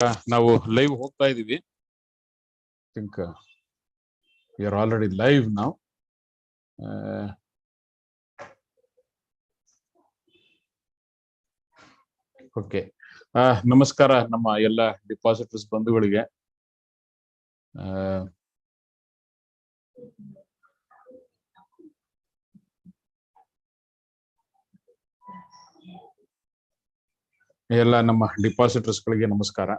ನಾವು ಲೈವ್ ಹೋಗ್ತಾ ಇದೀವಿ. Think we are already live ನಾವು. ಓಕೆ, ನಮಸ್ಕಾರ ನಮ್ಮ ಎಲ್ಲ ಡಿಪಾಸಿಟರ್ಸ್ ಬಂಧುಗಳಿಗೆ. ಎಲ್ಲ ನಮ್ಮ ಡಿಪಾಸಿಟರ್ಸ್ ಗಳಿಗೆ ನಮಸ್ಕಾರ.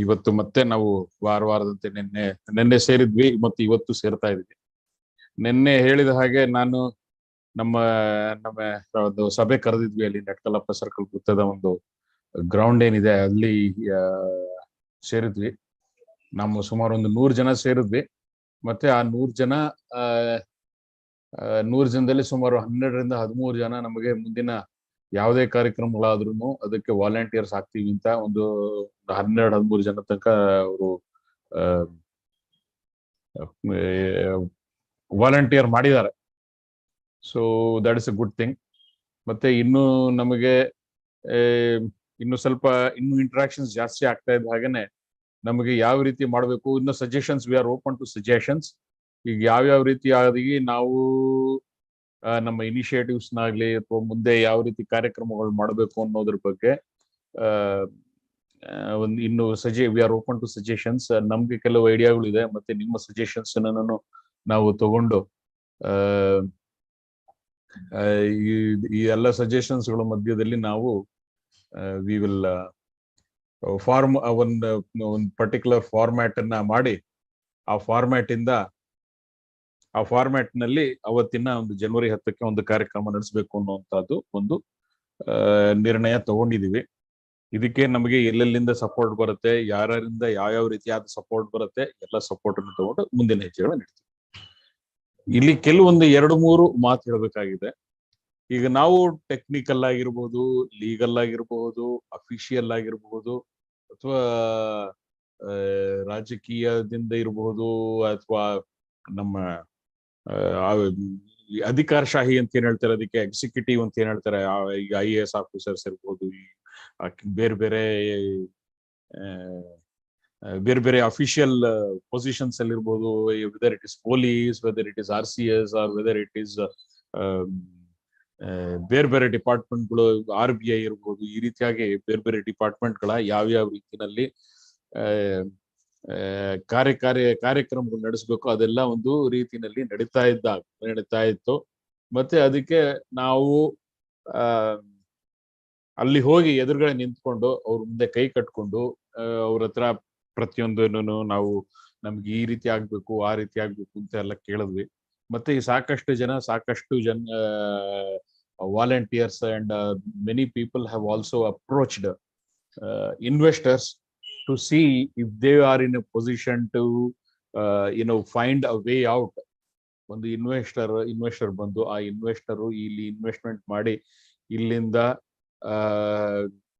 ಇವತ್ತು ಮತ್ತೆ ನಾವು ವಾರದಂತೆ ನಿನ್ನೆ ಸೇರಿದ್ವಿ ಮತ್ತು ಇವತ್ತು ಸೇರ್ತಾ ಇದೀವಿ. ನಿನ್ನೆ ಹೇಳಿದ ಹಾಗೆ ನಾನು ನಮ್ಮ ಒಂದು ಸಭೆ ಕರೆದಿದ್ವಿ ಅಲ್ಲಿ ನೆಟ್ಕಲಪ್ಪ ಸರ್ಕಲ್ ವೃತ್ತದ ಒಂದು ಗ್ರೌಂಡ್ ಏನಿದೆ ಅಲ್ಲಿ ಸೇರಿದ್ವಿ. ನಮ್ಮ ಸುಮಾರು ಒಂದು 100 ಜನ ಸೇರಿದ್ವಿ. ಮತ್ತೆ ಆ 100 ಜನದಲ್ಲಿ ಸುಮಾರು 12 ರಿಂದ 13 ಜನ ನಮಗೆ ಮುಂದಿನ ಯಾವುದೇ ಕಾರ್ಯಕ್ರಮಗಳಾದ್ರೂ ಅದಕ್ಕೆ ವಾಲಂಟಿಯರ್ಸ್ ಆಗ್ತೀವಿ ಅಂತ ಒಂದು 12-13 ಜನ ತನಕ ಅವರು ವಾಲಂಟಿಯರ್ ಮಾಡಿದ್ದಾರೆ. So that is a good thing. ಮತ್ತೆ ಇನ್ನು ನಮಗೆ ಇನ್ನು ಸ್ವಲ್ಪ ಇಂಟ್ರಾಕ್ಷನ್ಸ್ ಜಾಸ್ತಿ ಆಗ್ತಾ ಇದ್ದ ಹಾಗೇನೆ ನಮಗೆ ಯಾವ ರೀತಿ ಮಾಡಬೇಕು ಇನ್ನು suggestions, we are open to suggestions. ಈಗ ಯಾವ್ಯಾವ ರೀತಿ ಆಗಿ ನಾವು ನಮ್ಮ ಇನಿಷಿಯೇಟಿವ್ಸ್ ನಾಗ್ಲಿ ಅಥವಾ ಮುಂದೆ ಯಾವ ರೀತಿ ಕಾರ್ಯಕ್ರಮಗಳು ಮಾಡಬೇಕು ಅನ್ನೋದ್ರ ಬಗ್ಗೆ ಇನ್ನು we are open to suggestions. ನಮ್ಗೆ ಕೆಲವು ಐಡಿಯಾಗಳು ಇದೆ, ಮತ್ತೆ ನಿಮ್ಮ ಸಜೆಷನ್ಸ್ ನಾವು ತಗೊಂಡು ಈ ಎಲ್ಲ ಸಜೆಷನ್ಸ್ ಗಳ ಮಧ್ಯದಲ್ಲಿ ನಾವು ವಿ ವಿಲ್ ಫಾರ್ಮ್ ಒಂದು ಪರ್ಟಿಕ್ಯುಲರ್ ಫಾರ್ಮ್ಯಾಟ್ ಅನ್ನ ಮಾಡಿ ಆ ಫಾರ್ಮ್ಯಾಟ್ ನಲ್ಲಿ ಅವತ್ತಿನ ಒಂದು ಜನವರಿ 10ಕ್ಕೆ ಒಂದು ಕಾರ್ಯಕ್ರಮ ನಡೆಸಬೇಕು ಅನ್ನುವಂಥದ್ದು ಒಂದು ನಿರ್ಣಯ ತಗೊಂಡಿದೀವಿ. ಇದಕ್ಕೆ ನಮಗೆ ಎಲ್ಲೆಲ್ಲಿಂದ ಸಪೋರ್ಟ್ ಬರುತ್ತೆ, ಯಾರಿಂದ ಯಾವ ರೀತಿಯಾದ ಸಪೋರ್ಟ್ ಬರುತ್ತೆ, ಎಲ್ಲ ಸಪೋರ್ಟ್ ಅನ್ನು ತಗೊಂಡು ಮುಂದಿನ ಹೆಜ್ಜೆಗಳು ನಡ್ತೀವಿ. ಇಲ್ಲಿ ಕೆಲವೊಂದು 2-3 ಮಾತು ಹೇಳಬೇಕಾಗಿದೆ. ಈಗ ನಾವು ಟೆಕ್ನಿಕಲ್ ಆಗಿರ್ಬೋದು, ಲೀಗಲ್ ಆಗಿರ್ಬೋದು, ಅಫಿಷಿಯಲ್ ಆಗಿರ್ಬೋದು, ಅಥವಾ ರಾಜಕೀಯದಿಂದ ಇರಬಹುದು, ಅಥವಾ ನಮ್ಮ ಅಧಿಕಾರಶಾಹಿ ಅಂತ ಏನ್ ಹೇಳ್ತಾರೆ, ಅದಕ್ಕೆ ಎಕ್ಸಿಕ್ಯೂಟಿವ್ ಅಂತ ಏನ್ ಹೇಳ್ತಾರೆ, ಈಗ IAS ಆಫೀಸರ್ಸ್ ಇರ್ಬೋದು, ಬೇರೆ ಬೇರೆ ಅಫಿಷಿಯಲ್ ಪೊಸಿಷನ್ಸ್ ಅಲ್ಲಿ ಇರ್ಬೋದು, whether it is police, whether it is RCS, or whether it is ಬೇರೆ ಡಿಪಾರ್ಟ್ಮೆಂಟ್ಗಳು, RBI ಇರ್ಬೋದು, ಈ ರೀತಿಯಾಗಿ ಬೇರೆ ಡಿಪಾರ್ಟ್ಮೆಂಟ್ಗಳ ಯಾವ್ಯಾವ ರೀತಿಯಲ್ಲಿ ಕಾರ್ಯಕ್ರಮಗಳು ನಡೆಸಬೇಕು ಅದೆಲ್ಲ ಒಂದು ರೀತಿಯಲ್ಲಿ ನಡೀತಾ ಇತ್ತು. ಮತ್ತೆ ಅದಕ್ಕೆ ನಾವು ಅಲ್ಲಿ ಹೋಗಿ ಎದುರುಗಡೆ ನಿಂತ್ಕೊಂಡು ಅವ್ರ ಮುಂದೆ ಕೈ ಕಟ್ಕೊಂಡು ಅವ್ರ ಹತ್ರ ಪ್ರತಿಯೊಂದನ್ನು ನಾವು ನಮ್ಗೆ ಈ ರೀತಿ ಆಗ್ಬೇಕು, ಆ ರೀತಿ ಆಗ್ಬೇಕು ಅಂತ ಎಲ್ಲ ಕೇಳಿದ್ವಿ. ಮತ್ತೆ ಈ ಸಾಕಷ್ಟು ಜನ volunteers and many people have also approached investors to see if they are in a position to find a way out. ಒಂದು ಇನ್ವೆಸ್ಟರ್ ಬಂದು ಆ ಇನ್ವೆಸ್ಟರು ಇಲ್ಲಿ ಇನ್ವೆಸ್ಟ್ಮೆಂಟ್ ಮಾಡಿ ಇಲ್ಲಿಂದ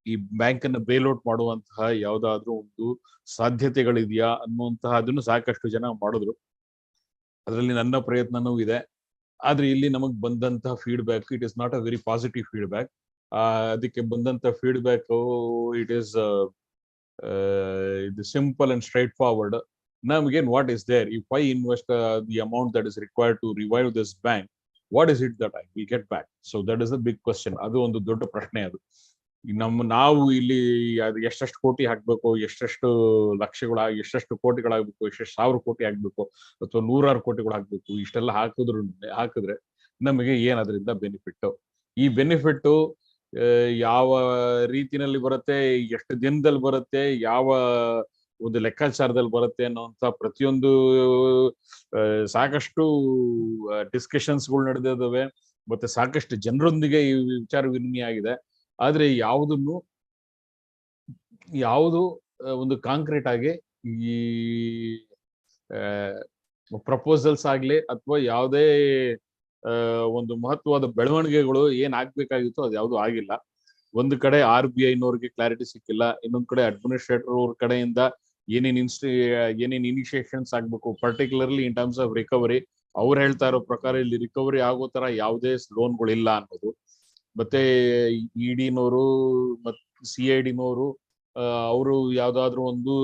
ಈ ಬ್ಯಾಂಕ್ ಅನ್ನು ಬೇಲ್ಔಟ್ ಮಾಡುವಂತಹ ಯಾವ್ದಾದ್ರೂ ಒಂದು ಸಾಧ್ಯತೆಗಳಿದೆಯಾ ಅನ್ನುವಂತಹ ಅದನ್ನು ಸಾಕಷ್ಟು ಜನ ಮಾಡಿದ್ರು. ಅದರಲ್ಲಿ ನನ್ನ ಪ್ರಯತ್ನನೂ ಇದೆ. ಆದ್ರೆ ಇಲ್ಲಿ ನಮಗ್ ಬಂದಂತಹ feedback, it is not a very positive feedback. ಅದಕ್ಕೆ ಬಂದಂತ feedback it is simple and straightforward. ನಮ್ಗೇನ್ what is there if I invest the amount that is required to revive this bank, what is it that I will get back? So that is a big question. ಅದು ಒಂದು ದೊಡ್ಡ ಪ್ರಶ್ನೆ. ಅದು ನಾವು ಇಲ್ಲಿ ಅದು ಎಷ್ಟೆಷ್ಟು ಕೋಟಿ ಹಾಕ್ಬೇಕು, ಎಷ್ಟೆಷ್ಟು ಲಕ್ಷಗಳು, ಎಷ್ಟೆಷ್ಟು ಕೋಟಿಗಳಾಗ್ಬೇಕು, ಎಷ್ಟೆಷ್ಟು ಸಾವಿರ ಕೋಟಿ ಆಗ್ಬೇಕು, ಅಥವಾ 100 ಕೋಟಿಗಳು ಹಾಕ್ಬೇಕು, ಇಷ್ಟೆಲ್ಲ ಹಾಕಿದ್ರೆ ನಮಗೆ ಏನ್ ಅದರಿಂದ ಬೆನಿಫಿಟ್? ಈ ಬೆನಿಫಿಟ್ ಯಾವ ರೀತಿನಲ್ಲಿ ಬರುತ್ತೆ, ಎಷ್ಟು ದಿನದಲ್ಲಿ ಬರುತ್ತೆ, ಯಾವ ಒಂದು ಲೆಕ್ಕಾಚಾರದಲ್ಲಿ ಬರುತ್ತೆ ಅನ್ನೋಂಥ ಪ್ರತಿಯೊಂದು ಸಾಕಷ್ಟು ಡಿಸ್ಕಷನ್ಸ್ಗಳು ನಡೆದಿದ್ದಾವೆ. ಮತ್ತೆ ಸಾಕಷ್ಟು ಜನರೊಂದಿಗೆ ಈ ವಿಚಾರ ವಿನಿಮಯ ಆಗಿದೆ. ಆದ್ರೆ ಯಾವುದು ಒಂದು ಕಾಂಕ್ರೀಟ್ ಆಗಿ ಈ ಪ್ರಪೋಸಲ್ಸ್ ಆಗ್ಲಿ ಅಥವಾ ಯಾವುದೇ ಒಂದು ಮಹತ್ವವಾದ ಬೆಳವಣಿಗೆಗಳು ಏನ್ ಆಗ್ಬೇಕಾಗಿತ್ತು ಅದು ಯಾವುದು ಆಗಿಲ್ಲ. ಒಂದು ಕಡೆ RBI ನವ್ರಿಗೆ ಕ್ಲಾರಿಟಿ ಸಿಕ್ಕಿಲ್ಲ, ಇನ್ನೊಂದ್ ಕಡೆ ಅಡ್ಮಿನಿಸ್ಟ್ರೇಟರ್ ಅವ್ರ ಕಡೆಯಿಂದ ಏನೇನ್ ಇನಿಷಿಯೇಷನ್ಸ್ ಆಗ್ಬೇಕು, particularly in terms of recovery. ಅವ್ರು ಹೇಳ್ತಾ ಇರೋ ಪ್ರಕಾರ ಇಲ್ಲಿ ರಿಕವರಿ ಆಗೋ ತರ ಯಾವುದೇ ಲೋನ್ಗಳಿಲ್ಲ ಅನ್ನೋದು. ಮತ್ತೆ ED ನವರು ಮತ್ತು CID ನವರು ಅವರು ಯಾವ್ದಾದ್ರು ಒಂದು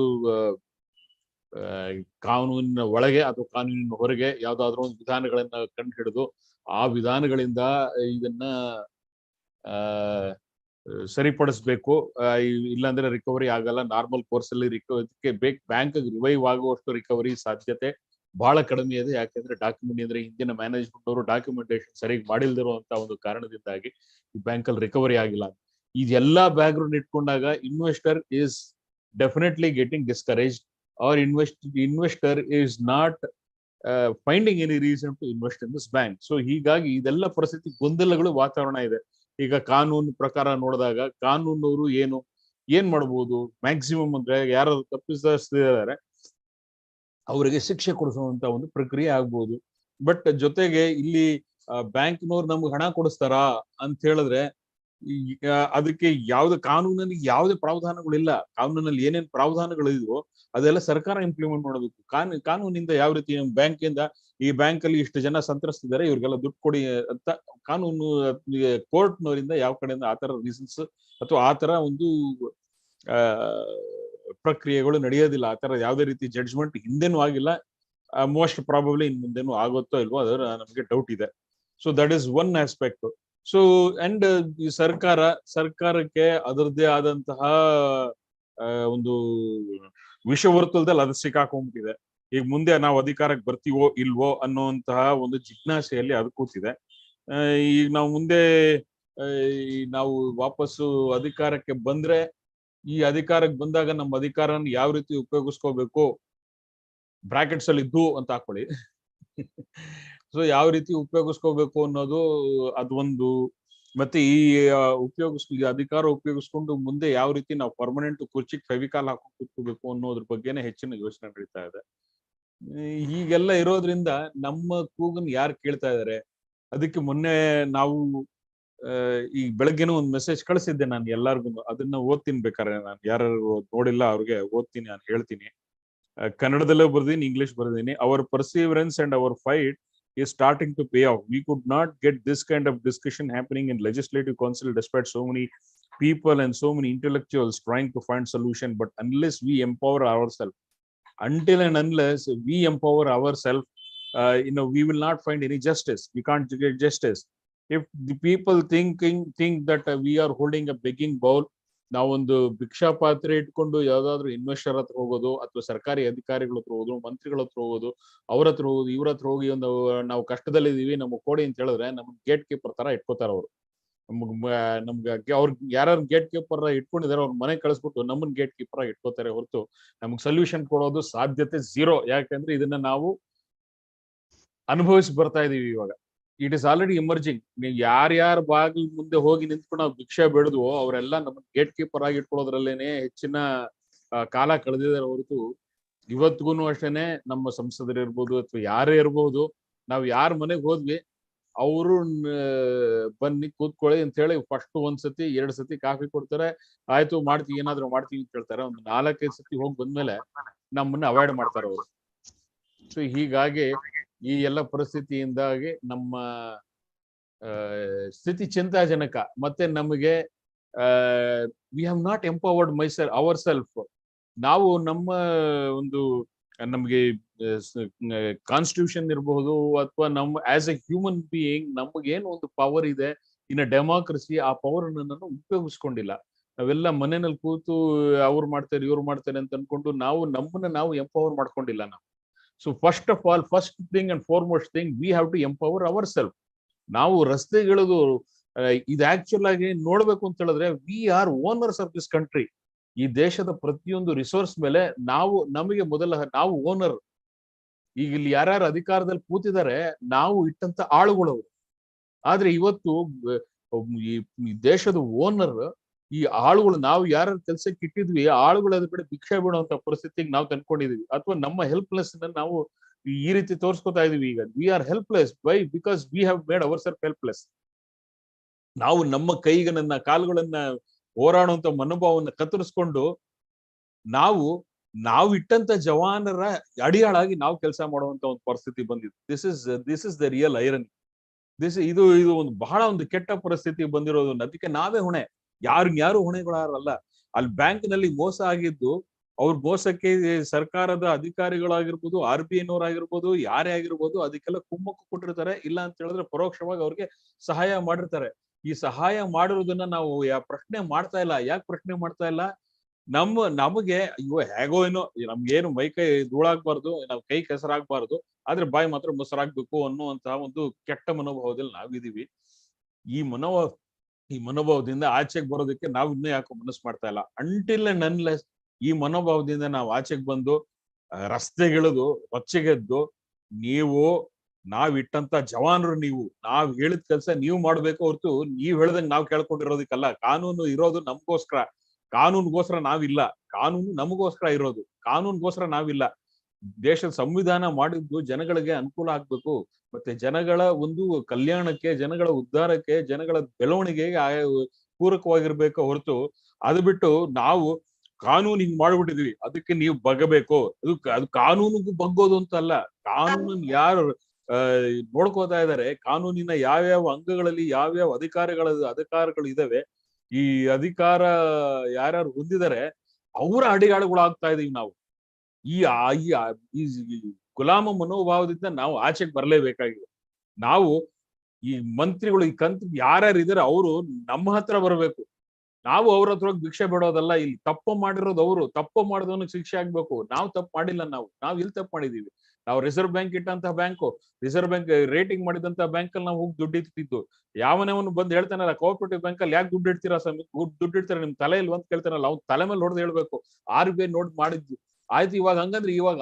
ಕಾನೂನಿನ ಒಳಗೆ ಅಥವಾ ಕಾನೂನಿನ ಹೊರಗೆ ಯಾವ್ದಾದ್ರು ಒಂದು ವಿಧಾನಗಳನ್ನ ಕಂಡು ಹಿಡಿದು ಆ ವಿಧಾನಗಳಿಂದ ಇದನ್ನ ಸರಿಪಡಿಸ್ಬೇಕು. ಇಲ್ಲಾಂದ್ರೆ ರಿಕವರಿ ಆಗಲ್ಲ. ನಾರ್ಮಲ್ ಕೋರ್ಸ್ ಅಲ್ಲಿ ಇದಕ್ಕೆ ಬ್ಯಾಂಕ್ ರಿವೈವ್ ಆಗುವಷ್ಟು ರಿಕವರಿ ಸಾಧ್ಯತೆ ಬಹಳ ಕಡಿಮೆ ಇದೆ. ಯಾಕೆಂದ್ರೆ ಡಾಕ್ಯುಮೆಂಟ್ ಅಂದ್ರೆ ಹಿಂದಿನ ಮ್ಯಾನೇಜ್ಮೆಂಟ್ ಅವರು ಡಾಕ್ಯುಮೆಂಟೇಶನ್ ಸರಿಯಾಗಿ ಮಾಡಿಲ್ದಿರುವಂತ ಒಂದು ಕಾರಣದಿಂದಾಗಿ ಈ ಬ್ಯಾಂಕ್ ಅಲ್ಲಿ ರಿಕವರಿ ಆಗಿಲ್ಲ. ಇದೆಲ್ಲಾ ಬ್ಯಾಕ್ ಗ್ರೌಂಡ್ ಇಟ್ಕೊಂಡಾಗ investor is definitely getting discouraged or investor is not finding any reason to invest in this bank. So ಹೀಗಾಗಿ ಇದೆಲ್ಲ ಪರಿಸ್ಥಿತಿ ಗೊಂದಲಗಳು ವಾತಾವರಣ ಇದೆ. ಈಗ ಕಾನೂನು ಪ್ರಕಾರ ನೋಡಿದಾಗ ಕಾನೂನವರು ಏನ್ ಮಾಡ್ಬೋದು, ಮ್ಯಾಕ್ಸಿಮಮ್ ಅಂದ್ರೆ ಯಾರು ತಪ್ಪಿಸಿದ್ದಾರೆ ಅವರಿಗೆ ಶಿಕ್ಷೆ ಕೊಡಿಸುವಂತ ಒಂದು ಪ್ರಕ್ರಿಯೆ ಆಗ್ಬೋದು. ಬಟ್ ಜೊತೆಗೆ ಇಲ್ಲಿ ಬ್ಯಾಂಕ್ನವ್ರು ನಮ್ಗೆ ಹಣ ಕೊಡಿಸ್ತಾರಾ ಅಂತ ಹೇಳಿದ್ರೆ ಅದಕ್ಕೆ ಕಾನೂನಲ್ಲಿ ಯಾವುದೇ ಪ್ರಾವಧಾನಗಳಿಲ್ಲ. ಕಾನೂನಲ್ಲಿ ಏನೇನ್ ಪ್ರಾವಧಾನಗಳು ಇದೆಯೋ ಅದೆಲ್ಲ ಸರ್ಕಾರ ಇಂಪ್ಲಿಮೆಂಟ್ ಮಾಡಬೇಕು. ಕಾನೂನಿಂದ ಯಾವ ರೀತಿ ಬ್ಯಾಂಕ್ ಇಂದ ಈ ಬ್ಯಾಂಕ್ ಅಲ್ಲಿ ಇಷ್ಟು ಜನ ಸಂತ್ರಸ್ತಿದ್ದಾರೆ, ಇವ್ರಿಗೆಲ್ಲ ದುಡ್ಡು ಕೊಡಿ ಅಂತ ಕಾನೂನು ಕೋರ್ಟ್ನವರಿಂದ ಯಾವ ಕಡೆಯಿಂದ ಆತರ ರೀಸನ್ಸ್ ಅಥವಾ ಆತರ ಒಂದು ಪ್ರಕ್ರಿಯೆಗಳು ನಡೆಯೋದಿಲ್ಲ. ಆತರ ಯಾವುದೇ ರೀತಿ ಜಡ್ಜ್ಮೆಂಟ್ ಹಿಂದೆನೂ ಆಗಿಲ್ಲ. ಮೋಸ್ಟ್ ಪ್ರಾಬಬ್ಲಿ ಇನ್ ಮುಂದೆನೂ ಆಗುತ್ತೋ ಇಲ್ವೋ ಅದರ ನಮಗೆ ಡೌಟ್ ಇದೆ. So that is one aspect. So and ಈ ಸರ್ಕಾರಕ್ಕೆ ಅದರದ್ದೇ ಆದಂತಹ ಒಂದು ವಿಷವರ್ತುಲದಲ್ಲಿ ಅದು ಸಿಕ್ಕಾಕೊಂಡ್ಬಿಟ್ಟಿದೆ. ಈಗ ಮುಂದೆ ನಾವು ಅಧಿಕಾರಕ್ಕೆ ಬರ್ತೀವೋ ಇಲ್ವೋ ಅನ್ನುವಂತಹ ಒಂದು ಜಿಜ್ಞಾಸೆಯಲ್ಲಿ ಅದು ಕೂತಿದೆ. ಈಗ ನಾವು ಮುಂದೆ ನಾವು ವಾಪಸ್ಸು ಅಧಿಕಾರಕ್ಕೆ ಬಂದ್ರೆ ಈ ಅಧಿಕಾರಕ್ಕೆ ಬಂದಾಗ ನಮ್ಮ ಅಧಿಕಾರನ ಯಾವ ರೀತಿ ಉಪಯೋಗಿಸ್ಕೋಬೇಕು, ಬ್ರಾಕೆಟ್ಸ್ ಅಲ್ಲಿ ಇದ್ದು ಅಂತ ಹಾಕೊಳ್ಳಿ. ಸೊ ಯಾವ ರೀತಿ ಉಪಯೋಗಿಸ್ಕೋಬೇಕು ಅನ್ನೋದು ಅದೊಂದು. ಮತ್ತೆ ಈ ಅಧಿಕಾರ ಉಪಯೋಗಿಸ್ಕೊಂಡು ಮುಂದೆ ಯಾವ ರೀತಿ ನಾವು ಪರ್ಮನೆಂಟ್ ಕುರ್ಚಿಗೆ ಫೆವಿಕಾಲ್ ಹಾಕೊಂಡು ಕೂತ್ಕೋಬೇಕು ಅನ್ನೋದ್ರ ಬಗ್ಗೆನೇ ಹೆಚ್ಚಿನ ಯೋಚನೆ ನಡೀತಾ ಇದೆ. ಹೀಗೆಲ್ಲ ಇರೋದ್ರಿಂದ ನಮ್ಮ ಕೂಗನ್ ಯಾರು ಕೇಳ್ತಾ ಇದಾರೆ? ಅದಕ್ಕೆ ಮೊನ್ನೆ ನಾವು ಈ ಬೆಳಗ್ಗೆನೂ ಒಂದು ಮೆಸೇಜ್ ಕಳಿಸಿದ್ದೆ ನಾನು ಎಲ್ಲಾರ್ಗು. ಅದನ್ನ ಓದ್ತೀನಿ, ಬೇಕಾದ್ರೆ ನಾನು ಯಾರು ನೋಡಿಲ್ಲ ಅವ್ರಿಗೆ ಓದ್ತೀನಿ, ನಾನು ಹೇಳ್ತೀನಿ. ಕನ್ನಡದಲ್ಲೂ ಬರ್ದೀನಿ, ಇಂಗ್ಲಿಷ್ ಬರ್ದೀನಿ. Our perseverance and our fight is starting to pay off. We could not get this kind of discussion happening in legislative council despite so many people and so many intellectuals trying to find solution. But unless we empower ourselves, until and unless we empower ourselves, we will not find any justice. We can't get justice. If the people think that we are holding a begging bowl, ನಾವೊಂದು ಭಿಕ್ಷಾ ಪಾತ್ರೆ ಇಟ್ಕೊಂಡು ಯಾವ್ದಾದ್ರು investor ಹತ್ರ ಹೋಗೋದು ಅಥವಾ ಸರ್ಕಾರಿ ಅಧಿಕಾರಿಗಳ ಹತ್ರ ಹೋಗೋದು, ಮಂತ್ರಿಗಳ ಹತ್ರ ಹೋಗೋದು, ಅವ್ರ ಹತ್ರ ಹೋಗೋದು, ಇವ್ರ ಹತ್ರ ಹೋಗಿ ಒಂದು ನಾವು ಕಷ್ಟದಲ್ಲಿದ್ದೀವಿ ನಮಗ್ ಕೊಡಿ ಅಂತ ಹೇಳಿದ್ರೆ ನಮ್ಗೆ ಗೇಟ್ ಕೀಪರ್ ತರ ಇಟ್ಕೋತಾರ ಅವರು. ನಮ್ಗೆ ಅವ್ರ ಯಾರು ಗೇಟ್ ಕೀಪರ್ ಇಟ್ಕೊಂಡಿದಾರೆ ಅವ್ರ ಮನೆ ಕಳಿಸ್ಬಿಟ್ಟು ನಮ್ಮನ್ ಗೇಟ್ ಕೀಪರ್ ಇಟ್ಕೋತಾರೆ ಹೊರತು ನಮ್ಗೆ ಸೊಲ್ಯೂಷನ್ ಕೊಡೋದು ಸಾಧ್ಯತೆ ಝೀರೋ. ಯಾಕಂದ್ರೆ ಇದನ್ನ ನಾವು ಅನುಭವಿಸಿ ಬರ್ತಾ ಇದೀವಿ ಇವಾಗ. It is already emerging. ನೀವು ಯಾರ್ಯಾರ ಬಾಗಿಲು ಮುಂದೆ ಹೋಗಿ ನಿಂತ್ಕೊಂಡು ನಾವು ಭಿಕ್ಷೆ ಬೇಡದ್ವೋ ಅವರೆಲ್ಲ ನಮ್ಮ ಗೇಟ್ ಕೀಪರ್ ಆಗಿ ಇಟ್ಕೊಳ್ಳೋದ್ರಲ್ಲೇನೆ ಹೆಚ್ಚಿನ ಕಾಲ ಕಳೆದಿದ್ದಾರೆ ಹೊರತು ಇವತ್ತಿಗೂ ಅಷ್ಟೇನೆ ನಮ್ಮ ಸಂಸದರು ಇರ್ಬೋದು ಅಥವಾ ಯಾರೇ ಇರ್ಬೋದು, ನಾವು ಯಾರ ಮನೆಗೆ ಹೋದ್ವಿ ಅವರು ಬನ್ನಿ ಕೂತ್ಕೊಳ್ಳಿ ಅಂತ ಹೇಳಿ ಫಸ್ಟ್ 1 ಸತಿ 2 ಸತಿ ಕಾಫಿ ಕೊಡ್ತಾರೆ. ಆಯ್ತು ಮಾಡ್ತೀವಿ, ಏನಾದ್ರು ಮಾಡ್ತೀವಿ ಅಂತ ಹೇಳ್ತಾರೆ. ಒಂದು 4-5 ಸತಿ ಹೋಗಿ ಬಂದ್ಮೇಲೆ ನಮ್ಮನ್ನ ಅವಾಯ್ಡ್ ಮಾಡ್ತಾರೆ ಅವರು. ಸೊ ಹೀಗಾಗಿ ಈ ಎಲ್ಲ ಪರಿಸ್ಥಿತಿಯಿಂದಾಗಿ ನಮ್ಮ ಸ್ಥಿತಿ ಚಿಂತಾಜನಕ. ಮತ್ತೆ ನಮಗೆ we have not empowered hour self. ನಾವು ನಮ್ಮ ಒಂದು ನಮ್ಗೆ ಕಾನ್ಸ್ಟಿಟ್ಯೂಷನ್ ಇರಬಹುದು ಅಥವಾ ನಮ್ಮ ಆಸ್ ಎ ಹ್ಯೂಮನ್ ಬೀಯಿಂಗ್ ನಮಗೇನು ಒಂದು ಪವರ್ ಇದೆ ಇನ್ ಅ ಡೆಮಾಕ್ರಸಿ, ಆ ಪವರ್ ಅನ್ನು ಉಪಯೋಗಿಸ್ಕೊಂಡಿಲ್ಲ. ನಾವೆಲ್ಲ ಮನೆಯಲ್ಲಿ ಕೂತು ಅವ್ರು ಮಾಡ್ತಾರೆ ಇವ್ರು ಮಾಡ್ತಾರೆ ಅಂತ ಅನ್ಕೊಂಡು ನಮ್ಮನ್ನ ನಾವು ಎಂಪವರ್ ಮಾಡ್ಕೊಂಡಿಲ್ಲ ನಾವು. So first of all, first thing and foremost thing, we have to empower our self. ನಾವು ರಸ್ತೆಗಳದು ಇದು ಆಕ್ಚುಲ್ ಆಗಿ ನೋಡ್ಬೇಕು ಅಂತ ಹೇಳಿದ್ರೆ we are owners of this country. ಈ ದೇಶದ ಪ್ರತಿಯೊಂದು ರಿಸೋರ್ಸ್ ಮೇಲೆ ನಮಗೆ ನಾವು ಓನರ್. ಈಗ ಇಲ್ಲಿ ಯಾರ್ಯಾರು ಅಧಿಕಾರದಲ್ಲಿ ಕೂತಿದ್ದಾರೆ ನಾವು ಇಟ್ಟಂತ ಆಳುಗಳವರು. ಆದ್ರೆ ಇವತ್ತು ಈ ದೇಶದ ಓನರ್ ಈ ಆಳುಗಳು ನಾವು ಯಾರ ಕೆಲ್ಸಕ್ಕೆ ಇಟ್ಟಿದ್ವಿ, ಆಳುಗಳು ಅದ್ರ ಕಡೆ ಭಿಕ್ಷೆ ಬಿಡುವಂತ ಪರಿಸ್ಥಿತಿಗೆ ನಾವು ತಂದ್ಕೊಂಡಿದೀವಿ. ಅಥವಾ ನಮ್ಮ ಹೆಲ್ಪ್ಲೆಸ್ ನಾವು ಈ ರೀತಿ ತೋರ್ಸ್ಕೊತಾ ಇದೀವಿ. ಈಗ we are helpless. Why? Because we have made our self helpless. ನಾವು ನಮ್ಮ ಕೈಗಳನ್ನ ಕಾಲುಗಳನ್ನ ಹೋರಾಡುವಂತ ಮನೋಭಾವವನ್ನು ಕತ್ತರಿಸ್ಕೊಂಡು ನಾವು ಇಟ್ಟಂತ ಜವಾನರ ಅಡಿಯಾಳಾಗಿ ನಾವು ಕೆಲಸ ಮಾಡುವಂತ ಒಂದು ಪರಿಸ್ಥಿತಿ ಬಂದಿದೆ. This is the real irony. ಇದು ಒಂದು ಬಹಳ ಒಂದು ಕೆಟ್ಟ ಪರಿಸ್ಥಿತಿ ಬಂದಿರೋದು. ಅದಕ್ಕೆ ನಾವೇ ಹೊಣೆ, ಯಾರು ಹೊಣೆಗಳಾರಲ್ಲ. ಅಲ್ಲಿ ಬ್ಯಾಂಕ್ ನಲ್ಲಿ ಮೋಸ ಆಗಿದ್ದು, ಅವ್ರ ಮೋಸಕ್ಕೆ ಸರ್ಕಾರದ ಅಧಿಕಾರಿಗಳಾಗಿರ್ಬೋದು, RBI ಯಾರೇ ಆಗಿರ್ಬೋದು, ಅದಕ್ಕೆಲ್ಲ ಕುಮ್ಮಕ್ಕು ಕೊಟ್ಟಿರ್ತಾರೆ. ಇಲ್ಲ ಅಂತ ಹೇಳಿದ್ರೆ ಪರೋಕ್ಷವಾಗಿ ಅವ್ರಿಗೆ ಸಹಾಯ ಮಾಡಿರ್ತಾರೆ. ಈ ಸಹಾಯ ಮಾಡಿರೋದನ್ನ ನಾವು ಪ್ರಶ್ನೆ ಮಾಡ್ತಾ ಇಲ್ಲ. ಯಾಕೆ ಪ್ರಶ್ನೆ ಮಾಡ್ತಾ ಇಲ್ಲ? ನಮಗೆ ಅಯ್ಯೋ ಹೇಗೋ ಏನೋ ನಮ್ಗೇನು ಮೈ ಕೈ ಧೂಳಾಗ್ಬಾರ್ದು, ನಾವ್ ಕೈ ಕೆಸರಾಗ್ಬಾರ್ದು, ಆದ್ರೆ ಬಾಯಿ ಮಾತ್ರ ಮೊಸರಾಗ್ಬೇಕು ಅನ್ನುವಂತಹ ಒಂದು ಕೆಟ್ಟ ಮನೋಭಾವದಲ್ಲಿ ನಾವಿದೀವಿ. ಈ ಮನೋಭಾವದಿಂದ ಆಚೆಗೆ ಬರೋದಕ್ಕೆ ನಾವು ಇನ್ನೂ ಯಾಕೋ ಮನಸ್ಸು ಮಾಡ್ತಾ ಇಲ್ಲ. ಅಂಟಿಲ್ ಅಂಡ್ ಅನ್ಲೆಸ್ ಈ ಮನೋಭಾವದಿಂದ ನಾವು ಆಚೆಗೆ ಬಂದು ರಸ್ತೆಗಿಳಿದು ರೊಚ್ಚಿಗೆದ್ದು, ನಾವ್ ಇಟ್ಟಂತ ಜವಾನರು, ನಾವ್ ಹೇಳಿದ ಕೆಲಸ ನೀವು ಮಾಡ್ಬೇಕು ಹೊರತು ನೀವ್ ಹೇಳ್ದಂಗ್ ನಾವ್ ಕೇಳ್ಕೊಂಡಿರೋದಕ್ಕಲ್ಲ. ಕಾನೂನು ಇರೋದು ನಮ್ಗೋಸ್ಕರ, ಕಾನೂನ್ಗೋಸ್ಕರ ನಾವಿಲ್ಲ. ಕಾನೂನು ನಮಗೋಸ್ಕರ ಇರೋದು, ಕಾನೂನ್ಗೋಸ್ಕರ ನಾವಿಲ್ಲ. ದೇಶದ ಸಂವಿಧಾನ ಮಾಡಿದ್ದು ಜನಗಳಿಗೆ ಅನುಕೂಲ ಆಗ್ಬೇಕು, ಮತ್ತೆ ಜನಗಳ ಒಂದು ಕಲ್ಯಾಣಕ್ಕೆ, ಜನಗಳ ಉದ್ಧಾರಕ್ಕೆ, ಜನಗಳ ಬೆಳವಣಿಗೆಗೆ ಪೂರಕವಾಗಿರ್ಬೇಕು ಹೊರತು ಅದು ಬಿಟ್ಟು ನಾವು ಕಾನೂನು ಹಿಂಗ್ ಮಾಡ್ಬಿಟ್ಟಿದ್ವಿ ಅದಕ್ಕೆ ನೀವು ಬಗ್ಗಬೇಕು, ಅದು ಕಾನೂನಿಗೂ ಬಗ್ಗೋದು ಅಂತ ಅಲ್ಲ. ಕಾನೂನನ್ನ ಯಾರು ನೋಡ್ಕೋತಾ ಇದಾರೆ, ಕಾನೂನಿನ ಯಾವ್ಯಾವ ಅಂಗಗಳಲ್ಲಿ ಯಾವ್ಯಾವ ಅಧಿಕಾರಗಳು ಇದಾವೆ, ಈ ಅಧಿಕಾರ ಯಾರ್ಯಾರು ಹೊಂದಿದ್ದಾರೆ ಅವರ ಅಡಿಗಾಳುಗಳಾಗ್ತಾ ಇದೀವಿ ನಾವು. ಈ ಗುಲಾಮ ಮನೋಭಾವದಿಂದ ನಾವು ಆಚೆಗೆ ಬರ್ಲೇಬೇಕಾಗಿದೆ. ನಾವು ಈ ಮಂತ್ರಿಗಳು, ಈ ಯಾರ್ಯಾರು ಇದಾರೆ ಅವರು ನಮ್ಮ ಹತ್ರ ಬರ್ಬೇಕು. ನಾವು ಅವ್ರ ಹತ್ರ ಭಿಕ್ಷೆ ಬಿಡೋದಲ್ಲ. ಇಲ್ಲಿ ತಪ್ಪು ಮಾಡಿರೋದು ಅವರು, ತಪ್ಪು ಮಾಡಿದವನಿಗೆ ಶಿಕ್ಷೆ ಆಗ್ಬೇಕು. ನಾವು ತಪ್ಪು ಮಾಡಿಲ್ಲ. ನಾವು ಇಲ್ಲಿ ತಪ್ಪು ಮಾಡಿದೀವಿ. ನಾವು ರಿಸರ್ವ್ ಬ್ಯಾಂಕ್ ಇಟ್ಟಂತಹ ಬ್ಯಾಂಕು, ರಿಸರ್ವ್ ಬ್ಯಾಂಕ್ ರೇಟಿಂಗ್ ಮಾಡಿದಂತ ಬ್ಯಾಂಕ್ ಅಲ್ಲಿ ನಾವು ಹೋಗಿ ದುಡ್ಡು ಇಟ್ಟಿದ್ದು. ಯಾವನವನು ಬಂದು ಹೇಳ್ತಾನಲ್ಲ, ಕೋಆಪರೇಟಿವ್ ಬ್ಯಾಂಕ್ ಅಲ್ಲಿ ಯಾಕೆ ದುಡ್ಡು ಇಡ್ತೀರಾ ದುಡ್ಡು ಇಡ್ತೀರಾ ನಿಮ್ ತಲೆಯಲ್ಲಿ ಅಂತ ಕೇಳ್ತಾನಲ್ಲ, ಅವ್ನು ತಲೆ ಮೇಲೆ ಹೊಡೆದು ಹೇಳ್ಬೇಕು RBI ನೋಡ್ ಮಾಡಿದ್ದು. ಆಯ್ತು, ಇವಾಗ ಹಂಗಂದ್ರೆ ಇವಾಗ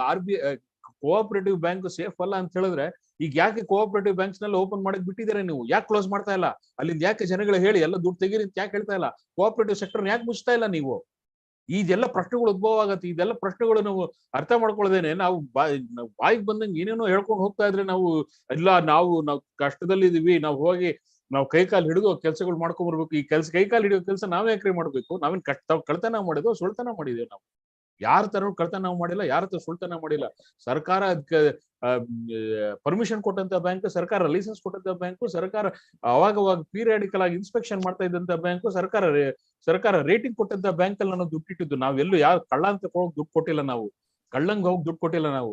ಕೋಆಪರೇಟಿವ್ ಬ್ಯಾಂಕ್ ಸೇಫ್ ಅಲ್ಲ ಅಂತ ಹೇಳಿದ್ರೆ ಈಗ ಯಾಕೆ ಕೋಆಪರೇಟಿವ್ ಬ್ಯಾಂಕ್ಸ್ ನಲ್ಲಿ ಓಪನ್ ಮಾಡಕ್ ಬಿಟ್ಟಿದ್ದೀರಾ ನೀವು? ಯಾಕೆ ಕ್ಲೋಸ್ ಮಾಡ್ತಾ ಇಲ್ಲ? ಅಲ್ಲಿಂದ ಯಾಕೆ ಜನಗಳು ಹೇಳಿ ಎಲ್ಲ ದುಡ್ಡು ತೆಗೀರಿ ಅಂತ ಯಾಕೆ ಹೇಳ್ತಾ ಇಲ್ಲ? ಕೋಆಪರೇಟಿವ್ ಸೆಕ್ಟರ್ ಯಾಕೆ ಮುಚ್ತಾ ಇಲ್ಲ ನೀವು? ಇದೆಲ್ಲ ಪ್ರಶ್ನೆಗಳು ಉದ್ಭವ ಆಗತ್ತೆ. ಇದೆಲ್ಲ ಪ್ರಶ್ನೆಗಳು ನಾವು ಅರ್ಥ ಮಾಡ್ಕೊಳ್ದೇನೆ ನಾವು ಬಾಯಿಗೆ ಬಂದಂಗೆ ಏನೇನೋ ಹೇಳ್ಕೊಂಡು ಹೋಗ್ತಾ ಇದ್ರೆ ಇಲ್ಲ ನಾವು ಕಷ್ಟದಲ್ಲಿದೀವಿ, ನಾವು ಕೈ ಕಾಲು ಹಿಡಿದು ಕೆಲ್ಸಗಳು ಮಾಡ್ಕೊಂಡ್ ಬರ್ಬೇಕು. ಈ ಕೈ ಕಾಲು ಹಿಡಿಯೋ ಕೆಲಸ ನಾವೇ ಯಾಕ್ರಿ ಮಾಡ್ಬೇಕು? ನಾವೇನ್ ಕಳ್ತನ ಮಾಡಿದ್ವು, ಸುಳ್ತನ ಮಾಡಿದೇವೆ? ನಾವು ಯಾರ ತರ ಕಳ್ತನ ಮಾಡಿಲ್ಲ, ಯಾರ ಹತ್ರ ಸುಳ್ತನ ಮಾಡಿಲ್ಲ. ಸರ್ಕಾರ ಪರ್ಮಿಷನ್ ಕೊಟ್ಟಂತ ಬ್ಯಾಂಕ್, ಸರ್ಕಾರ ಲೈಸೆನ್ಸ್ ಕೊಟ್ಟಂತ ಬ್ಯಾಂಕು, ಸರ್ಕಾರ ಅವಾಗ ಪೀರಿಯಾಡಿಕಲ್ ಆಗಿ ಇನ್ಸ್ಪೆಕ್ಷನ್ ಮಾಡ್ತಾ ಇದ್ದಂತ ಬ್ಯಾಂಕು, ಸರ್ಕಾರ ರೇಟಿಂಗ್ ಕೊಟ್ಟಂತ ಬ್ಯಾಂಕ್ ಅಲ್ಲಿ ನಾವು ದುಡ್ಡು ಇಟ್ಟಿದ್ದು. ನಾವೆಲ್ಲೂ ಯಾರು ಕಳ್ಳ ಅಂತ ಹೋಗಿ ದುಡ್ಡು ಕೊಟ್ಟಿಲ್ಲ, ನಾವು ಕಳ್ಳಂಗ್ ಹೋಗಿ ದುಡ್ಡು ಕೊಟ್ಟಿಲ್ಲ. ನಾವು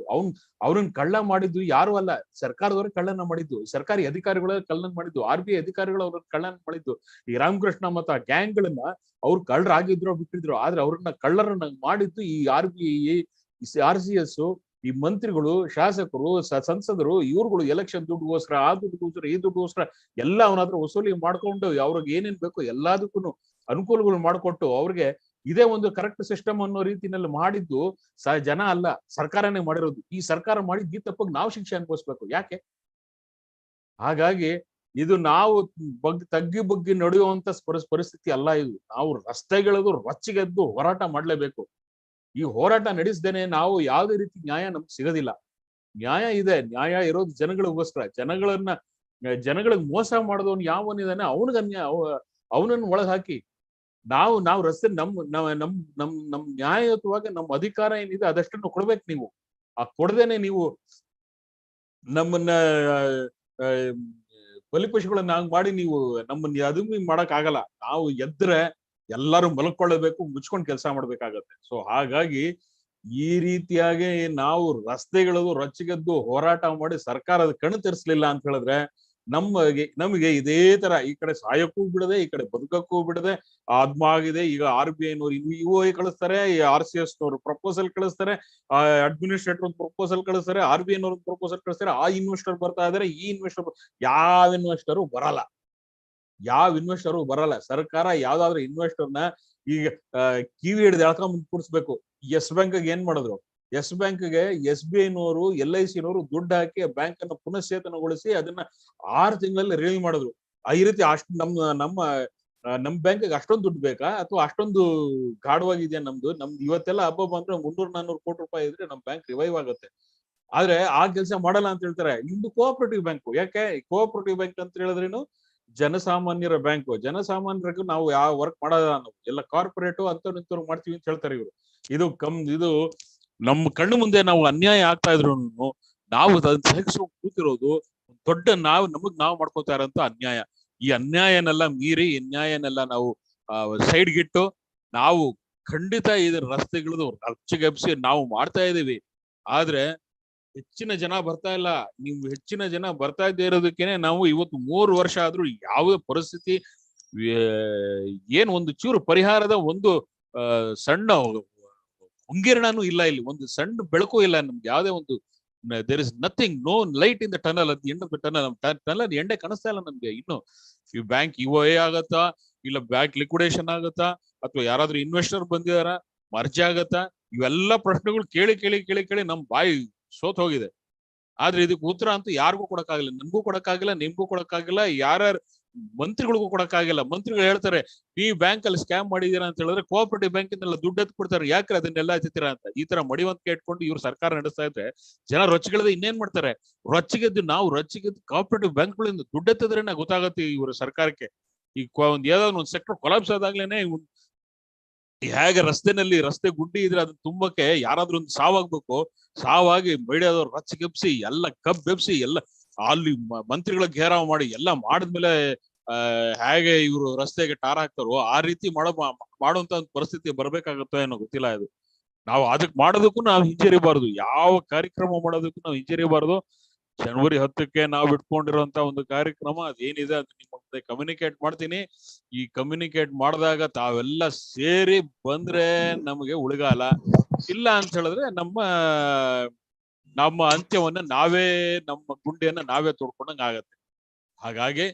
ಅವ್ರನ್ನ ಕಳ್ಳ ಮಾಡಿದ್ದು ಯಾರು ಅಲ್ಲ, ಸರ್ಕಾರದವ್ರಿಗೆ ಕಳ್ಳನ ಮಾಡಿದ್ದು, ಸರ್ಕಾರಿ ಅಧಿಕಾರಿಗಳ ಕಳ್ಳನ್ ಮಾಡಿದ್ದು, RBI ಅಧಿಕಾರಿಗಳು ಅವ್ರನ್ನ ಕಳ್ಳನ್ ಮಾಡಿದ್ದು. ಈ ರಾಮಕೃಷ್ಣ ಮತ್ತು ಆ ಗ್ಯಾಂಗ್ ಗಳನ್ನ ಅವ್ರು ಕಳ್ಳರಾಗಿದ್ರು ಬಿಟ್ಟಿದ್ರು, ಆದ್ರೆ ಅವ್ರನ್ನ ಕಳ್ಳರನ್ನ ಮಾಡಿದ್ದು ಈ RBI, RCS, ಈ ಮಂತ್ರಿಗಳು, ಶಾಸಕರು, ಸಂಸದರು, ಇವ್ರುಗಳು ಎಲೆಕ್ಷನ್ ದುಡ್ಡುಗೋಸ್ಕರ, ಆ ದುಡ್ಡುಗೋಸ್ಕರ, ಈ ದುಡ್ಡುಗೋಸ್ಕರ ಎಲ್ಲ ಅವನ ಹತ್ರ ವಸೂಲಿ ಮಾಡ್ಕೊಂಡು ಅವ್ರಿಗೆ ಏನೇನ್ ಬೇಕು ಎಲ್ಲದಕ್ಕೂ ಅನುಕೂಲಗಳು ಮಾಡಿಕೊಟ್ಟು ಅವ್ರಿಗೆ ಇದೇ ಒಂದು ಕರೆಕ್ಟ್ ಸಿಸ್ಟಮ್ ಅನ್ನೋ ರೀತಿನಲ್ಲಿ ಮಾಡಿದ್ದು ಜನ ಅಲ್ಲ, ಸರ್ಕಾರನೇ ಮಾಡಿರೋದು. ಈ ಸರ್ಕಾರ ಮಾಡಿದ್ದು ಈ ತಪ್ಪಿಗೆ ನಾವು ಶಿಕ್ಷೆ ಅನುಭವಿಸ್ಬೇಕು. ಯಾಕೆ? ಹಾಗಾಗಿ ಇದು ನಾವು ತಗ್ಗಿ ಬಗ್ಗಿ ನಡೆಯುವಂತ ಪರಿಸ್ಥಿತಿ ಅಲ್ಲ ಇದು. ನಾವು ರಸ್ತೆಗಿಳಿದು ರೊಚ್ಚಿಗೆದ್ದು ಹೋರಾಟ ಮಾಡ್ಲೇಬೇಕು. ಈ ಹೋರಾಟ ನಡೆಸದೇನೆ ನಾವು ಯಾವುದೇ ರೀತಿ ನ್ಯಾಯ ನಮ್ಗೆ ಸಿಗೋದಿಲ್ಲ. ನ್ಯಾಯ ಇದೆ, ನ್ಯಾಯ ಇರೋದು ಜನಗಳಿಗೋಸ್ಕರ. ಜನಗಳಿಗೆ ಮೋಸ ಮಾಡಿದವನು ಯಾವನಿದಾನೆ ಅವನನ್ನು ಒಳಗ್ ಹಾಕಿ ನಾವು ರಸ್ತೆ ನಮ್ ನ್ಯಾಯಯುತವಾಗಿ ನಮ್ಮ ಅಧಿಕಾರ ಏನಿದೆ ಅದಷ್ಟನ್ನು ಕೊಡ್ಬೇಕು. ನೀವು ಕೊಡದೇನೆ ನೀವು ನಮ್ಮನ್ನ ಬಲಿಪಶುಗಳನ್ನ ಮಾಡಿ ನೀವು ನಮ್ಮನ್ನ ಅದನ್ನು ಮಾಡಕ್ ಆಗಲ್ಲ. ನಾವು ಎದ್ರೆ ಎಲ್ಲರೂ ಮಲ್ಕೊಳ್ಳಬೇಕು, ಮುಚ್ಕೊಂಡು ಕೆಲಸ ಮಾಡ್ಬೇಕಾಗತ್ತೆ. ಸೊ ಹಾಗಾಗಿ ಈ ರೀತಿಯಾಗಿ ನಾವು ರಸ್ತೆಗಳದು ರೊಚ್ಚಿಗೆದ್ದು ಹೋರಾಟ ಮಾಡಿ ಸರ್ಕಾರದ ಕಣ್ಣು ತೆರೆಸ್ಲಿಲ್ಲ ಅಂತ ಹೇಳಿದ್ರೆ ನಮಗೆ ಇದೇ ತರ ಈ ಕಡೆ ಸಾಯಕ್ಕೂ ಬಿಡದೆ, ಈ ಕಡೆ ಬದುಕಕ್ಕೂ ಬಿಡದೆ ಆಗಿದೆ. ಈಗ RBI ನವರು UOI ಕಳಿಸ್ತಾರೆ, RCS ನವರು ಪ್ರಪೋಸಲ್ ಕಳಿಸ್ತಾರೆ, ಅಡ್ಮಿನಿಸ್ಟ್ರೇಟರ್ ಪ್ರಪೋಸಲ್ ಕಳಿಸ್ತಾರೆ, RBI ನವರು ಪ್ರಪೋಸಲ್ ಕಳಿಸ್ತಾರೆ. ಆ ಇನ್ವೆಸ್ಟರ್ ಬರ್ತಾ ಇದಾರೆ, ಈ ಇನ್ವೆಸ್ಟರ್ ಯಾವ ಇನ್ವೆಸ್ಟರು ಬರಲ್ಲ. ಸರ್ಕಾರ ಯಾವ್ದಾದ್ರು ಇನ್ವೆಸ್ಟರ್ನ ಈಗ ಕಿವಿ ಹಿಡಿದು ಎಳ್ಕೊಂಡ್ ಕೂಡಿಸ್ಬೇಕು. ಯೆಸ್ ಬ್ಯಾಂಕ್ ಏನ್ ಮಾಡಿದ್ರು? ಯೆಸ್ ಬ್ಯಾಂಕ್ಗೆ SBI ನವರು, LIC ನವರು ದುಡ್ಡು ಹಾಕಿ ಬ್ಯಾಂಕ್ ಅನ್ನು ಪುನಶ್ಚೇತನಗೊಳಿಸಿ ಅದನ್ನ 6 ತಿಂಗಳಲ್ಲಿ ರಿಲೀವ್ ಮಾಡಿದ್ರು. ಈ ರೀತಿ ಅಷ್ಟು ನಮ್ ಬ್ಯಾಂಕ್ಗೆ ಅಷ್ಟೊಂದು ದುಡ್ಡು ಬೇಕಾ, ಅಥವಾ ಅಷ್ಟೊಂದು ಗಾಢವಾಗಿದೆಯಾ ನಮ್ದು ಇವತ್ತೆಲ್ಲ ಹಬ್ಬ ಬಂದ್ರೆ 300-400 ಕೋಟಿ ರೂಪಾಯಿ ಇದ್ರೆ ನಮ್ ಬ್ಯಾಂಕ್ ರಿವೈವ್ ಆಗುತ್ತೆ. ಆದ್ರೆ ಆ ಕೆಲಸ ಮಾಡಲ್ಲ ಅಂತ ಹೇಳ್ತಾರೆ. ನಿಮ್ದು ಕೋಆಪರೇಟಿವ್ ಬ್ಯಾಂಕ್. ಯಾಕೆ ಕೋಆಪರೇಟಿವ್ ಬ್ಯಾಂಕ್ ಅಂತ ಹೇಳಿದ್ರೇನು? ಜನಸಾಮಾನ್ಯರ ಬ್ಯಾಂಕು. ಜನಸಾಮಾನ್ಯರಿಗೂ ನಾವು ಯಾವ ವರ್ಕ್ ಮಾಡೋದ, ನಾವು ಎಲ್ಲ ಕಾರ್ಪೊರೇಟು ಅಂತವ್ರು ಮಾಡ್ತೀವಿ ಅಂತ ಹೇಳ್ತಾರೆ ಇವರು. ಇದು ನಮ್ಮ ಕಣ್ಣು ಮುಂದೆ ನಾವು ಅನ್ಯಾಯ ಆಗ್ತಾ ಇದ್ರು ನಾವು ಅದನ್ನ ಸಹಿಸ್ಕೊಂಡು ಕೂತಿರೋದು ದೊಡ್ಡ ನಮಗ್ ನಾವು ಮಾಡ್ಕೋತಾ ಇರೋಂತ ಅನ್ಯಾಯ. ಈ ಅನ್ಯಾಯನೆಲ್ಲ ಮೀರಿ, ಅನ್ಯಾಯನೆಲ್ಲ ನಾವು ಸೈಡ್ಗಿಟ್ಟು ನಾವು ಖಂಡಿತ ಇದ್ರ ರಸ್ತೆಗಳದು ಅಚ್ಚುಗೆಬ್ಸಿ ನಾವು ಮಾಡ್ತಾ ಇದೀವಿ. ಆದ್ರೆ ಹೆಚ್ಚಿನ ಜನ ಬರ್ತಾ ಇಲ್ಲ. ನೀವು ಹೆಚ್ಚಿನ ಜನ ಬರ್ತಾ ಇದ್ದೇ ಇರೋದಕ್ಕೇನೆ ನಾವು ಇವತ್ತು 3 ವರ್ಷ ಆದ್ರೂ ಯಾವುದೇ ಪರಿಸ್ಥಿತಿ ಏನ್ ಒಂದು ಚೂರು ಪರಿಹಾರದ ಒಂದು ಸಣ್ಣ ಉಂಗಿರಣನೂ ಇಲ್ಲ. ಇಲ್ಲಿ ಒಂದು ಸಣ್ಣ ಬೆಳಕು ಇಲ್ಲ. ನಮ್ಗೆ ಯಾವುದೇ ಒಂದು there is nothing, no light in the tunnel. At the end of the tunnel ಎಂಡೆ ಕಾಣಿಸ್ತಾ ಇಲ್ಲ ನಮ್ಗೆ. ಇನ್ನು ಈ ಬ್ಯಾಂಕ್ ಇಒಎ ಆಗತ್ತಾ, ಇಲ್ಲ ಬ್ಯಾಂಕ್ ಲಿಕ್ವಿಡೇಷನ್ ಆಗತ್ತಾ, ಅಥವಾ ಯಾರಾದ್ರೂ ಇನ್ವೆಸ್ಟರ್ ಬಂದಿದಾರ, ಮರ್ಜ್ ಆಗತ್ತಾ, ಇವೆಲ್ಲ ಪ್ರಶ್ನೆಗಳು ಕೇಳಿ ಕೇಳಿ ಕೇಳಿ ಕೇಳಿ ನಮ್ ಬಾಯಿ ಸೋತ್ ಹೋಗಿದೆ. ಆದ್ರೆ ಇದಕ್ಕೆ ಉತ್ತರ ಅಂತೂ ಯಾರಿಗೂ ಕೊಡಕ್ಕಾಗಿಲ್ಲ. ನನ್ಗೂ ಕೊಡಕ್ಕಾಗಿಲ್ಲ, ನಿಮ್ಗೂ ಕೊಡಕ್ಕಾಗಿಲ್ಲ, ಯಾರ್ಯಾರು ಮಂತ್ರಿಗಳಿಗೂ ಕೊಡಕ್ಕಾಗಿಲ್ಲ. ಮಂತ್ರಿಗಳು ಹೇಳ್ತಾರೆ ಈ ಬ್ಯಾಂಕ್ ಅಲ್ಲಿ ಸ್ಕ್ಯಾಮ್ ಮಾಡಿದೀರಾ ಅಂತ ಹೇಳಿದ್ರೆ ಕೋಆಪರೇಟಿವ್ ಬ್ಯಾಂಕ್ ಇಂದೆಲ್ಲ ದುಡ್ಡು ಎತ್ ಕೊಡ್ತಾರೆ, ಯಾಕ್ರೆ ಅದನ್ನೆಲ್ಲ ಎತ್ತೀರಾ ಅಂತ. ಈ ತರ ಮಡಿವಂತಿಕೆ ಇಟ್ಕೊಂಡು ಇವ್ರು ಸರ್ಕಾರ ನಡೆಸ್ತಾ ಇದ್ರೆ ಜನ ರೊಚ್ಚಿಗೆದ ಇನ್ನೇನ್ ಮಾಡ್ತಾರೆ? ರೊಚ್ಚಿಗೆದ್ದು ಕೋಆಪರೇಟಿವ್ ಬ್ಯಾಂಕ್ಗಳಿಂದ ದುಡ್ಡು ಎತ್ತಿದ್ರೇನೆ ಗೊತ್ತಾಗತ್ತೆ ಇವರು ಸರ್ಕಾರಕ್ಕೆ. ಈ ಒಂದ್ ಯಾವ್ದಾದ್ರು ಒಂದು ಸೆಕ್ಟರ್ ಕೊಲಾಪ್ಸ್ ಆದಾಗ್ಲೇನೆ ಹೇಗೆ ರಸ್ತೆ ಗುಂಡಿ ಇದ್ರೆ ಅದನ್ನ ತುಂಬಕ್ಕೆ ಯಾರಾದ್ರೂ ಒಂದು ಸಾವಾಗ್ಬೇಕು. ಸಾವಾಗಿ ಮೀಡಿಯಾದವ್ರು ರಚ್ಚಿಗೆಬ್ಸಿ ಎಲ್ಲ ಕಬ್ಬೆಬ್ಸಿ ಎಲ್ಲ ಅಲ್ಲಿ ಮಂತ್ರಿಗಳ ಘೇರಾವ್ ಮಾಡಿ ಎಲ್ಲ ಮಾಡಿದ್ಮೇಲೆ ಹೇಗೆ ಇವರು ರಸ್ತೆಗೆ ಟಾರ್ ಹಾಕ್ತಾರೋ ಆ ರೀತಿ ಮಾಡುವಂತ ಒಂದು ಪರಿಸ್ಥಿತಿ ಬರ್ಬೇಕಾಗತ್ತೋ ಏನೋ ಗೊತ್ತಿಲ್ಲ. ಇದು ನಾವು ಅದಕ್ಕೆ ಮಾಡೋದಕ್ಕೂ ನಾವು ಹಿಂಜರಿಬಾರ್ದು, ಯಾವ ಕಾರ್ಯಕ್ರಮ ಮಾಡೋದಕ್ಕೂ ನಾವು ಹಿಂಜರಿಬಾರ್ದು. ಜನವರಿ 10ಕ್ಕೆ ನಾವು ಇಟ್ಕೊಂಡಿರುವಂತ ಒಂದು ಕಾರ್ಯಕ್ರಮ ಅದೇನಿದೆ ಅದು ನಿಮ್ಮ ಮುಂದೆ ಕಮ್ಯುನಿಕೇಟ್ ಮಾಡ್ತೀನಿ. ಈ ಕಮ್ಯುನಿಕೇಟ್ ಮಾಡಿದಾಗ ತಾವೆಲ್ಲ ಸೇರಿ ಬಂದ್ರೆ ನಮಗೆ ಉಳಿಗಾಲ, ಇಲ್ಲ ಅಂತ ಹೇಳಿದ್ರೆ ನಮ್ಮ ಅಂತ್ಯವನ್ನ ನಮ್ಮ ಗುಂಡಿಯನ್ನ ನಾವೇ ತೋಡ್ಕೊಂಡಂಗ ಆಗತ್ತೆ. ಹಾಗಾಗಿ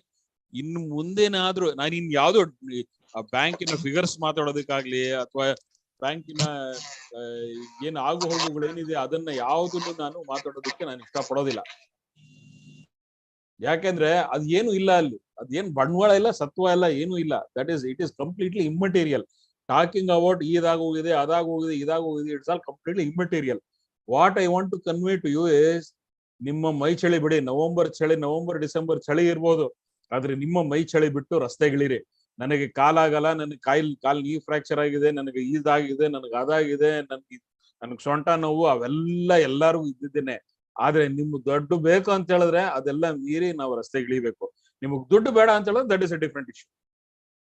ಇನ್ನು ಮುಂದೇನಾದ್ರೂ ನಾನು ಯಾವ್ದೋ ಬ್ಯಾಂಕಿನ ಫಿಗರ್ಸ್ ಮಾತಾಡೋದಕ್ಕಾಗ್ಲಿ ಅಥವಾ ಬ್ಯಾಂಕಿನ ಏನು ಆಗು ಹೋಗುಗಳು ಏನಿದೆ ಅದನ್ನ ಯಾವುದನ್ನು ನಾನು ಮಾತಾಡೋದಕ್ಕೆ ನಾನು ಇಷ್ಟಪಡೋದಿಲ್ಲ. ಯಾಕೆಂದ್ರೆ ಅದ್ ಏನು ಇಲ್ಲ ಅಲ್ಲಿ, ಅದೇನ್ ಬಂಡವಾಳ ಇಲ್ಲ, ಸತ್ವ ಇಲ್ಲ, ಏನು ಇಲ್ಲ. It is completely immaterial. Talking about ಇದಾಗೋಗಿದೆ, ಅದಾಗೋಗಿದೆ, ಇದಾಗೋಗಿದೆ, it's all completely immaterial. What I want to convey to you is, ನಿಮ್ಮ ಮೈ ಚಳಿ ಬಿಡಿ. ನವೆಂಬರ್ ಡಿಸೆಂಬರ್ ಚಳಿ ಇರ್ಬೋದು, ಆದ್ರೆ ನಿಮ್ಮ ಮೈ ಚಳಿ ಬಿಟ್ಟು ರಸ್ತೆಗಳಿರಿ. ನನಗೆ ಕಾಲಾಗಲ್ಲ, ನನಗೆ ಕಾಲ್ ನೀ ಫ್ರಾಕ್ಚರ್ ಆಗಿದೆ, ನನಗೆ ಇದಾಗಿದೆ, ನನಗೆ ಅದಾಗಿದೆ, ನನ್ಗೆ ಸೊಂಟ ನೋವು, ಅವೆಲ್ಲ ಎಲ್ಲಾರು ಇದ್ದಿದ್ದೇನೆ. ಆದ್ರೆ ನಿಮ್ಗೆ ದುಡ್ಡು ಬೇಕು ಅಂತ ಹೇಳಿದ್ರೆ ಅದೆಲ್ಲ ಮೀರಿ ನಾವು ರಸ್ತೆಗಿಳಿಬೇಕು. ನಿಮಗ್ ದುಡ್ಡು ಬೇಡ ಅಂತ ಹೇಳಿದ್ರೆ that is a different issue.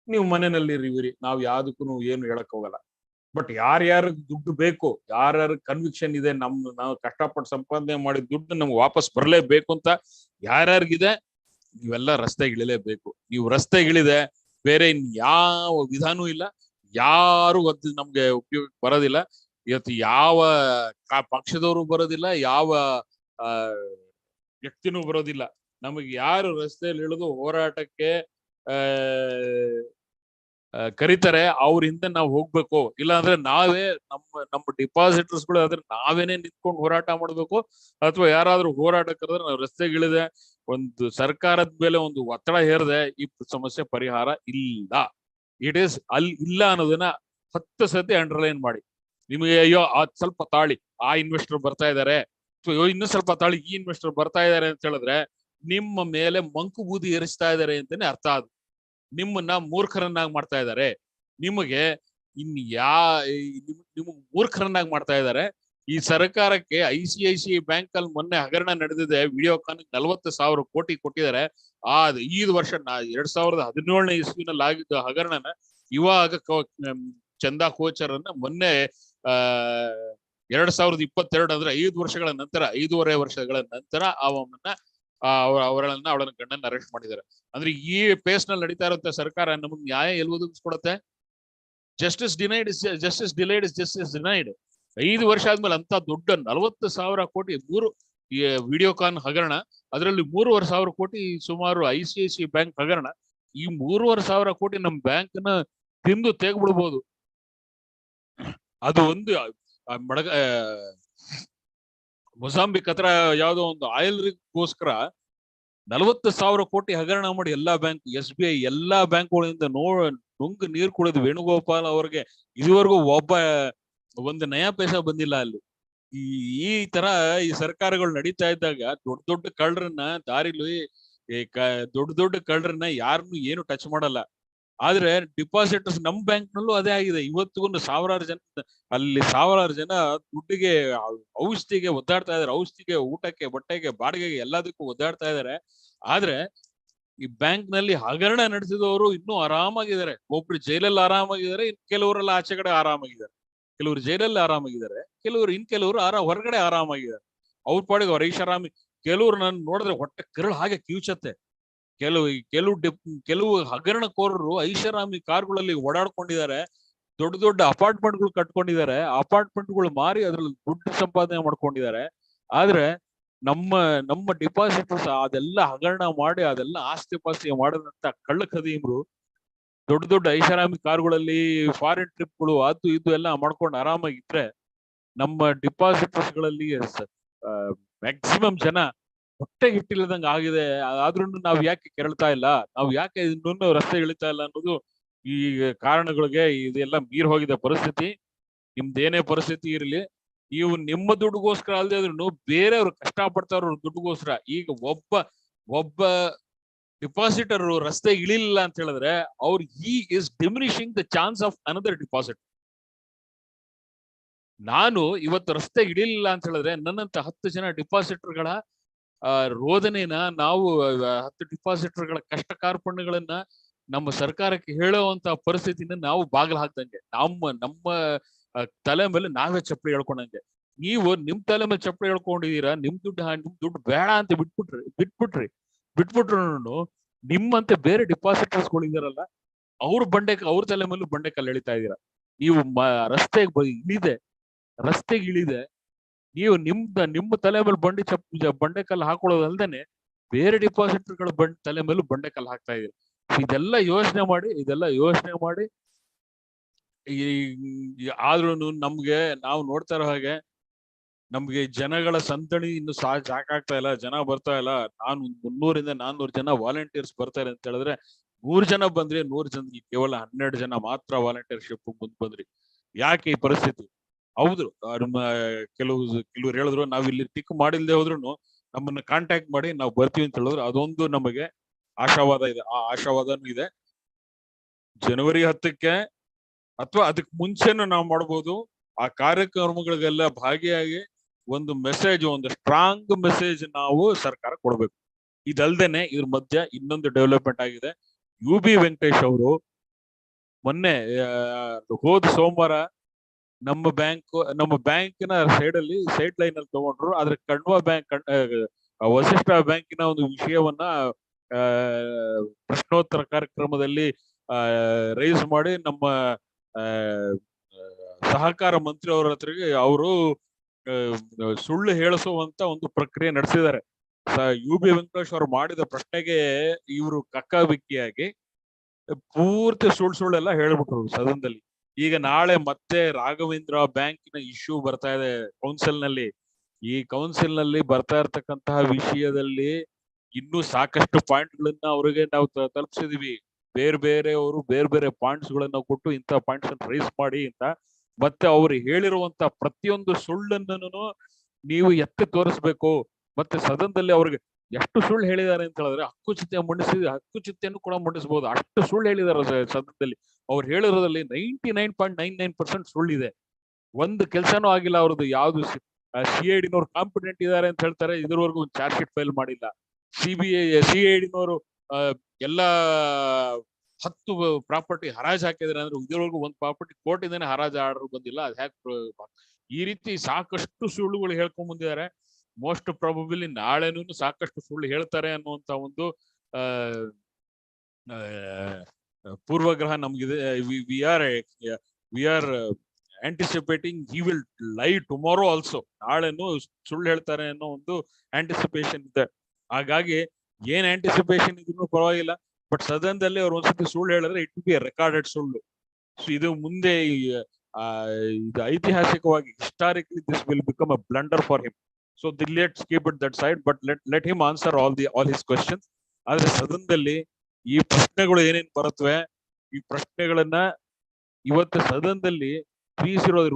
ನೀವು ಮನೆಯಲ್ಲಿ ಇರಿವಿರಿ, ನಾವು ಯಾವ್ದಕ್ಕೂ ಏನು ಹೇಳಕ್ ಹೋಗಲ್ಲ. ಬಟ್ ಯಾರ್ಯಾರು ದುಡ್ಡು ಬೇಕು, ಯಾರ್ಯಾರ ಕನ್ವಿಕ್ಷನ್ ಇದೆ, ನಾವು ಕಷ್ಟಪಟ್ಟು ಸಂಪಾದನೆ ಮಾಡಿದ ದುಡ್ಡು ನಮ್ಗೆ ವಾಪಸ್ ಬರಲೇಬೇಕು ಅಂತ ಯಾರ್ಯಾರಿಗಿದೆ, ನೀವೆಲ್ಲ ರಸ್ತೆಗಿಳಿಲೇಬೇಕು. ನೀವು ರಸ್ತೆಗಿಳಿದೆ ಬೇರೆ ಯಾವ ವಿಧಾನೂ ಇಲ್ಲ, ಯಾರು ಅದು ನಮ್ಗೆ ಉಪಯೋಗಕ್ಕೆ ಬರೋದಿಲ್ಲ. ಇವತ್ತು ಯಾವ ಪಕ್ಷದವರು ಬರೋದಿಲ್ಲ, ಯಾವ ವ್ಯಕ್ತಿನೂ ಬರೋದಿಲ್ಲ. ನಮಗೆ ಯಾರು ರಸ್ತೆಯಲ್ಲಿ ಇಳಿದು ಹೋರಾಟಕ್ಕೆ ಕರೀತಾರೆ ಅವ್ರ ಹಿಂದೆ ನಾವು ಹೋಗ್ಬೇಕು. ಇಲ್ಲಾಂದ್ರೆ ನಾವೇ ನಮ್ಮ ಡಿಪಾಸಿಟರ್ಸ್ ಗಳು ಆದ್ರೆ ನಾವೇನೆ ನಿಂತ್ಕೊಂಡು ಹೋರಾಟ ಮಾಡ್ಬೇಕು. ಅಥವಾ ಯಾರಾದ್ರೂ ಹೋರಾಟ ಕರೆದ್ರೆ ನಾವು ರಸ್ತೆಗಿಳಿದೆ ಒಂದು ಸರ್ಕಾರದ ಮೇಲೆ ಒಂದು ಒತ್ತಡ ಹೇರದೆ ಈ ಸಮಸ್ಯೆ ಪರಿಹಾರ ಇಲ್ಲ. ಇಟ್ ಈಸ್ ಅಲ್ಲಿ ಇಲ್ಲ ಅನ್ನೋದನ್ನ 10 ಸತಿ ಅಂಡರ್ಲೈನ್ ಮಾಡಿ. ನಿಮಗೆ ಅಯ್ಯೋ ಸ್ವಲ್ಪ ತಾಳಿ, ಆ ಇನ್ವೆಸ್ಟರ್ ಬರ್ತಾ ಇದಾರೆ, ಇನ್ನು ಸ್ವಲ್ಪ ತಾಳಿ, ಈ ಇನ್ವೆಸ್ಟರ್ ಬರ್ತಾ ಇದಾರೆ ಅಂತ ಹೇಳಿದ್ರೆ ನಿಮ್ಮ ಮೇಲೆ ಮಂಕು ಬೂದಿ ಏರಿಸ್ತಾ ಇದಾರೆ ಅಂತಾನೆ ಅರ್ಥ. ಅದು ನಿಮ್ಮನ್ನ ಮೂರ್ಖರನ್ನಾಗಿ ಮಾಡ್ತಾ ಇದ್ದಾರೆ. ನಿಮಗೆ ನಿಮ್ಗೆ ಮೂರ್ಖರನ್ನಾಗಿ ಮಾಡ್ತಾ ಇದ್ದಾರೆ. ಈ ಸರ್ಕಾರಕ್ಕೆ ICICI ಬ್ಯಾಂಕ್ ಅಲ್ಲಿ ಮೊನ್ನೆ ಹಗರಣ ನಡೆದಿದೆ. ವಿಡಿಯೋಕಾನ್ 40,000 ಕೋಟಿ ಕೊಟ್ಟಿದ್ದಾರೆ. 5 ವರ್ಷ 2017ನೇ ಇಸ್ವಿನಲ್ಲಿ ಆಗಿದ್ದ ಹಗರಣನ ಇವಾಗ ಚಂದಾ ಕೋಚರ್ ಅನ್ನ ಮೊನ್ನೆ 2022 ಅಂದ್ರೆ 5 ವರ್ಷಗಳ ನಂತರ, 5.5 ವರ್ಷಗಳ ನಂತರ ಅವಳನ್ನ ಗಂಡನ್ನ ಅರೆಸ್ಟ್ ಮಾಡಿದ್ದಾರೆ. ಅಂದ್ರೆ ಈ ಪೇಸ್ ನಲ್ಲಿ ನಡೀತಾ ಇರುವಂತ ಸರ್ಕಾರ ನಮಗೆ ನ್ಯಾಯ ಎಲ್ಲಿ ಒದಗಿಸ್ಕೊಡತ್ತೆ? Justice denied is denied. 5 ವರ್ಷ ಆದ್ಮೇಲೆ ಅಂತ ದೊಡ್ಡ 40,000 ಕೋಟಿ ವಿಡಿಯೋಕಾನ್ ಹಗರಣ, ಅದರಲ್ಲಿ 3,500 ಕೋಟಿ ಸುಮಾರು ICICI ಬ್ಯಾಂಕ್ ಹಗರಣ. ಈ 3,500 ಕೋಟಿ ನಮ್ ಬ್ಯಾಂಕ್ ನ ತಿಂದು ತೆಗ್ಬಿಡ್ಬೋದು. ಅದು ಒಂದು ಮೊಜಾಂಬಿಕ್ ಹತ್ರ ಯಾವ್ದೋ ಒಂದು ಆಯಿಲ್ ರಿಗೋಸ್ಕರ 40,000 ಕೋಟಿ ಹಗರಣ ಮಾಡಿ ಎಲ್ಲಾ ಬ್ಯಾಂಕ್, SBI ಎಲ್ಲಾ ಬ್ಯಾಂಕ್ಗಳಿಂದ ನುಂಗ್ ನೀರು ಕುಡಿದು ವೇಣುಗೋಪಾಲ್ ಅವ್ರಿಗೆ ಇದುವರೆಗೂ ಒಂದು ನಯಾ ಪೈಸಾ ಬಂದಿಲ್ಲ ಅಲ್ಲಿ. ಈ ತರ ಈ ಸರ್ಕಾರಗಳು ನಡೀತಾ ಇದ್ದಾಗ ದೊಡ್ಡ ಕಳ್ಳರನ್ನ ದಾರಿಲಿ ದೊಡ್ಡ ಕಳ್ಳರನ್ನ ಯಾರನ್ನು ಏನು ಟಚ್ ಮಾಡಲ್ಲ. ಆದ್ರೆ ಡಿಪಾಸಿಟರ್ಸ್ ನಮ್ ಬ್ಯಾಂಕ್ ನಲ್ಲೂ ಅದೇ ಆಗಿದೆ. ಇವತ್ತಿಗೂ ಸಾವಿರಾರು ಜನ ದುಡ್ಡಿಗೆ, ಔಷಧಿಗೆ ಒದ್ದಾಡ್ತಾ ಇದಾರೆ. ಔಷಧಿಗೆ, ಊಟಕ್ಕೆ, ಬಟ್ಟೆಗೆ, ಬಾಡಿಗೆಗೆ ಎಲ್ಲದಕ್ಕೂ ಒದ್ದಾಡ್ತಾ ಇದಾರೆ. ಆದ್ರೆ ಈ ಬ್ಯಾಂಕ್ ನಲ್ಲಿ ಹಗರಣ ನಡೆಸಿದವರು ಇನ್ನೂ ಆರಾಮಾಗಿದ್ದಾರೆ. ಒಬ್ರು ಜೈಲಲ್ಲಿ ಆರಾಮಾಗಿದ್ದಾರೆ, ಇನ್ ಕೆಲವರೆಲ್ಲ ಆಚೆ ಕಡೆ ಆರಾಮಾಗಿದ್ದಾರೆ. ಕೆಲವರು ಜೈಲಲ್ಲಿ ಆರಾಮಾಗಿದ್ದಾರೆ, ಕೆಲವರು ಹೊರಗಡೆ ಆರಾಮಾಗಿದ್ದಾರೆ. ಅವ್ರ ಪಾಡಿಗೆ ಅವ್ರ ಐಷಾರಾಮಿ. ಕೆಲವರು ನಾನು ನೋಡಿದ್ರೆ ಹೊಟ್ಟೆ ಕರಳು ಹಾಗೆ ಕಿವುಚತ್ತೆ. ಕೆಲವು ಹಗರಣಕೋರರು ಐಷಾರಾಮಿ ಕಾರ್ಗಳಲ್ಲಿ ಓಡಾಡ್ಕೊಂಡಿದ್ದಾರೆ, ದೊಡ್ಡ ದೊಡ್ಡ ಅಪಾರ್ಟ್ಮೆಂಟ್ಗಳು ಕಟ್ಕೊಂಡಿದ್ದಾರೆ, ಅಪಾರ್ಟ್ಮೆಂಟ್ಗಳು ಮಾರಿ ಅದ್ರಲ್ಲಿ ದುಡ್ಡು ಸಂಪಾದನೆ ಮಾಡ್ಕೊಂಡಿದ್ದಾರೆ. ಆದ್ರೆ ನಮ್ಮ ಡಿಪಾಸಿಟರ್ಸ್ ಅದೆಲ್ಲ ಹಗರಣ ಮಾಡಿ ಅದೆಲ್ಲ ಆಸ್ತಿ ಪಾಸ್ತಿ ಮಾಡಿದಂತ ಕಳ್ಳ ಖದೀಮ್ರು ದೊಡ್ಡ ದೊಡ್ಡ ಐಷಾರಾಮಿ ಕಾರುಗಳಲ್ಲಿ ಫಾರಿನ್ ಟ್ರಿಪ್ಗಳು ಅದು ಇದು ಎಲ್ಲ ಮಾಡ್ಕೊಂಡು ಆರಾಮಾಗಿದ್ರೆ, ನಮ್ಮ ಡಿಪಾಸಿಟರ್ಸ್ ಗಳಲ್ಲಿ ಮ್ಯಾಕ್ಸಿಮಮ್ ಜನ ಹೊಟ್ಟೆ ಹಿಟ್ಟಿಲ್ಲದಂಗ ಆಗಿದೆ. ಆದ್ರೂ ನಾವ್ ಯಾಕೆ ಕೆರಳ್ತಾ ಇಲ್ಲ, ನಾವ್ ಯಾಕೆ ಇನ್ನೊಂದು ರಸ್ತೆ ಇಳಿತಾ ಇಲ್ಲ ಅನ್ನೋದು ಈ ಕಾರಣಗಳಿಗೆ ಇದೆಲ್ಲ ಮೀರ್ ಹೋಗಿದೆ ಪರಿಸ್ಥಿತಿ. ನಿಮ್ದೇನೇ ಪರಿಸ್ಥಿತಿ ಇರಲಿ, ನೀವು ನಿಮ್ಮ ದುಡ್ಡುಗೋಸ್ಕರ ಅಲ್ಲದೆ ಆದ್ರೂ ಬೇರೆಯವ್ರು ಕಷ್ಟ ಪಡ್ತಾರ ದುಡ್ಡುಗೋಸ್ಕರ. ಈಗ ಒಬ್ಬ ಡಿಪಾಸಿಟರ್ ರಸ್ತೆ ಇಳಿಲಿಲ್ಲ ಅಂತ ಹೇಳಿದ್ರೆ he is diminishing the chance of another deposit. ನಾನು ಇವತ್ತು ರಸ್ತೆ ಇಳಿಲಿಲ್ಲ ಅಂತ ಹೇಳಿದ್ರೆ ನನ್ನಂತ 10 ಜನ ಡಿಪಾಸಿಟರ್ಗಳ ರೋದನೆನ, ನಾವು 10 ಡಿಪಾಸಿಟರ್ಗಳ ಕಷ್ಟ ಕಾರ್ಪಣ್ಯಗಳನ್ನ ನಮ್ಮ ಸರ್ಕಾರಕ್ಕೆ ಹೇಳುವಂತ ಪರಿಸ್ಥಿತಿನ ನಾವು ಬಾಗಿಲು ಹಾಕ್ದಂಗೆ, ನಮ್ಮ ತಲೆ ಮೇಲೆ ನಾವೇ ಚಪ್ಪಲಿ ಹೇಳ್ಕೊಂಡಂಗೆ. ನೀವು ನಿಮ್ ತಲೆ ಮೇಲೆ ಚಪ್ಪಲಿ ಹೇಳ್ಕೊಂಡಿದೀರಾ, ನಿಮ್ ದುಡ್ಡು ಬೇಡ ಅಂತ ಬಿಟ್ಬಿಟ್ರು ನಿಮ್ಮಂತೆ ಬೇರೆ ಡಿಪಾಸಿಟರ್ಸ್ ಗಳು ಇದಾರಲ್ಲ, ಅವ್ರ ತಲೆ ಮೇಲೂ ಬಂಡೆ ಕಲ್ಲು ಎಳಿತಾ ಇದೀರಾ. ನೀವು ರಸ್ತೆಗೆ ಇಳಿದೆ ನೀವು ನಿಮ್ಮ ತಲೆ ಮೇಲೆ ಬಂಡೆ ಕಲ್ಲು ಹಾಕೊಳ್ಳೋದಲ್ದೇನೆ ಬೇರೆ ಡಿಪಾಸಿಟರ್ಗಳ ತಲೆ ಮೇಲೂ ಬಂಡೆ ಕಲ್ಲು ಹಾಕ್ತಾ ಇದೀರಿ. ಇದೆಲ್ಲ ಯೋಚನೆ ಮಾಡಿ ಆದ್ರೂ ನಾವು ನೋಡ್ತಾ ಇರೋ ಹಾಗೆ ನಮ್ಗೆ ಜನಗಳ ಸಂದಣಿ ಇನ್ನು ಸಾಕಾಗ್ತಾ ಇಲ್ಲ, ಜನ ಬರ್ತಾ ಇಲ್ಲ. ನಾನು 300-400 ಜನ ವಾಲಂಟಿಯರ್ಸ್ ಬರ್ತಾರೆ ಅಂತ ಹೇಳಿದ್ರೆ 100 ಜನ ಬಂದ್ರಿ, 100 ಜನ ಕೇವಲ 12 ಜನ ಮಾತ್ರ ವಾಲಂಟಿಯರ್ಶಿಪ್ ಮುಂದ್ ಬಂದ್ರಿ. ಯಾಕೆ ಈ ಪರಿಸ್ಥಿತಿ? ಹೌದು, ಕೆಲವ್ರು ಹೇಳಿದ್ರು ನಾವ್ ಇಲ್ಲಿ ಟಿಕ್ ಮಾಡಿಲ್ದೆ ಹೋದ್ರು ನಮ್ಮನ್ನ ಕಾಂಟ್ಯಾಕ್ಟ್ ಮಾಡಿ ನಾವು ಬರ್ತೀವಿ ಅಂತ ಹೇಳಿದ್ರು. ಅದೊಂದು ನಮಗೆ ಆಶಾವಾದ ಇದೆ. ಆ ಆಶಾವಾದನೂ ಇದೆ. ಜನವರಿ 10ಕ್ಕೆ ಅಥವಾ ಅದಕ್ಕೆ ಮುಂಚೆನೂ ನಾವು ಮಾಡ್ಬೋದು. ಆ ಕಾರ್ಯಕ್ರಮಗಳಿಗೆಲ್ಲ ಭಾಗಿಯಾಗಿ ಒಂದು ಸ್ಟ್ರಾಂಗ್ ಮೆಸೇಜ್ ನಾವು ಸರ್ಕಾರ ಕೊಡ್ಬೇಕು. ಇದಲ್ದೇನೆ ಇದ್ರ ಮಧ್ಯೆ ಇನ್ನೊಂದು ಡೆವಲಪ್ಮೆಂಟ್ ಆಗಿದೆ. UB ವೆಂಕಟೇಶ್ ಅವರು ಮೊನ್ನೆ ಹೋದ ಸೋಮವಾರ ನಮ್ಮ ಬ್ಯಾಂಕಿನ ಸೈಡ್ ಲೈನ್ ಅಲ್ಲಿ ತಗೊಂಡ್ರು. ಆದ್ರೆ ವಸಿಷ್ಠ ಬ್ಯಾಂಕಿನ ಒಂದು ವಿಷಯವನ್ನ ಪ್ರಶ್ನೋತ್ತರ ಕಾರ್ಯಕ್ರಮದಲ್ಲಿ ರೈಸ್ ಮಾಡಿ ನಮ್ಮ ಸಹಕಾರ ಮಂತ್ರಿ ಅವರ ಹತ್ರಗೆ ಅವರು ಸುಳ್ಳು ಹೇಳಿಸುವಂತ ಒಂದು ಪ್ರಕ್ರಿಯೆ ನಡೆಸಿದ್ದಾರೆ. UB ವೆಂಕಟೇಶ್ ಅವರು ಮಾಡಿದ ಪ್ರಶ್ನೆಗೆ ಇವರು ಕಕ್ಕಾಬಿಕ್ಕಿಯಾಗಿ ಪೂರ್ತಿ ಸುಳ್ಳೆಲ್ಲ ಹೇಳ್ಬಿಟ್ರು ಸದನದಲ್ಲಿ. ಈಗ ನಾಳೆ ಮತ್ತೆ ರಾಘವೇಂದ್ರ ಬ್ಯಾಂಕಿನ ಇಶ್ಯೂ ಬರ್ತಾ ಇದೆ ಕೌನ್ಸಿಲ್ ನಲ್ಲಿ. ಈ ಕೌನ್ಸಿಲ್ ನಲ್ಲಿ ಬರ್ತಾ ಇರ್ತಕ್ಕಂತಹ ವಿಷಯದಲ್ಲಿ ಇನ್ನೂ ಸಾಕಷ್ಟು ಪಾಯಿಂಟ್ ಗಳನ್ನ ಅವ್ರಿಗೆ ನಾವು ತಲುಪಿಸಿದೀವಿ. ಬೇರೆ ಪಾಯಿಂಟ್ಸ್ ಗಳನ್ನ ಕೊಟ್ಟು ಇಂಥ ಪಾಯಿಂಟ್ಸ್ ಅನ್ನು ರೈಸ್ ಮಾಡಿ ಅಂತ. ಮತ್ತೆ ಅವ್ರು ಹೇಳಿರುವಂತ ಪ್ರತಿಯೊಂದು ಸುಳ್ಳನ್ನು ನೀವು ಎತ್ತಿ ತೋರಿಸ್ಬೇಕು. ಮತ್ತೆ ಸದನದಲ್ಲಿ ಅವ್ರಿಗೆ ಎಷ್ಟು ಸುಳ್ಳು ಹೇಳಿದ್ದಾರೆ ಅಂತ ಹೇಳಿದ್ರೆ ಹಕ್ಕುಚ್ಯುತಿಯನ್ನು ಕೂಡ ಮಂಡಿಸಬಹುದು. ಅಷ್ಟು ಸುಳ್ಳು ಹೇಳಿದಾರೆ ಸದನದಲ್ಲಿ. ಅವ್ರು ಹೇಳಿರೋದ್ರಲ್ಲಿ 99.99% ಸುಳ್ಳಿದೆ. ಒಂದು ಕೆಲಸನೂ ಆಗಿಲ್ಲ ಅವ್ರದ್ದು. ಯಾವ್ದು CID ಕಾಂಪಿಟೆಂಟ್ ಇದ್ದಾರೆ ಅಂತ ಹೇಳ್ತಾರೆ, ಇದುವರೆಗೂ ಒಂದು ಚಾರ್ಜ್ ಶೀಟ್ ಫೈಲ್ ಮಾಡಿಲ್ಲ. CID ಎಲ್ಲಾ 10 ಪ್ರಾಪರ್ಟಿ ಹರಾಜ್ ಹಾಕಿದ್ರೆ ಅಂದ್ರೆ ಇದುವರೆಗೂ ಒಂದು ಪ್ರಾಪರ್ಟಿ ಕೋರ್ಟಿಂದಾನೆ ಹರಾಜ್ ಆರ್ಡರ್ ಬಂದಿಲ್ಲ. ಅದ್ ಹ್ಯಾಕ್? ಈ ರೀತಿ ಸಾಕಷ್ಟು ಸುಳ್ಳುಗಳು ಹೇಳ್ಕೊಂಡ್ ಬಂದಿದ್ದಾರೆ. ಮೋಸ್ಟ್ ಪ್ರಾಬಬಲಿ ನಾಳೆನೂ ಸಾಕಷ್ಟು ಸುಳ್ಳು ಹೇಳ್ತಾರೆ ಅನ್ನುವಂತ ಒಂದು ಪೂರ್ವಗ್ರಹ ನಮ್ಗಿದೆ. We are anticipating he will lie tomorrow also. ನಾಳೆನು ಸುಳ್ಳು ಹೇಳ್ತಾರೆ ಅನ್ನೋ ಒಂದು ಆಂಟಿಸಿಪೇಷನ್ ಇದೆ. ಹಾಗಾಗಿ ಏನ್ ಆಂಟಿಸಿಪೇಷನ್ ಇದ್ರೂ ಪರವಾಗಿಲ್ಲ, ಬಟ್ ಸದನದಲ್ಲಿ ಅವ್ರು ಒಂದ್ಸತಿ ಸುಳ್ಳು ಹೇಳಿದ್ರೆ ಇಟ್ ಬಿ ರೆಕಾರ್ಡೆಡ್ ಸುಳ್ಳು. ಸೊ ಇದು ಮುಂದೆ ಇದು ಐತಿಹಾಸಿಕವಾಗಿ historically this will become a blunder for him. So let's keep it that side, but let him answer all his questions. ಆದ್ರೆ ಸದನದಲ್ಲಿ ಈ ಪ್ರಶ್ನೆಗಳು ಏನೇನ್ ಬರುತ್ತವೆ, ಈ ಪ್ರಶ್ನೆಗಳನ್ನ ಇವತ್ತು ಸದನದಲ್ಲಿ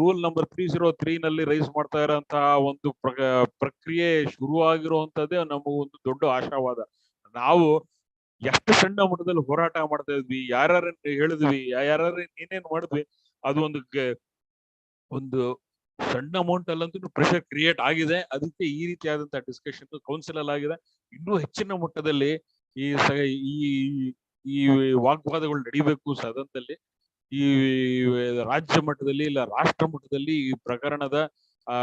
ರೂಲ್ ನಂಬರ್ 303 ನಲ್ಲಿ ರೈಸ್ ಮಾಡ್ತಾ ಇರೋಂತಹ ಒಂದು ಪ್ರಕ್ರಿಯೆ ಶುರುವಾಗಿರುವಂತದ್ದೇ ನಮ್ಮ ಒಂದು ದೊಡ್ಡ ಆಶಾವಾದ. ನಾವು ಎಷ್ಟು ಸಣ್ಣ ಮಟ್ಟದಲ್ಲಿ ಹೋರಾಟ ಮಾಡ್ತಾ ಇದ್ವಿ, ಯಾರ್ಯಾರ ಹೇಳಿದ್ವಿ, ಏನೇನ್ ಮಾಡಿದ್ವಿ, ಅದು ಒಂದು ಸಣ್ಣ ಅಮೌಂಟ್ ಅಲ್ಲಂತೂ ಪ್ರೆಷರ್ ಕ್ರಿಯೇಟ್ ಆಗಿದೆ. ಅದಕ್ಕೆ ಈ ರೀತಿಯಾದಂತಹ ಡಿಸ್ಕಷನ್ ಕೌನ್ಸಿಲ್ ಅಲ್ಲಿ ಆಗಿದೆ. ಇನ್ನೂ ಹೆಚ್ಚಿನ ಮಟ್ಟದಲ್ಲಿ ಈ ಈ ಈ ವಾಗ್ವಾದಗಳು ನಡಿಬೇಕು ಸದನದಲ್ಲಿ. ಈ ರಾಜ್ಯ ಮಟ್ಟದಲ್ಲಿ ಇಲ್ಲ ರಾಷ್ಟ್ರ ಮಟ್ಟದಲ್ಲಿ ಈ ಪ್ರಕರಣದ ಆ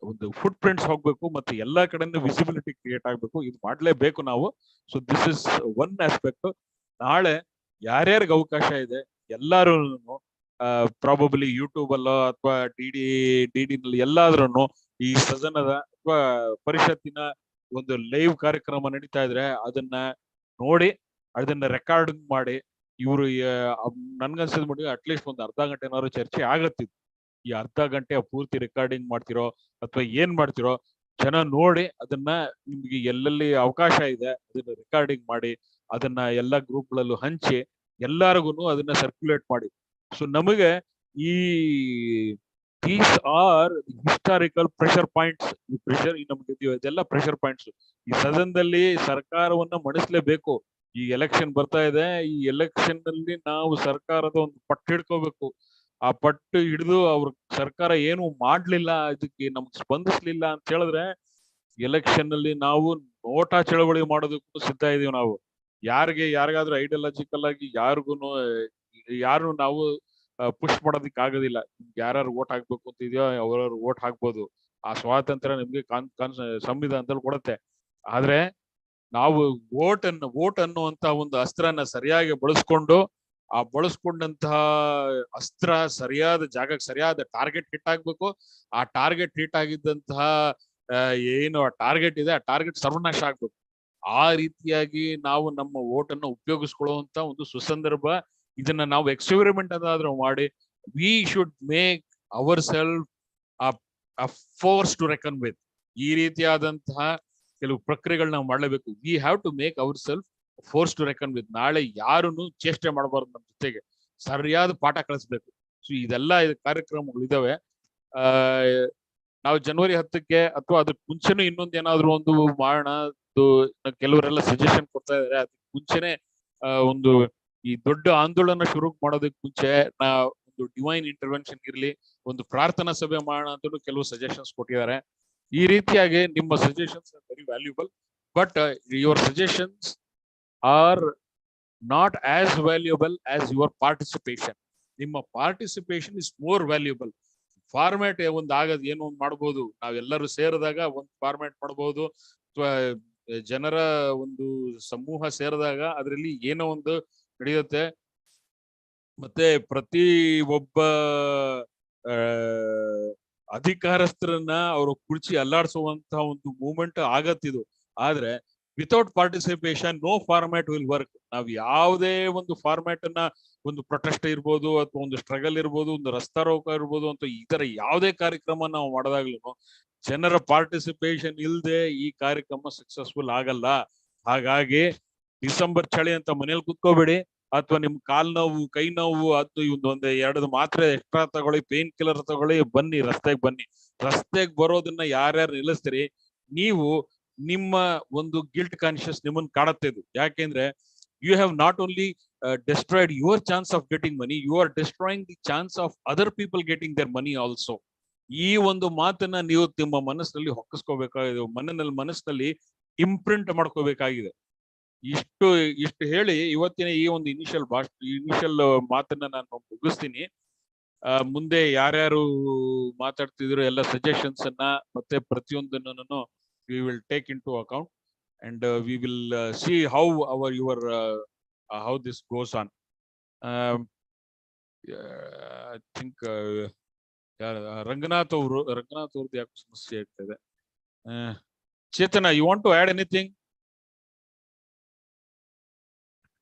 ಒಂದು ಫುಟ್ ಪ್ರಿಂಟ್ಸ್ ಹೋಗ್ಬೇಕು ಮತ್ತೆ ಎಲ್ಲಾ ಕಡೆಯಿಂದ ವಿಸಿಬಿಲಿಟಿ ಕ್ರಿಯೇಟ್ ಆಗ್ಬೇಕು. ಇದು ಮಾಡ್ಲೇಬೇಕು ನಾವು. So this is one aspect. ನಾಳೆ ಯಾರ್ಯಾರಿಗೆ ಅವಕಾಶ ಇದೆ ಎಲ್ಲಾರು ಪ್ರಾಬಬ್ಲಿ ಯೂಟ್ಯೂಬ್ ಅಲ್ಲೋ ಅಥವಾ ಡಿ ನಲ್ಲಿ ಎಲ್ಲಾದ್ರೂ ಈ ಸದನದ ಅಥವಾ ಪರಿಷತ್ತಿನ ಒಂದು ಲೈವ್ ಕಾರ್ಯಕ್ರಮ ನಡೀತಾ ಇದ್ರೆ ಅದನ್ನ ನೋಡಿ ಅದನ್ನ ರೆಕಾರ್ಡಿಂಗ್ ಮಾಡಿ ಇವರು ನನ್ಗನ್ಸಿದ್ ಮಟ್ಟಿಗೆ ಅಟ್ಲೀಸ್ಟ್ ಒಂದು ಅರ್ಧ ಗಂಟೆ ಏನಾದ್ರು ಚರ್ಚೆ ಆಗತ್ತಿತ್ತು. ಈ ಅರ್ಧ ಗಂಟೆ ಪೂರ್ತಿ ರೆಕಾರ್ಡಿಂಗ್ ಮಾಡ್ತಿರೋ ಅಥವಾ ಏನ್ ಮಾಡ್ತಿರೋ ಜನ ನೋಡಿ ಅದನ್ನ ನಿಮ್ಗೆ ಎಲ್ಲೆಲ್ಲಿ ಅವಕಾಶ ಇದೆ ಅದನ್ನ ರೆಕಾರ್ಡಿಂಗ್ ಮಾಡಿ ಅದನ್ನ ಎಲ್ಲಾ ಗ್ರೂಪ್ಗಳಲ್ಲೂ ಹಂಚಿ ಎಲ್ಲಾರ್ಗು ಅದನ್ನ ಸರ್ಕ್ಯುಲೇಟ್ ಮಾಡಿ. ಸೊ ನಮಗೆ ಈ these are historical pressure points. ಈ ಪ್ರೆಷರ್ ನಮ್ಗೆ ಇದೆಲ್ಲ ಪ್ರೆಷರ್ ಪಾಯಿಂಟ್ಸ್. ಈ ಸದನದಲ್ಲಿ ಸರ್ಕಾರವನ್ನ ಮಣಿಸ್ಲೇಬೇಕು. ಈ ಎಲೆಕ್ಷನ್ ಬರ್ತಾ ಇದೆ. ಈ ಎಲೆಕ್ಷನ್ ನಲ್ಲಿ ನಾವು ಸರ್ಕಾರದ ಒಂದು ಪಟ್ಟು ಹಿಡ್ಕೋಬೇಕು. ಆ ಪಟ್ಟು ಹಿಡಿದು ಅವ್ರ ಸರ್ಕಾರ ಏನು ಮಾಡ್ಲಿಲ್ಲ, ಇದಕ್ಕೆ ನಮ್ಗೆ ಸ್ಪಂದಿಸ್ಲಿಲ್ಲ ಅಂತ ಹೇಳಿದ್ರೆ ಎಲೆಕ್ಷನ್ ನಲ್ಲಿ ನಾವು ನೋಟಾ ಚಳವಳಿ ಮಾಡೋದಕ್ಕೂ ಸಿದ್ಧ ಇದೀವಿ ನಾವು. ಯಾರಿಗಾದ್ರೂ ಐಡಿಯಾಲಜಿಕಲ್ ಆಗಿ ಯಾರು ನಾವು ಪುಷ್ ಮಾಡೋದಿಕ್ ಆಗೋದಿಲ್ಲ. ಯಾರು ಓಟ್ ಹಾಕ್ಬೇಕು ಅಂತ ಇದೆಯೋ ಅವ್ರವ್ರು ಓಟ್ ಹಾಕ್ಬೋದು. ಆ ಸ್ವಾತಂತ್ರ್ಯ ನಿಮ್ಗೆ ಸಂವಿಧಾನದಲ್ಲಿ ಕೊಡುತ್ತೆ. ಆದ್ರೆ ನಾವು ವೋಟ್ ಅನ್ನುವಂತ ಒಂದು ಅಸ್ತ್ರನ ಸರಿಯಾಗಿ ಬಳಸ್ಕೊಂಡು ಆ ಬಳಸ್ಕೊಂಡಂತಹ ಅಸ್ತ್ರ ಸರಿಯಾದ ಜಾಗಕ್ಕೆ ಸರಿಯಾದ ಟಾರ್ಗೆಟ್ ಹಿಟ್ ಆಗ್ಬೇಕು. ಆ ಟಾರ್ಗೆಟ್ ಹಿಟ್ ಆಗಿದ್ದಂತಹ ಏನು ಆ ಟಾರ್ಗೆಟ್ ಇದೆ ಆ ಟಾರ್ಗೆಟ್ ಸರ್ವನಾಶ ಆಗ್ಬೇಕು. ಆ ರೀತಿಯಾಗಿ ನಾವು ನಮ್ಮ ವೋಟ್ ಅನ್ನು ಉಪಯೋಗಿಸ್ಕೊಳ್ಳುವಂತ ಒಂದು ಸುಸಂದರ್ಭ. ಇದನ್ನ ನಾವು ಎಕ್ಸ್ಪೆರಿಮೆಂಟ್ ಅದಾದ್ರೂ ಮಾಡಿ we should make our self a force to reckon with. ಈ ರೀತಿಯಾದಂತಹ ಕೆಲವು ಪ್ರಕ್ರಿಯೆಗಳು ನಾವು ಮಾಡ್ಲೇಬೇಕು. We have to make our self force to reckon with. ನಾಳೆ ಯಾರನ್ನು ಚೇಷ್ಟೆ ಮಾಡಬಾರ್ದು, ನಮ್ಮ ಜೊತೆಗೆ ಸರಿಯಾದ ಪಾಠ ಕಳಿಸ್ಬೇಕು. ಸೊ ಇದೆಲ್ಲ ಕಾರ್ಯಕ್ರಮಗಳು ಇದಾವೆ. ನಾವು ಜನವರಿ 10ಕ್ಕೆ ಅಥವಾ ಅದಕ್ಕೆ ಮುಂಚೆನೂ ಇನ್ನೊಂದು ಏನಾದ್ರು ಒಂದು ಮಾಡೋಣ. ಕೆಲವರೆಲ್ಲ ಸಜೆಷನ್ ಕೊಡ್ತಾ ಇದಾರೆ. ಅದಕ್ಕೆ ಮುಂಚೆನೆ ಒಂದು ಈ ದೊಡ್ಡ ಆಂದೋಲನ ಶುರು ಮಾಡೋದಕ್ಕೆ ಮುಂಚೆ ಒಂದು ಡಿವೈನ್ ಇಂಟರ್ವೆನ್ಷನ್ ಇರ್ಲಿ, ಒಂದು ಪ್ರಾರ್ಥನಾ ಸಭೆ ಮಾಡೋಣ ಅಂತ ಕೆಲವು ಸಜೆಷನ್ಸ್ ಕೊಟ್ಟಿದ್ದಾರೆ. ಈ ರೀತಿಯಾಗಿ ನಿಮ್ಮ suggestions are very valuable, but your suggestions are not as valuable as your participation. ನಿಮ್ಮ participation is more valuable. Format ಒಂದು ಆಗದ್ ಏನೋ ಒಂದು ಮಾಡ್ಬೋದು. ನಾವೆಲ್ಲರೂ ಸೇರಿದಾಗ ಒಂದು ಫಾರ್ಮ್ಯಾಟ್ ಮಾಡ್ಬೋದು, ಅಥವಾ ಜನರ ಒಂದು ಸಮೂಹ ಸೇರಿದಾಗ ಅದರಲ್ಲಿ ಏನೋ ಒಂದು ನಡೆಯುತ್ತೆ. ಮತ್ತೆ ಪ್ರತಿ ಒಬ್ಬ ಅಧಿಕಾರಸ್ಥರನ್ನ ಅವರು ಕುರ್ಚಿ ಅಲ್ಲಾಡಿಸುವಂತಹ ಒಂದು ಮೂವ್ಮೆಂಟ್ ಆಗತ್ತಿದು. ಆದ್ರೆ without participation no format will work. ನಾವ್ ಯಾವುದೇ ಒಂದು ಫಾರ್ಮ್ಯಾಟ್ ಅನ್ನ, ಒಂದು ಪ್ರೊಟೆಸ್ಟ್ ಇರ್ಬೋದು ಅಥವಾ ಒಂದು ಸ್ಟ್ರಗಲ್ ಇರ್ಬೋದು, ಒಂದು ರಸ್ತಾ ರೋಕ ಇರ್ಬೋದು ಅಂತ ಈ ತರ ಯಾವುದೇ ಕಾರ್ಯಕ್ರಮ ನಾವು ಮಾಡಿದಾಗ್ಲೂ ಜನರ ಪಾರ್ಟಿಸಿಪೇಷನ್ ಇಲ್ಲದೆ ಈ ಕಾರ್ಯಕ್ರಮ ಸಕ್ಸಸ್ಫುಲ್ ಆಗಲ್ಲ. ಹಾಗಾಗಿ ಡಿಸೆಂಬರ್ ಚಳಿ ಅಂತ ಮನೇಲಿ ಕುತ್ಕೋಬೇಡಿ, ಅಥವಾ ನಿಮ್ ಕಾಲ್ ನೋವು ಕೈ ನೋವು ಅದು ಒಂದು 2 ಮಾತ್ರೆ ಎಕ್ಸ್ಟ್ರಾ ತಗೊಳ್ಳಿ, ಪೇನ್ ಕಿಲ್ಲರ್ ತಗೊಳ್ಳಿ, ಬನ್ನಿ ರಸ್ತೆಗೆ ಬನ್ನಿ. ರಸ್ತೆಗೆ ಬರೋದನ್ನ ಯಾರ್ಯಾರು ನಿಲ್ಲಿಸ್ತೀರಿ, ನೀವು ನಿಮ್ಮ ಒಂದು ಗಿಲ್ಟ್ ಕಾನ್ಶಿಯಸ್ ನಿಮ್ಮನ್ನ ಕಾಡುತ್ತೆ ಇದು. ಯಾಕೆಂದ್ರೆ you have not only destroyed your chance of getting money, you are destroying the chance of other people getting their money also. ಈ ಒಂದು ಮಾತನ್ನ ನೀವು ನಿಮ್ಮ ಮನಸ್ಸಿನಲ್ಲಿ ಹೊಕ್ಕಿಸ್ಕೋಬೇಕಾಗಿದೆ, ಮನಸ್ಸಿನಲ್ಲಿ ಇಂಪ್ರಿಂಟ್ ಮಾಡ್ಕೋಬೇಕಾಗಿದೆ. ಇಷ್ಟು ಹೇಳಿ ಇವತ್ತಿನ ಈ ಒಂದು ಇನಿಷಿಯಲ್ ಮಾತನ್ನ ನಾನು ಮುಗಿಸ್ತೀನಿ. ಮುಂದೆ ಯಾರ್ಯಾರು ಮಾತಾಡ್ತಿದ್ರು ಎಲ್ಲ ಸಜೆಷನ್ಸ್ ಅನ್ನ ಮತ್ತೆ ಪ್ರತಿಯೊಂದನ್ನು we will take into account and we will see how how this goes on. I think Ranganath ಅವ್ರದ್ದು ಯಾಕೆ ಸಮಸ್ಯೆ ಆಗ್ತದೆ. Chetana, you want to add anything?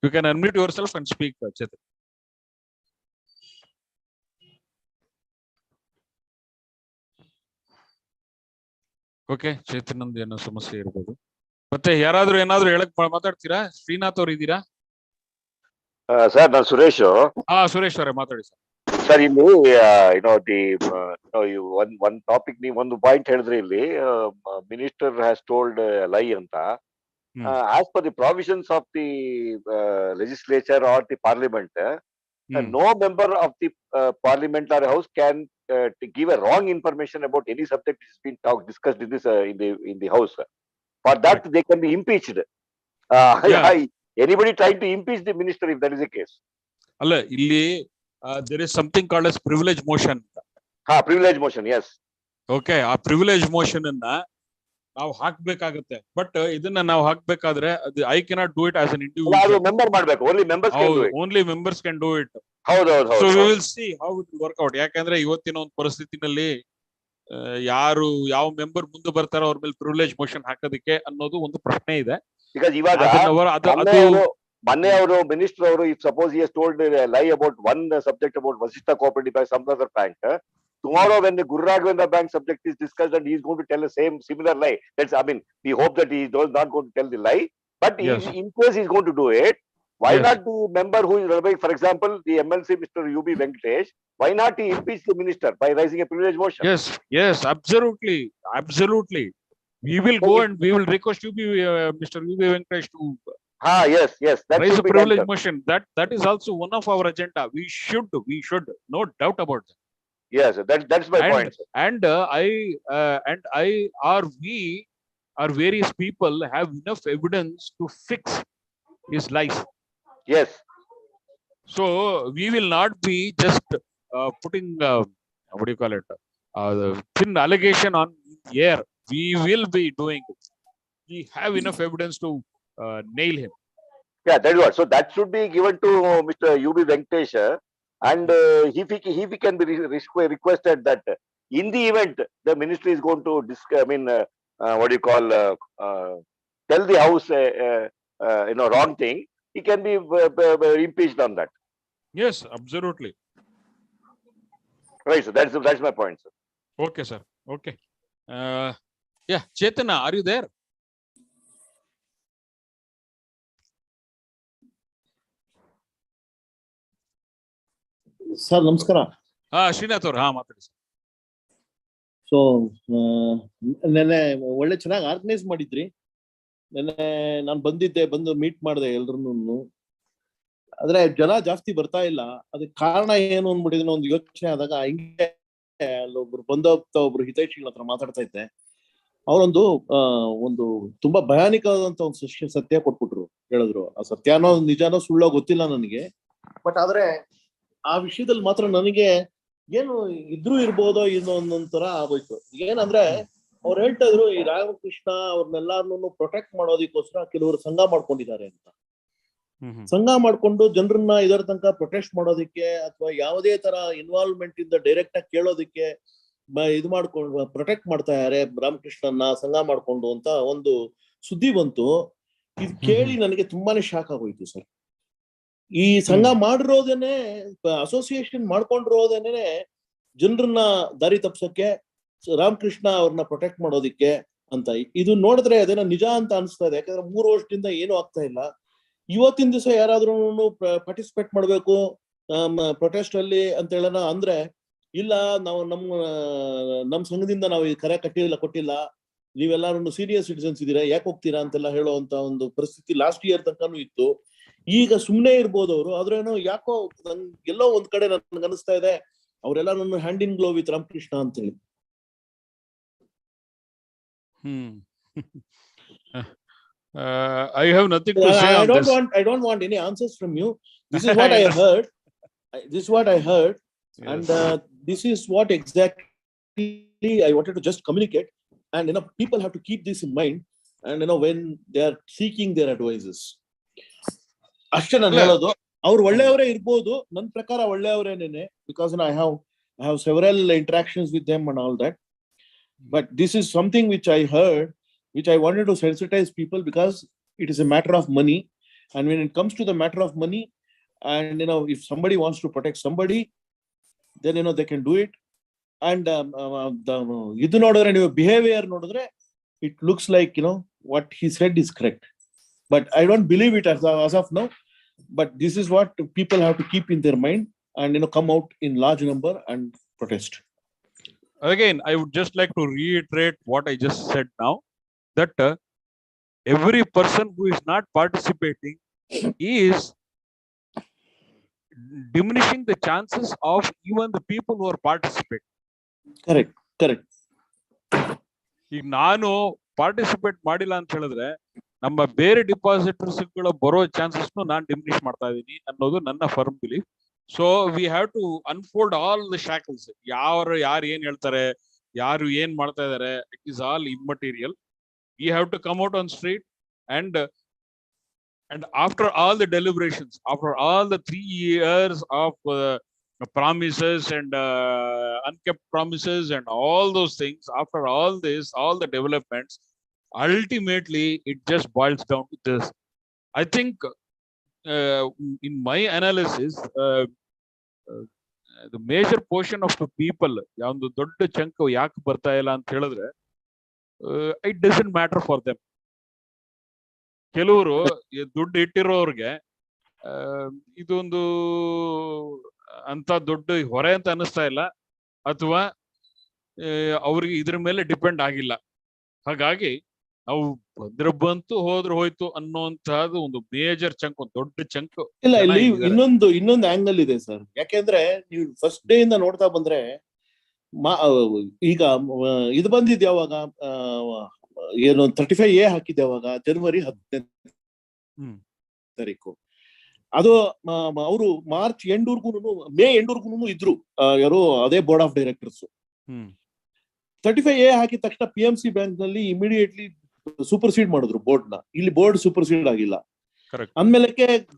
You can unmute yourself and speak, Chetan. Okay, Chetan ಅಂದ ಏನೋ ಸಮಸ್ಯೆ ಇರ್ಬೋದು. ಮತ್ತೆ ಯಾರಾದ್ರೂ ಏನಾದ್ರು ಹೇಳಕ್ ಮಾತಾಡ್ತೀರಾ? ಶ್ರೀನಾಥ್ ಅವ್ರು ಇದ್ದೀರಾ? ಸರ್, ನಾನು ಸುರೇಶ್. ಸುರೇಶ್ ಅವರೇ ಮಾತಾಡಿ ಸರ್. ಸರ್, ಇಲ್ಲಿ ಒನ್ ಟಾಪಿಕ್, ನೀವು ಒಂದು ಪಾಯಿಂಟ್ ಹೇಳಿದ್ರಿ ಇಲ್ಲಿ, ಮಿನಿಸ್ಟರ್ ಹ್ಯಾಸ್ ಟೋಲ್ಡ್ ಲೈ ಅಂತ. As per the provisions of the legislature R the parliament, no member of the parliament or house can give a wrong information about any subject which has been discussed in this in the house. For that, they can be impeached. Yeah. Anybody trying to impeach the minister if that is the case? ಅಲ್ಲ, ಇಲ್ಲಿ there is something called as privilege motion. Privilege motion, yes. Okay, ಆ privilege motion ಅನ್ನ ನಾವು ಹಾಕ್ಬೇಕಾಗುತ್ತೆ. But ಇದನ್ನ ನಾವು ಹಾಕ್ಬೇಕಾದ್ರೆ I cannot do it as an individual. Member ಮಾಡಬೇಕು, only members can do it. Only members can do it. ಹೌದೌದು. So we will see how it will work out. ಯಾಕಂದ್ರೆ ಇವತ್ತಿನ ಒಂದು ಪರಿಸ್ಥಿತಿನಲ್ಲಿ ಯಾವ ಮೆಂಬರ್ ಮುಂದೆ ಬರ್ತಾರೋ ಅವ್ರ ಮೇಲೆ ಪ್ರಿವಿಲೇಜ್ ಮೋಷನ್ ಹಾಕೋದಕ್ಕೆ ಅನ್ನೋದು ಒಂದು ಪ್ರಶ್ನೆ ಇದೆ. ಇವಾಗ ಮೊನ್ನೆ ಅವರು ಮಿನಿಸ್ಟರ್ ಅವರು, if suppose he has told lie about one subject about Vasishtha cooperative bank, some other bank, tomorrow when the Guru Raghavendra Bank subject is discussed and he is going to tell the same similar lie. That's, I mean, we hope that he is not going to tell the lie, but yes, in case he is going to do it, why yes, not the member who is, for example, the MLC Mr. UB Venkatesh, why not he impeach the minister by raising a privilege motion? Yes, absolutely. We will go and we will request Mr. UB Venkatesh to yes, that raise a privilege motion. That is also one of our agenda. We should, no doubt about that. Yes, that's my point. And we or various people have enough evidence to fix his lies. Yes. So we will not be just putting what do you call it, thin allegation on air. We will be doing it. We have enough evidence to nail him. Yeah, that is what. So that should be given to Mr. UB Venkatesh. And if he can be requested that in the event the ministry is going to what do you call, tell the house wrong thing, he can be impeached on that. Yes, absolutely. Right, so that's my point, sir. Okay, sir. Okay. Yeah, Chetana, are you there? Sir ನಮಸ್ಕಾರ. ಶ್ರೀನಾಥ್ ಅವ್ರು ಮಾತಾಡಿ sir. So ನೆನ್ನೆ ಒಳ್ಳೆ ಚೆನ್ನಾಗಿ organise ಮಾಡಿದ್ರಿ. ನೆನ್ನೆ ನಾನು ಬಂದು ಮೀಟ್ ಮಾಡಿದೆ ಎಲ್ರನ್ನೂ. ಆದ್ರೆ ಜನ ಜಾಸ್ತಿ ಬರ್ತಾ ಇಲ್ಲ. ಅದಕ್ಕೆ ಕಾರಣ ಏನು ಅಂದ್ಬಿಟ್ಟಿದ್ರೆ ಒಂದು ಯೋಚನೆ ಆದಾಗ, ಹಿಂಗೆ ಅಲ್ಲೊಬ್ರು ಒಬ್ರು ಹಿತೈಷಿಗಳ ಹತ್ರ ಮಾತಾಡ್ತಾ ಇದ್ದೆ. ಅವರೊಂದು ಒಂದು ತುಂಬಾ ಭಯಾನಕವಾದಂತ ಒಂದು ಸತ್ಯ ಕೊಟ್ಬಿಟ್ರು, ಹೇಳಿದ್ರು. ಆ ಸತ್ಯನೋ ನಿಜಾನೋ ಸುಳ್ಳೋ ಗೊತ್ತಿಲ್ಲ ನನಗೆ, ಬಟ್ ಆದ್ರೆ ಆ ವಿಷಯದಲ್ಲಿ ಮಾತ್ರ ನನಗೆ ಏನು ಇದ್ರೂ ಇರ್ಬೋದೋ ಇನ್ನೋ ಒಂದೊಂಥರ ಆಗೋಯ್ತು. ಏನಂದ್ರೆ ಅವ್ರು ಹೇಳ್ತಾ ಇದ್ರು, ಈ ರಾಮಕೃಷ್ಣ ಅವ್ರನ್ನೆಲ್ಲಾರನ್ನು ಪ್ರೊಟೆಕ್ಟ್ ಮಾಡೋದಕ್ಕೋಸ್ಕರ ಕೆಲವರು ಸಂಘ ಮಾಡ್ಕೊಂಡಿದ್ದಾರೆ ಅಂತ. ಸಂಘ ಮಾಡ್ಕೊಂಡು ಜನರನ್ನ ಇದರ ತನಕ ಪ್ರೊಟೆಕ್ಟ್ ಮಾಡೋದಿಕ್ಕೆ ಅಥವಾ ಯಾವುದೇ ತರ ಇನ್ವಾಲ್ವ್ಮೆಂಟ್ ಇಂದ ಡೈರೆಕ್ಟ್ ಆಗಿ ಕೇಳೋದಿಕ್ಕೆ ಇದು ಮಾಡ್ಕೊಂಡು ಪ್ರೊಟೆಕ್ಟ್ ಮಾಡ್ತಾ ಇದಾರೆ ರಾಮಕೃಷ್ಣನ್ನ ಸಂಘ ಮಾಡ್ಕೊಂಡು ಅಂತ ಒಂದು ಸುದ್ದಿ ಬಂತು. ಇದು ಕೇಳಿ ನನಗೆ ತುಂಬಾನೇ ಶಾಕ್ ಆಗೋಯ್ತು ಸರ್. ಈ ಸಂಘ ಮಾಡಿರೋದೇನೆ, ಅಸೋಸಿಯೇಷನ್ ಮಾಡ್ಕೊಂಡಿರೋದೇನೆ ಜನರನ್ನ ದಾರಿ ತಪ್ಸಕ್ಕೆ, ರಾಮಕೃಷ್ಣ ಅವ್ರನ್ನ ಪ್ರೊಟೆಕ್ಟ್ ಮಾಡೋದಿಕ್ಕೆ ಅಂತ. ಇದು ನೋಡಿದ್ರೆ ಅದೇನೋ ನಿಜ ಅಂತ ಅನಿಸ್ತಾ ಇದೆ. ಯಾಕಂದ್ರೆ 3 ವರ್ಷದಿಂದ ಏನೂ ಆಗ್ತಾ ಇಲ್ಲ. ಇವತ್ತಿನ ದಿವಸ ಯಾರಾದ್ರೂ ಪಾರ್ಟಿಸಿಪೇಟ್ ಮಾಡ್ಬೇಕು ಪ್ರೊಟೆಸ್ಟ್ ಅಲ್ಲಿ ಅಂತ ಹೇಳೋಣ ಅಂದ್ರೆ, ಇಲ್ಲ ನಾವು ನಮ್ಮ ಸಂಘದಿಂದ ನಾವು ಈ ಕರೆ ಕೊಟ್ಟಿಲ್ಲ, ನೀವೆಲ್ಲಾರು ಸೀನಿಯರ್ ಸಿಟಿಸನ್ಸ್ ಇದೀರಾ, ಯಾಕೆ ಹೋಗ್ತೀರಾ ಅಂತೆಲ್ಲ ಹೇಳುವಂತ ಒಂದು ಪರಿಸ್ಥಿತಿ ಲಾಸ್ಟ್ ಇಯರ್ ತನಕನೂ ಇತ್ತು. ಈಗ ಸುಮ್ನೆ ಇರ್ಬೋದು ಅವರು, ಆದ್ರೇನೋ ಯಾಕೋ ಎಲ್ಲೋ ಒಂದ್ ಕಡೆ ನನ್ಗೆ ಅನಿಸ್ತಾ ಇದೆ ಅವರೆಲ್ಲ ನನ್ನ hand in glow with Ramakrishna ಅಂತ ಹೇಳಿ. I have nothing to say on this. I don't want any answers from you. This is what I heard. This is what I heard. Yes. And this is what exactly I wanted to just communicate. And people have to keep this in mind. And when they are seeking their advices. ಅಷ್ಟೇ ನಾನು ಹೇಳೋದು. ಅವ್ರು ಒಳ್ಳೆಯವರೇ ಇರ್ಬೋದು, ನನ್ನ ಪ್ರಕಾರ ಒಳ್ಳೆಯವರೇನೇನೆ, because I have several interactions with them and all that. But this is something which I heard, which I wanted to sensitize people, because it is a matter of money. And when it comes to the matter of money, and if somebody wants to protect somebody, then they can do it. And idu nodidre ನೀವು behavior ನೋಡಿದ್ರೆ it looks like what he said is correct, but I don't believe it as of now. But this is what people have to keep in their mind, and come out in large number and protest. Again, I would just like to reiterate what I just said now, that every person who is not participating is diminishing the chances of even the people who are participating. Correct. ಈಗ ನಾನು participate ಮಾಡಿಲ್ಲ ಅಂತ ಹೇಳಿದ್ರೆ ನಮ್ಮ ಬೇರೆ ಡಿಪಾಸಿಟರ್ಸ್ ಗಳ ಬರೋ chances ನಾನು ಡಿಮಿನಿಷ್ ಮಾಡ್ತಾ ಇದ್ದೀನಿ ಅನ್ನೋದು ನನ್ನ firm belief. So we have to unfold all the shackles. ಯಾರು ಏನ್ ಹೇಳ್ತಾರೆ, ಯಾರು ಏನ್ ಮಾಡ್ತಾ ಇದಾರೆ, it is all immaterial. We have to come out on street and after all the deliberations, after all the 3 years of promises and unkept promises and all those things, after all this, all the developments, ultimately it just boils down to this. I think in my analysis, the major portion of the people, ಒಂದು ದೊಡ್ಡ chunk ಯಾಕೆ ಬರ್ತಾ ಇಲ್ಲ ಅಂತ ಹೇಳಿದ್ರೆ, it doesn't matter for them. ಕೆಲವರು ದುಡ್ಡು ಇಟ್ಟಿರೋರ್ಗೆ ಇದೊಂದು ಅಂತ ದೊಡ್ಡ ಹೊರೆ ಅಂತ ಅನಿಸ್ತಾ ಇಲ್ಲ, ಅಥವಾ ಅವ್ರಿಗೆ ಇದ್ರ ಮೇಲೆ ಡಿಪೆಂಡ್ ಆಗಿಲ್ಲ. ಹಾಗಾಗಿ ನಾವು ಬಂತು ಹೋದ್ರೆ ಹೋಯ್ತು ಅನ್ನೋಂತಹದ್ದು ಒಂದು ಮೇಜರ್ ಚಂಕ್, ಒಂದು ದೊಡ್ಡ ಚಂಕ್. ಇಲ್ಲ, ಇಲ್ಲಿ ಇನ್ನೊಂದು ಆಂಗಲ್ ಇದೆ ಸರ್. ಯಾಕೆಂದ್ರೆ ನೀವು ಫಸ್ಟ್ ಡೇ ಇಂದ ನೋಡ್ತಾ ಬಂದ್ರೆ ಈಗ ಇದು ಬಂದಿದ್ ಯಾವಾಗ, ಏನು 35A ಹಾಕಿದ್ದೆ ಅವಾಗ ಜನವರಿ 15 ತಾರೀಕು. ಅದು ಅವರು ಮಾರ್ಚ್ ಎಂಡ್ವರ್ಗು, ಮೇ ಎಂಡ್ವರ್ಗು ಇದ್ರು ಯಾರು ಅದೇ ಬೋರ್ಡ್ ಆಫ್ ಡೈರೆಕ್ಟರ್ಸ್. 35A ಹಾಕಿದ ತಕ್ಷಣ PMC ಬ್ಯಾಂಕ್ ನಲ್ಲಿ ಇಮಿಡಿಯೇಟ್ಲಿ ಸೂಪರ್ಸೀಡ್ ಮಾಡಿದ್ರು ಬೋರ್ಡ್ ನ. ಇಲ್ಲಿ ಬೋರ್ಡ್ ಸೂಪರ್ಸೀಡ್ ಆಗಿಲ್ಲ. ಅಂದ್ಮೇಲೆ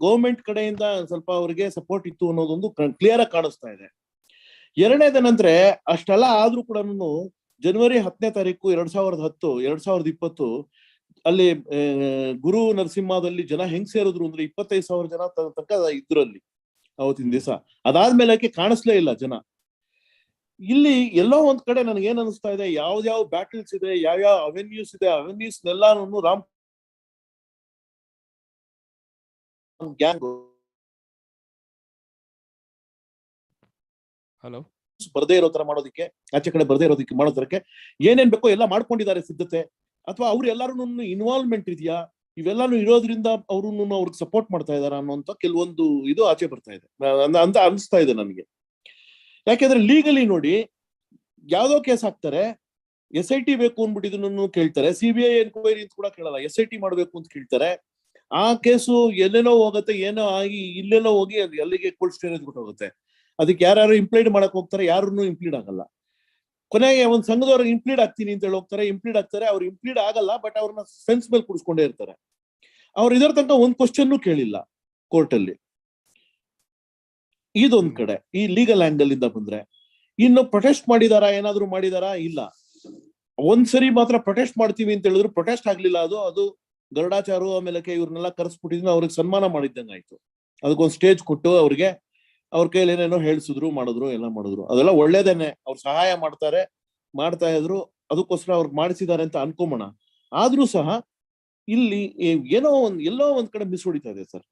ಗೌರ್ಮೆಂಟ್ ಕಡೆಯಿಂದ ಸ್ವಲ್ಪ ಅವರಿಗೆ ಸಪೋರ್ಟ್ ಇತ್ತು ಅನ್ನೋದೊಂದು ಕ್ಲಿಯರ್ ಆಗಿ ಕಾಣಿಸ್ತಾ ಇದೆ. ಎರಡನೇದೇನಂದ್ರೆ, ಅಷ್ಟೆಲ್ಲ ಆದ್ರೂ ಕೂಡ ಜನವರಿ 10ನೇ ತಾರೀಕು 2010 2020 ಅಲ್ಲಿ ಗುರು ನರಸಿಂಹದಲ್ಲಿ ಜನ ಹೆಂಗ್ ಸೇರಿದ್ರು ಅಂದ್ರೆ 25,000 ಜನ ತನಕ ಇದ್ರು ಅಲ್ಲಿ ಅವತ್ತಿನ ದಿವಸ. ಅದಾದ್ಮೇಲೆ ಕಾಣಿಸ್ಲೇ ಇಲ್ಲ ಜನ. ಇಲ್ಲಿ ಎಲ್ಲೋ ಒಂದ್ ಕಡೆ ನನಗೆ ಏನ್ ಅನಿಸ್ತಾ ಇದೆ, ಯಾವ್ಯಾವ ಬ್ಯಾಟಲ್ಸ್ ಇದೆ, ಯಾವ್ಯಾವ ಅವೆನ್ಯೂಸ್ ಇದೆ, ಅವೆನ್ಯೂಸ್ನೆಲ್ಲಾನು ರಾಮ್ ಗ್ಯಾಂಗ್ ಬರ್ದೇ ಇರೋ ತರ ಮಾಡೋದಕ್ಕೆ, ಆಚೆ ಕಡೆ ಬರ್ದೇ ಇರೋದಕ್ಕೆ ಮಾಡೋದಕ್ಕೆ ಏನೇನ್ ಬೇಕೋ ಎಲ್ಲ ಮಾಡ್ಕೊಂಡಿದ್ದಾರೆ ಸಿದ್ಧತೆ. ಅಥವಾ ಅವ್ರು ಎಲ್ಲಾರು ಇನ್ವಾಲ್ವ್ಮೆಂಟ್ ಇದೆಯಾ, ಇವೆಲ್ಲಾನು ಇರೋದ್ರಿಂದ ಅವ್ರಿಗೆ ಸಪೋರ್ಟ್ ಮಾಡ್ತಾ ಇದಾರ ಅನ್ನೋಂತ ಕೆಲವೊಂದು ಇದು ಆಚೆ ಬರ್ತಾ ಇದೆ ಅಂತ ಅನಿಸ್ತಾ ಇದೆ ನನಗೆ. ಯಾಕೆಂದ್ರೆ ಲೀಗಲಿ ನೋಡಿ, ಯಾವ್ದೋ ಕೇಸ್ ಹಾಕ್ತಾರೆ, SIT ಬೇಕು ಅಂದ್ಬಿಟ್ಟಿದ್ದನ್ನು ಕೇಳ್ತಾರೆ, CBI ಎನ್ಕ್ವೈರಿ ಅಂತ ಕೂಡ ಕೇಳಲ್ಲ, SIT ಮಾಡ್ಬೇಕು ಅಂತ ಕೇಳ್ತಾರೆ. ಆ ಕೇಸು ಎಲ್ಲೇನೋ ಹೋಗುತ್ತೆ, ಏನೋ ಆಗಿ ಇಲ್ಲೆಲ್ಲೋ ಹೋಗಿ ಅದು ಎಲ್ಲಿಗೆ ಕೋಲ್ಡ್ ಸ್ಟೋರೇಜ್ ಹೋಗುತ್ತೆ. ಅದಕ್ಕೆ ಯಾರು ಇಂಪ್ಲೀಡ್ ಮಾಡಕ್ ಹೋಗ್ತಾರೆ, ಯಾರನ್ನು ಇಂಪ್ಲೀಡ್ ಆಗಲ್ಲ. ಕೊನೆಗೆ ಒಂದ್ ಸಂಘದವ್ರಿಗೆ ಇಂಪ್ಲೀಡ್ ಆಗ್ತೀನಿ ಅಂತ ಹೇಳಿ ಹೋಗ್ತಾರೆ, ಇಂಪ್ಲೀಡ್ ಆಗ್ತಾರೆ. ಅವ್ರು ಇಂಪ್ಲೀಡ್ ಆಗಲ್ಲ, ಬಟ್ ಅವ್ರನ್ನ ಫೆನ್ಸ್ ಮೇಲೆ ಕೂಡಿಸ್ಕೊಂಡೇ ಇರ್ತಾರೆ. ಅವ್ರು ಇದರ ತನಕ ಒಂದ್ ಕ್ವಶನ್ ಕೇಳಿಲ್ಲ ಕೋರ್ಟ್ ಅಲ್ಲಿ. ಇದೊಂದ್ ಕಡೆ ಈ ಲೀಗಲ್ ಆಂಗಲ್ ಇಂದ ಬಂದ್ರೆ, ಇನ್ನು ಪ್ರೊಟೆಸ್ಟ್ ಮಾಡಿದಾರಾ, ಏನಾದ್ರು ಮಾಡಿದಾರಾ? ಇಲ್ಲ. ಒಂದ್ಸರಿ ಮಾತ್ರ ಪ್ರೊಟೆಸ್ಟ್ ಮಾಡ್ತೀವಿ ಅಂತ ಹೇಳಿದ್ರು, ಪ್ರೊಟೆಸ್ಟ್ ಆಗ್ಲಿಲ್ಲ. ಅದು ಗರುಡಾಚಾರು ಆಮೇಲೆ ಇವ್ರನ್ನೆಲ್ಲ ಕರೆಸ್ಬಿಟ್ಟಿದ್ರು, ಅವ್ರಿಗೆ ಸನ್ಮಾನ ಮಾಡಿದ್ದಂಗ ಆಯ್ತು. ಅದಕ್ಕೊಂದು ಸ್ಟೇಜ್ ಕೊಟ್ಟು ಅವ್ರಿಗೆ ಅವ್ರ ಕೈಯಲ್ಲಿ ಏನೇನೋ ಹೇಳ್ಸಿದ್ರು, ಮಾಡಿದ್ರು, ಎಲ್ಲ ಮಾಡಿದ್ರು. ಅದೆಲ್ಲ ಒಳ್ಳೇದೇನೆ, ಅವ್ರು ಸಹಾಯ ಮಾಡ್ತಾ ಇದ್ರು, ಅದಕ್ಕೋಸ್ಕರ ಅವ್ರಿಗೆ ಮಾಡಿಸಿದ್ದಾರೆ ಅಂತ ಅನ್ಕೊಂಬೋಣ. ಆದ್ರೂ ಸಹ ಇಲ್ಲಿ ಎಲ್ಲೋ ಒಂದ್ ಕಡೆ ಮಿಸ್ ಹೊಡಿತಾ ಇದೆ ಸರ್.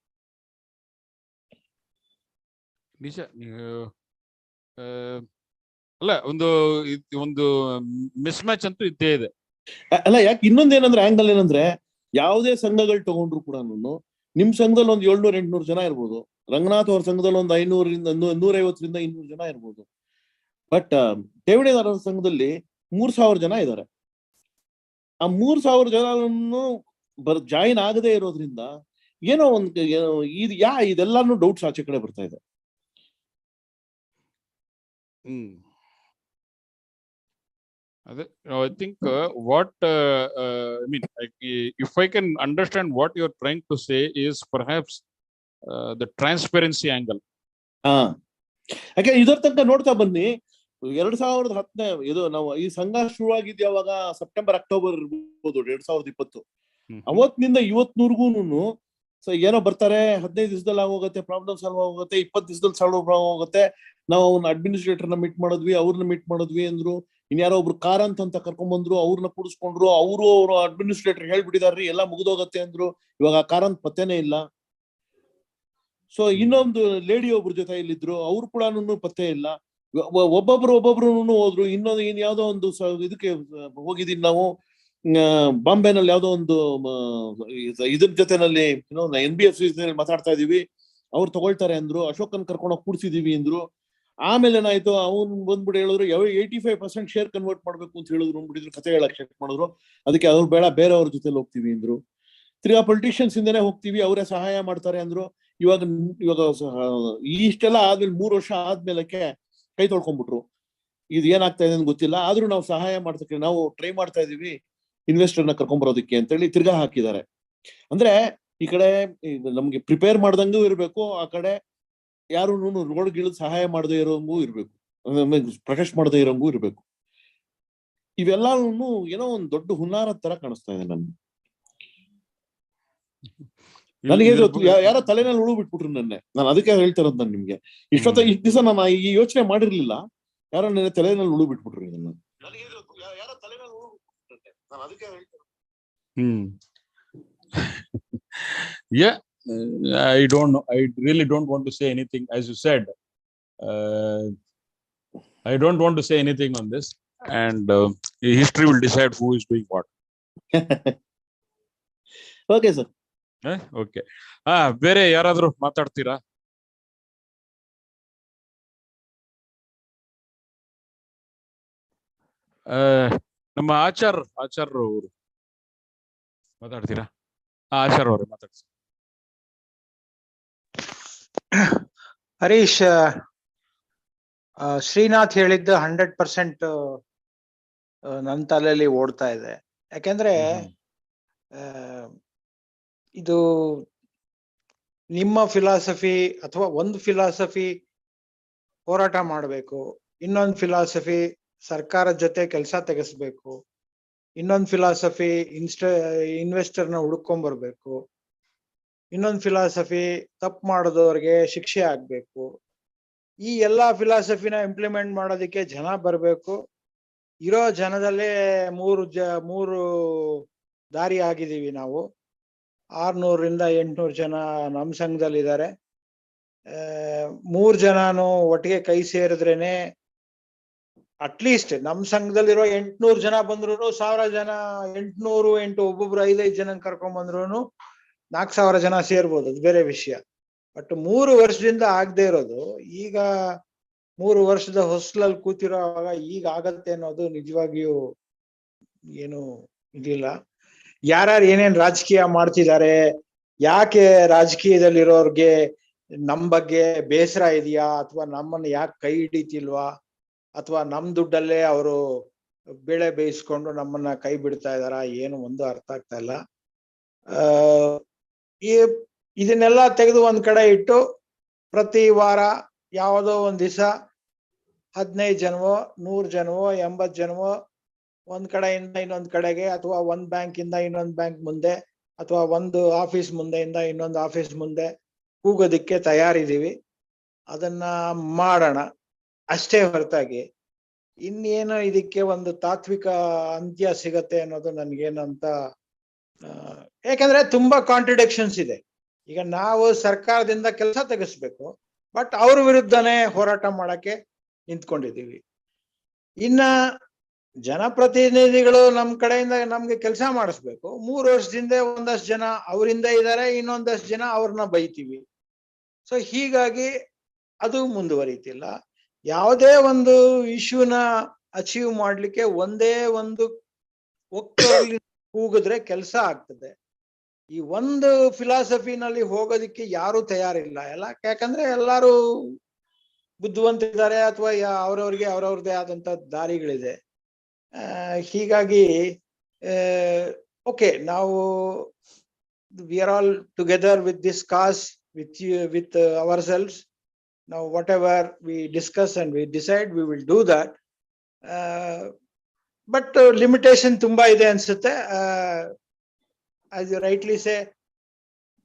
ನಿಜ. ಅಲ್ಲ, ಒಂದು ಮಿಸ್ ಮ್ಯಾಚ್ ಅಂತೂ ಇದ್ದೇ ಇದೆ. ಅಲ್ಲ, ಯಾಕೆ ಇನ್ನೊಂದೇನಂದ್ರೆ ಆಂಗಲ್ ಏನಂದ್ರೆ, ಯಾವುದೇ ಸಂಘಗಳು ತಗೊಂಡ್ರು ಕೂಡ ನಿಮ್ ಸಂಘದಲ್ಲಿ ಒಂದ್ 700-800 ಜನ ಇರ್ಬೋದು, ರಂಗನಾಥ್ ಅವ್ರ ಸಂಘದಲ್ಲಿ ಒಂದು 500ರಿಂದ 150ರಿಂದ 200 ಜನ ಇರ್ಬೋದು. ಬಟ್ ಠೇವಣಿದಾರರ ಸಂಘದಲ್ಲಿ 3,000 ಜನ ಇದ್ದಾರೆ. ಆ 3,000 ಜನನು ಜಾಯಿನ್ ಆಗದೆ ಇರೋದ್ರಿಂದ ಏನೋ ಒಂದು ಇದೆಲ್ಲಾನು ಡೌಟ್ಸ್ ಆಚೆ ಕಡೆ ಬರ್ತಾ ಇದೆ. I think what I mean, if I can understand what you're trying to say is perhaps the transparency angle. ಯಾಕೆ ಇದರ ತನಕ ನೋಡ್ತಾ ಬನ್ನಿ, 2010 ಇದು ನಾವು ಈ ಸಂಘ ಶುರುವಾಗಿದ್ದು ಯಾವಾಗ, ಸೆಪ್ಟೆಂಬರ್ ಅಕ್ಟೋಬರ್ ಇರ್ಬೋದು 2020. ಅವತ್ತಿನಿಂದ ಇವತ್ತಿನವರೆಗೂ ಏನೋ ಬರ್ತಾರೆ, 15 ದಿವಸದಲ್ಲಿ ಆಗೋಗುತ್ತೆ, ಪ್ರಾಬ್ಲಮ್ ಸಾಲ್ವ್ ಆಗೋಗುತ್ತೆ, 20 ದಿವಸದಲ್ಲಿ ಸಾಲ್ವ್ ಆಗೋಗುತ್ತೆ. ನಾವು ಅಡ್ಮಿನಿಸ್ಟ್ರೇಟರ್ನ ಮೀಟ್ ಮಾಡಿದ್ವಿ, ಅವ್ರನ್ನ ಮೀಟ್ ಮಾಡಿದ್ವಿ ಅಂದ್ರು. ಇನ್ಯಾರೋ ಒಬ್ರು ಕಾರಂತ್ ಅಂತ ಕರ್ಕೊಂಡ್ ಬಂದ್ರು, ಅವ್ರನ್ನ ಕೂಡಿಸ್ಕೊಂಡ್ರು. ಅವರು ಅಡ್ಮಿನಿಸ್ಟ್ರೇಟರ್ ಹೇಳ್ಬಿಟ್ಟಿದಾರ್ರಿ ಎಲ್ಲ ಮುಗಿದೋಗತ್ತೆ ಅಂದ್ರು. ಇವಾಗ ಕಾರಂತ್ ಪತ್ತೆನೇ ಇಲ್ಲ. ಸೊ ಇನ್ನೊಂದು ಲೇಡಿ ಒಬ್ರ ಜೊತೆ ಇಲ್ಲಿದ್ರು, ಅವ್ರು ಕೂಡ ಪತ್ತೆ ಇಲ್ಲ. ಒಬ್ಬೊಬ್ರು ಹೋದ್ರು. ಇನ್ಯಾವುದೋ ಒಂದು ಇದಕ್ಕೆ ಹೋಗಿದೀನಿ ನಾವು, ಬಾಂಬೆನಲ್ಲಿ ಯಾವ್ದೋ ಒಂದು ಇದ್ರ ಜೊತೆನಲ್ಲಿ NBFC ಮಾತಾಡ್ತಾ ಇದೀವಿ, ಅವ್ರು ತಗೊಳ್ತಾರೆ ಅಂದ್ರು. ಅಶೋಕನ್ ಕರ್ಕೊಂಡೋಗಿ ಕೂಡ್ಸಿದೀವಿ ಅಂದ್ರು. ಆಮೇಲೆ ಏನಾಯ್ತು, ಅವ್ನು ಬಂದ್ಬಿಟ್ಟು ಹೇಳಿದ್ರು 85% ಶೇರ್ ಕನ್ವರ್ಟ್ ಮಾಡ್ಬೇಕು ಅಂತ ಹೇಳಿದ್ರು, ಅಂದ್ಬಿಟ್ಟಿದ್ರು. ಕತೆ ಹೇಳಕ್ ಶೇರ್ ಮಾಡಿದ್ರು. ಅದಕ್ಕೆ ಅವ್ರು ಬೇಡ, ಬೇರೆಯವ್ರ ಜೊತೆ ಹೋಗ್ತೀವಿ ಅಂದ್ರು. ತಿರ್ಗಾ ಪೊಲಿಟಿಷಿಯನ್ಸ್ ಇಂದನೇ ಹೋಗ್ತೀವಿ, ಅವರೇ ಸಹಾಯ ಮಾಡ್ತಾರೆ ಅಂದ್ರು. ಇವಾಗ ಇಷ್ಟೆಲ್ಲ ಆದ್ಮೇಲೆ 3 ವರ್ಷ ಆದ್ಮೇಲಕ್ಕೆ ಕೈ ತೊಳ್ಕೊಂಡ್ಬಿಟ್ರು. ಇದು ಏನಾಗ್ತಾ ಇದೆ ಅಂತ ಗೊತ್ತಿಲ್ಲ, ಆದ್ರೂ ನಾವು ಸಹಾಯ ಮಾಡ್ತಕ್ಕೆ ನಾವು ಟ್ರೈ ಮಾಡ್ತಾ ಇದೀವಿ ಇನ್ವೆಸ್ಟರ್ನ ಕರ್ಕೊಂಡ್ಬರೋದಕ್ಕೆ ಅಂತೇಳಿ ತಿರ್ಗಾ ಹಾಕಿದ್ದಾರೆ. ಅಂದ್ರೆ ಈ ಕಡೆ ನಮ್ಗೆ ಪ್ರಿಪೇರ್ ಮಾಡ್ದಂಗೂ ಇರ್ಬೇಕು, ಆ ಕಡೆ ಯಾರು ರೋಡ್ಗಿಳಿದು ಸಹಾಯ ಮಾಡದೇ ಇರೋಂಗೂ ಇರ್ಬೇಕು, ಪ್ರೊಟೆಸ್ಟ್ ಮಾಡದೇ ಇರೋಂಗೂ ಇರ್ಬೇಕು. ಇವೆಲ್ಲೂ ಏನೋ ಒಂದ್ ದೊಡ್ಡ ಹುನ್ನಾರ ತರ ಕಾಣಿಸ್ತಾ ಇದೆ ನನ್ಗೆ. ನನಗೆ ಯಾರೋ ತಲೆನಲ್ಲಿ ಹುಳು ಬಿಟ್ಬಿಟ್ರು ನನ್ನ. ನಾನು ಅದಕ್ಕೆ ಹೇಳ್ತಿರೋದು ನಾನು ನಿಮ್ಗೆ. ಇಷ್ಟು ದಿವಸ ನಾನು ಈ ಯೋಚನೆ ಮಾಡಿರ್ಲಿಲ್ಲ. ಯಾರೋ ನನ್ನ ತಲೆನಲ್ಲಿ ಹುಳು ಬಿಟ್ಬಿಟ್ರು ಇದನ್ನ. ಯಾರೋ ತಲೆನಲ್ಲಿ ಹುಳು ಬಿಟ್ಬಿಟ್ರು, ನಾನು ಅದಕ್ಕೆ ಹೇಳ್ತಿರೋದು. Yeah, I don't know. I really don't want to say anything. As you said, I don't want to say anything on this, and history will decide who is doing what. Okay, sir. Okay. ಬೇರೆ ಯಾರಾದ್ರೂ ಮಾತಾಡ್ತೀರಾ? ನಮ್ಮ ಆಚಾರ್ ಅವರು ಮಾತಾಡ್ತೀರಾ? ಆಚಾರ್ ಅವರು ಮಾತಾಡ್ಸಿ. ಹರೀಶ್, ಶ್ರೀನಾಥ್ ಹೇಳಿದ್ದು 100% ನನ್ನ ತಲೆಯಲ್ಲಿ ಓಡ್ತಾ ಇದೆ. ಯಾಕೆಂದ್ರೆ ಇದು ನಿಮ್ಮ ಫಿಲಾಸಫಿ ಅಥವಾ ಒಂದು ಫಿಲಾಸಫಿ ಹೋರಾಟ ಮಾಡಬೇಕು, ಇನ್ನೊಂದು ಫಿಲಾಸಫಿ ಸರ್ಕಾರದ ಜೊತೆ ಕೆಲಸ ತೆಗೆಸ್ಬೇಕು, ಇನ್ನೊಂದು ಫಿಲಾಸಫಿ ಇನ್ವೆಸ್ಟರ್ನ ಹುಡ್ಕೊಂಡ್ ಬರ್ಬೇಕು, ಇನ್ನೊಂದು ಫಿಲಾಸಫಿ ತಪ್ಪು ಮಾಡಿದವ್ರಿಗೆ ಶಿಕ್ಷೆ ಆಗ್ಬೇಕು. ಈ ಎಲ್ಲಾ ಫಿಲಾಸಫಿನ ಇಂಪ್ಲಿಮೆಂಟ್ ಮಾಡೋದಕ್ಕೆ ಜನ ಬರ್ಬೇಕು. ಇರೋ ಜನದಲ್ಲೇ ಮೂರು ದಾರಿ ಆಗಿದೀವಿ ನಾವು. 600ರಿಂದ 800 ಜನ ನಮ್ಮ ಸಂಘದಲ್ಲಿದ್ದಾರೆ. 3 ಜನನು ಒಟ್ಟಿಗೆ ಕೈ ಸೇರಿದ್ರೇನೆ ಅಟ್ಲೀಸ್ಟ್ ನಮ್ಮ ಸಂಘದಲ್ಲಿರೋ 800 ಜನ ಬಂದ್ರು 1000 ಜನ, 800 ಒಬ್ಬೊಬ್ರು 5-5 ಜನ ಕರ್ಕೊಂಡ್ ಬಂದ್ರು 4000 ಜನ ಸೇರ್ಬೋದು, ಅದು ಬೇರೆ ವಿಷಯ. ಬಟ್ 3 ವರ್ಷದಿಂದ ಆಗದೆ ಇರೋದು ಈಗ 3 ವರ್ಷದ ಹೊಸ್ಲಲ್ಲಿ ಕೂತಿರೋವಾಗ ಈಗ ಆಗತ್ತೆ ಅನ್ನೋದು ನಿಜವಾಗಿಯೂ ಏನು ಇದಿಲ್ಲ. ಯಾರ್ಯಾರು ಏನೇನ್ ರಾಜಕೀಯ ಮಾಡ್ತಿದ್ದಾರೆ, ಯಾಕೆ ರಾಜಕೀಯದಲ್ಲಿರೋರ್ಗೆ ನಮ್ ಬಗ್ಗೆ ಬೇಸರ ಇದೆಯಾ, ಅಥವಾ ನಮ್ಮನ್ನ ಯಾಕೆ ಕೈ ಹಿಡಿತಿಲ್ವಾ, ಅಥವಾ ನಮ್ ದುಡ್ಡಲ್ಲೇ ಅವರು ಬೆಳೆ ಬೇಯಿಸ್ಕೊಂಡು ನಮ್ಮನ್ನ ಕೈ ಬಿಡ್ತಾ ಇದಾರ, ಏನು ಒಂದು ಅರ್ಥ ಆಗ್ತಾ ಇಲ್ಲ. ಇದನ್ನೆಲ್ಲ ತೆಗೆದು ಒಂದ್ ಕಡೆ ಇಟ್ಟು ಪ್ರತಿ ವಾರ ಯಾವುದೋ ಒಂದ್ ದಿವಸ 15 ಜನವೋ 100 ಜನವೋ 80 ಜನವೋ ಒಂದ್ ಕಡೆಯಿಂದ ಇನ್ನೊಂದ್ ಕಡೆಗೆ, ಅಥವಾ ಒಂದ್ ಬ್ಯಾಂಕ್ ಇಂದ ಇನ್ನೊಂದ್ ಬ್ಯಾಂಕ್ ಮುಂದೆ, ಅಥವಾ ಒಂದು ಆಫೀಸ್ ಮುಂದೆಯಿಂದ ಇನ್ನೊಂದು ಆಫೀಸ್ ಮುಂದೆ ಕೂಗೋದಿಕ್ಕೆ ತಯಾರಿದ್ದೀವಿ. ಅದನ್ನ ಮಾಡೋಣ ಅಷ್ಟೇ ಹೊರತಾಗಿ ಇನ್ನೇನು ಇದಕ್ಕೆ ಒಂದು ತಾತ್ವಿಕ ಅಂತ್ಯ ಸಿಗತ್ತೆ ಅನ್ನೋದು ನನ್ಗೇನು ಅಂತ. ಯಾಕಂದ್ರೆ ತುಂಬಾ ಕಾಂಟ್ರಡಿಕ್ಷನ್ಸ್ ಇದೆ. ಈಗ ನಾವು ಸರ್ಕಾರದಿಂದ ಕೆಲಸ ತೆಗೆಸ್ಬೇಕು, ಬಟ್ ಅವ್ರ ವಿರುದ್ಧನೇ ಹೋರಾಟ ಮಾಡಕ್ಕೆ ನಿಂತ್ಕೊಂಡಿದ್ದೀವಿ. ಇನ್ನ ಜನಪ್ರತಿನಿಧಿಗಳು ನಮ್ ಕಡೆಯಿಂದ ನಮ್ಗೆ ಕೆಲಸ ಮಾಡಿಸ್ಬೇಕು. 3 ವರ್ಷದಿಂದ ಒಂದಷ್ಟು ಜನ ಅವರಿಂದ ಇದ್ದಾರೆ, ಇನ್ನೊಂದಷ್ಟು ಜನ ಅವ್ರನ್ನ ಬೈತೀವಿ. ಸೊ ಹೀಗಾಗಿ ಅದು ಮುಂದುವರಿತಿಲ್ಲ. ಯಾವುದೇ ಒಂದು ಇಶ್ಯೂನ ಅಚೀವ್ ಮಾಡ್ಲಿಕ್ಕೆ ಒಂದೇ ಒಂದು ಒಕ್ಕಲ್ಲಿ ಕೂಗಿದ್ರೆ ಕೆಲಸ ಆಗ್ತದೆ. ಈ ಒಂದು ಫಿಲಾಸಫಿನಲ್ಲಿ ಹೋಗೋದಿಕ್ಕೆ ಯಾರು ತಯಾರಿಲ್ಲ. ಯಾಕಂದ್ರೆ ಎಲ್ಲಾರು ಬುದ್ಧಿವಂತಿದ್ದಾರೆ, ಅಥವಾ ಅವ್ರವ್ರಿಗೆ ಅವ್ರವ್ರದೇ ಆದಂತ ದಾರಿಗಳಿದೆ. ಹೀಗಾಗಿ ಓಕೆ, ನಾವು we are all together with this cause, with ourselves. Now whatever we discuss and we decide, we will do that. But limitation ತುಂಬಾ ಇದೆ ಅನ್ಸುತ್ತೆ. as you rightly say,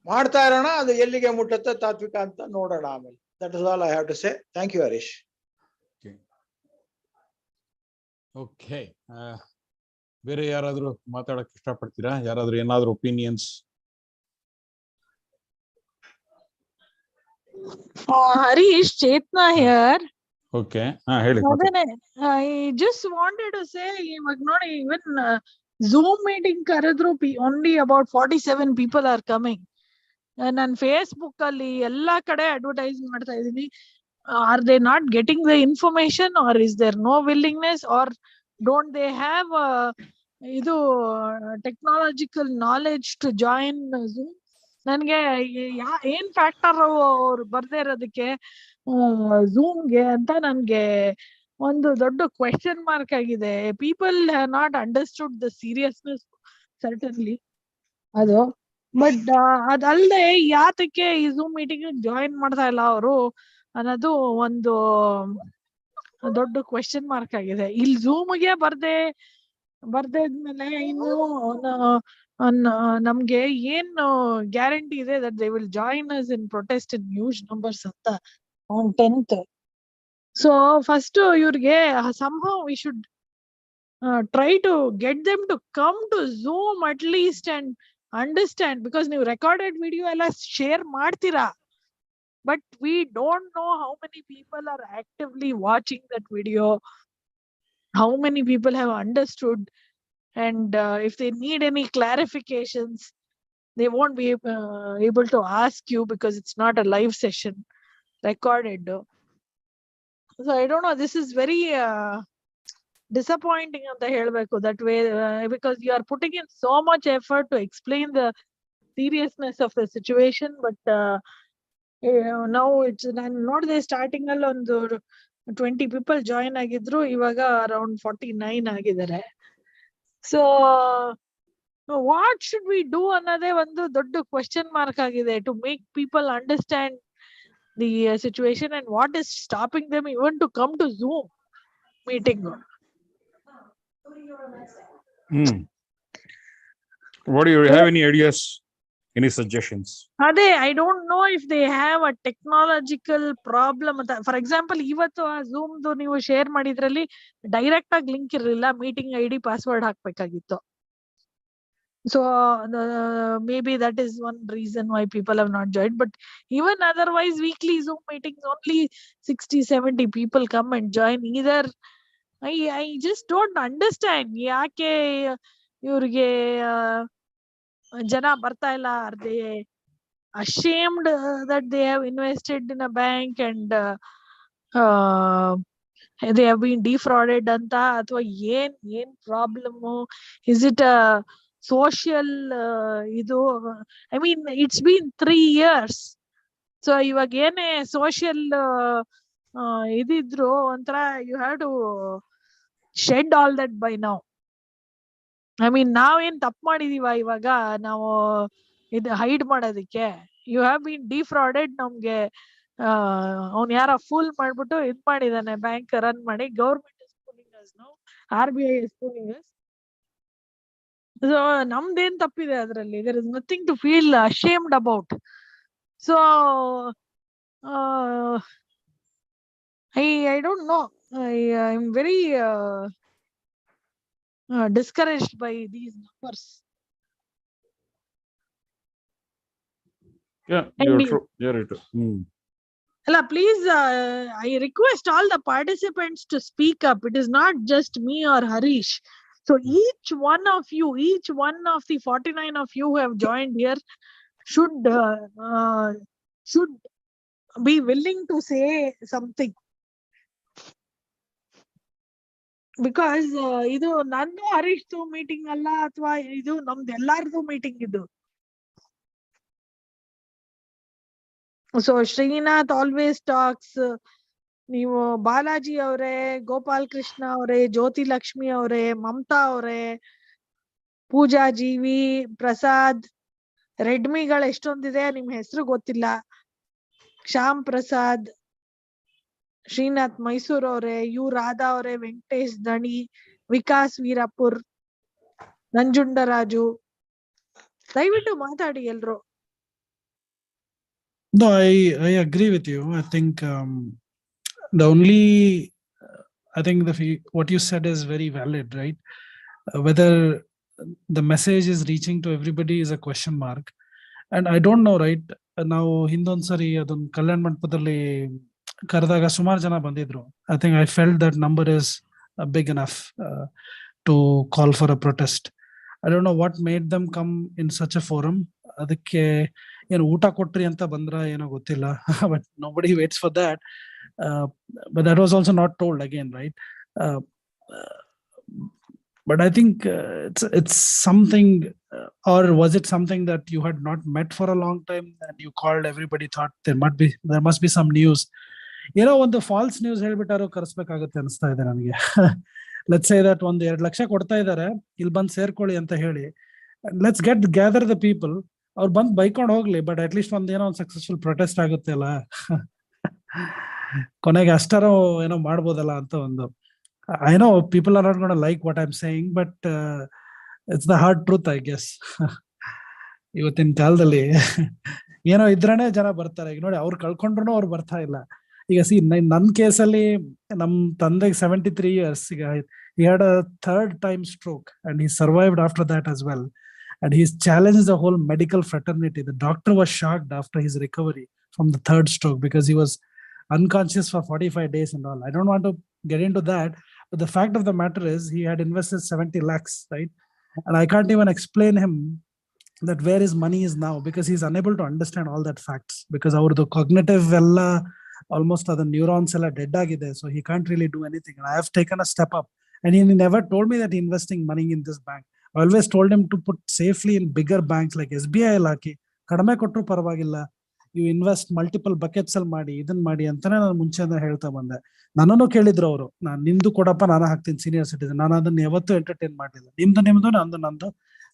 ಮಾಡ್ತಾ ಇರೋಣ, ಅದು ಎಲ್ಲಿಗೆ ಮುಟ್ಟುತ್ತೆ ತಾತ್ವಿಕ ಅಂತ ನೋಡೋಣ ಆಮೇಲೆ. That is all I have to say. Thank you, Harish. Okay, ಬೇರೆ ಯಾರಾದ್ರೂ ಮಾತಾಡಕ್ ಇಷ್ಟಪಡ್ತೀರಾ? ಯಾರಾದ್ರೂ ಏನಾದ್ರೂ opinions? Harish, Chetna here. Okay, ಹೇಳಿ. I just wanted to say, ಇವಾಗ ನೋಡಿ, even Zoom meeting ಕರೆದ್ರು only about 47 people are coming. ನಾನು ಫೇಸ್ಬುಕ್ ಅಲ್ಲಿ ಎಲ್ಲಾ ಕಡೆ ಅಡ್ವರ್ಟೈಸ್ ಮಾಡ್ತಾ ಇದೀನಿ. Are they not getting the information, or is there no willingness, or don't they have ಇದು technological knowledge to join Zoom. ನನ್ಗೆ ಏನ್ ಫ್ಯಾಕ್ಟರ್ ಅವ್ರು ಬರ್ದೇ ಇರೋದಕ್ಕೆ ಝೂಮ್ಗೆ ಅಂತ ನನ್ಗೆ ಒಂದು ದೊಡ್ಡ ಕ್ವೆಶ್ಚನ್ ಮಾರ್ಕ್ ಆಗಿದೆ. People have not understood the seriousness certainly ಅದು. ಬಟ್ ಅದಲ್ಲದೆ ಯಾತಕ್ಕೆ ಈ ಝೂಮ್ ಮೀಟಿಂಗ್ ಜಾಯಿನ್ ಮಾಡ್ತಾ ಇಲ್ಲ ಅವರು ಅನ್ನೋದು ಒಂದು ದೊಡ್ಡ ಕ್ವೆಶ್ಚನ್ ಮಾರ್ಕ್ ಆಗಿದೆ. ಇಲ್ಲಿ ಝೂಮ್ಗೆ ಬರ್ದೇದ್ಮೇಲೆ ಇನ್ನು ನಮ್ಗೆ ಏನು ಗ್ಯಾರಂಟಿ ಇದೆ that they will join us in protest in huge numbers ಅಂತ ಆನ್ 10th. ಸೊ ಫಸ್ಟ್ ಇವ್ರಿಗೆ somehow we should try to get them to come to Zoom at least and understand, because ನೀವು recorded video ಎಲ್ಲ share ಮಾಡ್ತೀರಾ, but we don't know how many people are actively watching that video, how many people have understood, and if they need any clarifications, they won't be able to ask you because it's not a live session recorded. So I don't know, this is very disappointing anta helbeku that way, because you are putting in so much effort to explain the seriousness of the situation, but now it's ನಾನು ನೋಡಿದೆ starting ಅಲ್ಲಿ ಒಂದು 20 people join ಆಗಿದ್ರು, ಇವಾಗ around 49 ಆಗಿದ್ದಾರೆ. So what should we do ಅನ್ನೋದೇ ಒಂದು ದೊಡ್ಡ ಕ್ವೆಶ್ಚನ್ ಮಾರ್ಕ್ ಆಗಿದೆ, to make people understand the situation and what is stopping them even to come to Zoom meeting. What do you have any ideas, any suggestions? ಅದೇ I don't know if they have a technological problem ಅಂತ. For example ಇವತ್ತು ಆ ಝೂಮ್ದು ನೀವು share ಮಾಡಿದ್ರಲ್ಲಿ direct ಆಗಿ link ಇರಲಿಲ್ಲ, meeting ID password ಹಾಕ್ಬೇಕಾಗಿತ್ತು. So maybe that is one reason why people have not joined, but even otherwise weekly Zoom meetings only 60-70 people come and join. Either I just don't understand ಯಾಕೆ ಇವ್ರಿಗೆ ಜನ ಬರ್ತಾ ಇಲ್ಲ. Are they ashamed that they have invested in a bank and they have been defrauded anta, ಅಥವಾ ಏನ್ problem? Is it a social ಇದು? I mean it's been 3 years. So ಇವಾಗ ಏನೇ ಸೋಷಿಯಲ್ ಇದಿದ್ರು ಒಂಥರ you have to shed all that by now. I mean ನಾವೇನ್ ತಪ್ಪು ಮಾಡಿದೀವ ಇವಾಗ ನಾವು ಇದು ಹೈಡ್ ಮಾಡೋದಕ್ಕೆ? You have been defrauded. ನಮ್ಗೆ ಅವ್ನು ಯಾರ ಫೂಲ್ ಮಾಡ್ಬಿಟ್ಟು ಇದ್ ಮಾಡಿದಾನೆ, ಬ್ಯಾಂಕ್ ರನ್ ಮಾಡಿ. Government is fooling us now, RBI is fooling us. So ನಮ್ದೇನ್ ತಪ್ಪಿದೆ ಅದ್ರಲ್ಲಿ? There is nothing to feel ashamed about. So I don't know. I'm very discouraged by these numbers. Yeah, you're right. Hello, please, I request all the participants to speak up. It is not just me or Harish. So each one of you, each one of the 49 of you who have joined here should be willing to say something. Because ಇದು ನಂದು ಹರೀಶ್ದು meeting ಅಲ್ಲ, ಅಥವಾ ಇದು ನಮ್ದು ಎಲ್ಲಾರ್ದು meeting ಇದು. So Srinath always tax, ನೀವು ಬಾಲಾಜಿ ಅವರೇ, ಗೋಪಾಲ್ ಕೃಷ್ಣ ಅವರೇ, ಜ್ಯೋತಿ ಲಕ್ಷ್ಮಿ ಅವರೇ, ಮಮತಾ ಅವರೇ, ಪೂಜಾ ಜೀವಿ, ಪ್ರಸಾದ್, ರೆಡ್ಮಿಗಳು ಎಷ್ಟೊಂದಿದೆ ನಿಮ್ ಹೆಸರು ಗೊತ್ತಿಲ್ಲ, ಶ್ಯಾಮ್ ಪ್ರಸಾದ್, ಶ್ರೀನಾಥ್ ಮೈಸೂರ್ ಅವರೇ, ಯು ರಾಧಾ ಅವರೇ, ವೆಂಕಟೇಶ್ ದಣಿ, ವಿಕಾಸ್ ವೀರಪುರ್, ನಂಜುಂಡರಾಜು, ದಯವಿಟ್ಟು ಮಾತಾಡಿ ಎಲ್ರು. No, I agree with you. I think the only I think what you said is very valid, right? Whether the message is reaching to everybody is a question mark, and I don't know, right? Now hindon sari adon kalyan mandapalli karadaga sumar jana bandidru. I think I felt that number is big enough to call for a protest. I don't know what made them come in such a forum. ಅದಕ್ಕೆ ಏನು ಊಟ ಕೊಟ್ರಿ ಅಂತ ಬಂದ್ರ ಏನೋ ಗೊತ್ತಿಲ್ಲ, but nobody waits for that. But that was also not told again, right? but I think it's something, or was it something that you had not met for a long time and you called, everybody thought there must be some news, ಏನೋ ಒಂದು falls news ಹೇಳ್ಬಿಟ್ಟಾರು ಕರೆಸ್ಬೇಕಾಗತ್ತೆ ಅನಿಸ್ತಾ ಇದೆ ನನಗೆ. Let's say that ಒಂದು 2 ಲಕ್ಷ ಕೊಡ್ತಾ ಇದ್ದಾರೆ, ಇಲ್ಲಿ ಬಂದು ಸೇರ್ಕೊಳ್ಳಿ ಅಂತ ಹೇಳಿ, ಲೆಟ್ಸ್ ಗ್ಯಾದರ್ ದ ಪೀಪಲ್, ಅವ್ರು ಬಂದು ಬೈಕೊಂಡು ಹೋಗ್ಲಿ, ಬಟ್ ಅಟ್ ಲೀಸ್ಟ್ ಏನೋ ಒಂದು ಸಕ್ಸಸ್ಫುಲ್ ಪ್ರೊಟೆಸ್ಟ್ ಆಗುತ್ತೆ ಅಲ್ಲ, ಕೊನೆಗೆ ಅಷ್ಟಾರೋ ಏನೋ ಮಾಡ್ಬೋದಲ್ಲ ಅಂತ ಒಂದು. I know people are not going to like what I'm saying, but it's the hard truth, I guess. ಇವತ್ತಿನ ಕಾಲದಲ್ಲಿ ಏನೋ ಇದ್ರೇನೆ ಜನ ಬರ್ತಾರೆ. ಈಗ ನೋಡಿ, ಅವ್ರು ಕಳ್ಕೊಂಡ್ರು ಅವ್ರು ಬರ್ತಾ ಇಲ್ಲ. ಈಗ ನನ್ನ ಕೇಸಲ್ಲಿ ನಮ್ ತಂದೆಗೆ 73 years, ಈಗ he had a 3rd time stroke and he survived after that as well, and he's challenged the whole medical fraternity. The doctor was shocked after his recovery from the 3rd stroke because he was unconscious for 45 days and all. I don't want to get into that, but the fact of the matter is he had invested 70 lakhs, right? And I can't even explain him that where his money is now, because he's unable to understand all that facts, because our cognitive ella almost other neurons ella dead agide, so he can't really do anything. And I have taken a step up, and he never told me that he investing money in this bank. I always told him to put safely in bigger banks like SBI laki kadame kotru paravagilla, you invest multiple buckets ಅಲ್ಲಿ ಮಾಡಿ, ಇದನ್ನ ಮಾಡಿ ಅಂತಾನೆ ನಾನು ಮುಂಚೆಯಿಂದ ಹೇಳ್ತಾ ಬಂದೆ. ನನ್ನನ್ನು ಕೇಳಿದ್ರು ಅವರು, ನಾನು ನಿಂದು ಕೊಡಪ್ಪ, ನಾನು ಹಾಕ್ತೀನಿ ಸೀನಿಯರ್ ಸಿಟಿಸನ್. ನಾನು ಅದನ್ನ ಯಾವತ್ತೂ ಎಂಟರ್ಟೈನ್ ಮಾಡಲಿಲ್ಲ. ನಿಮ್ದು ನಂದು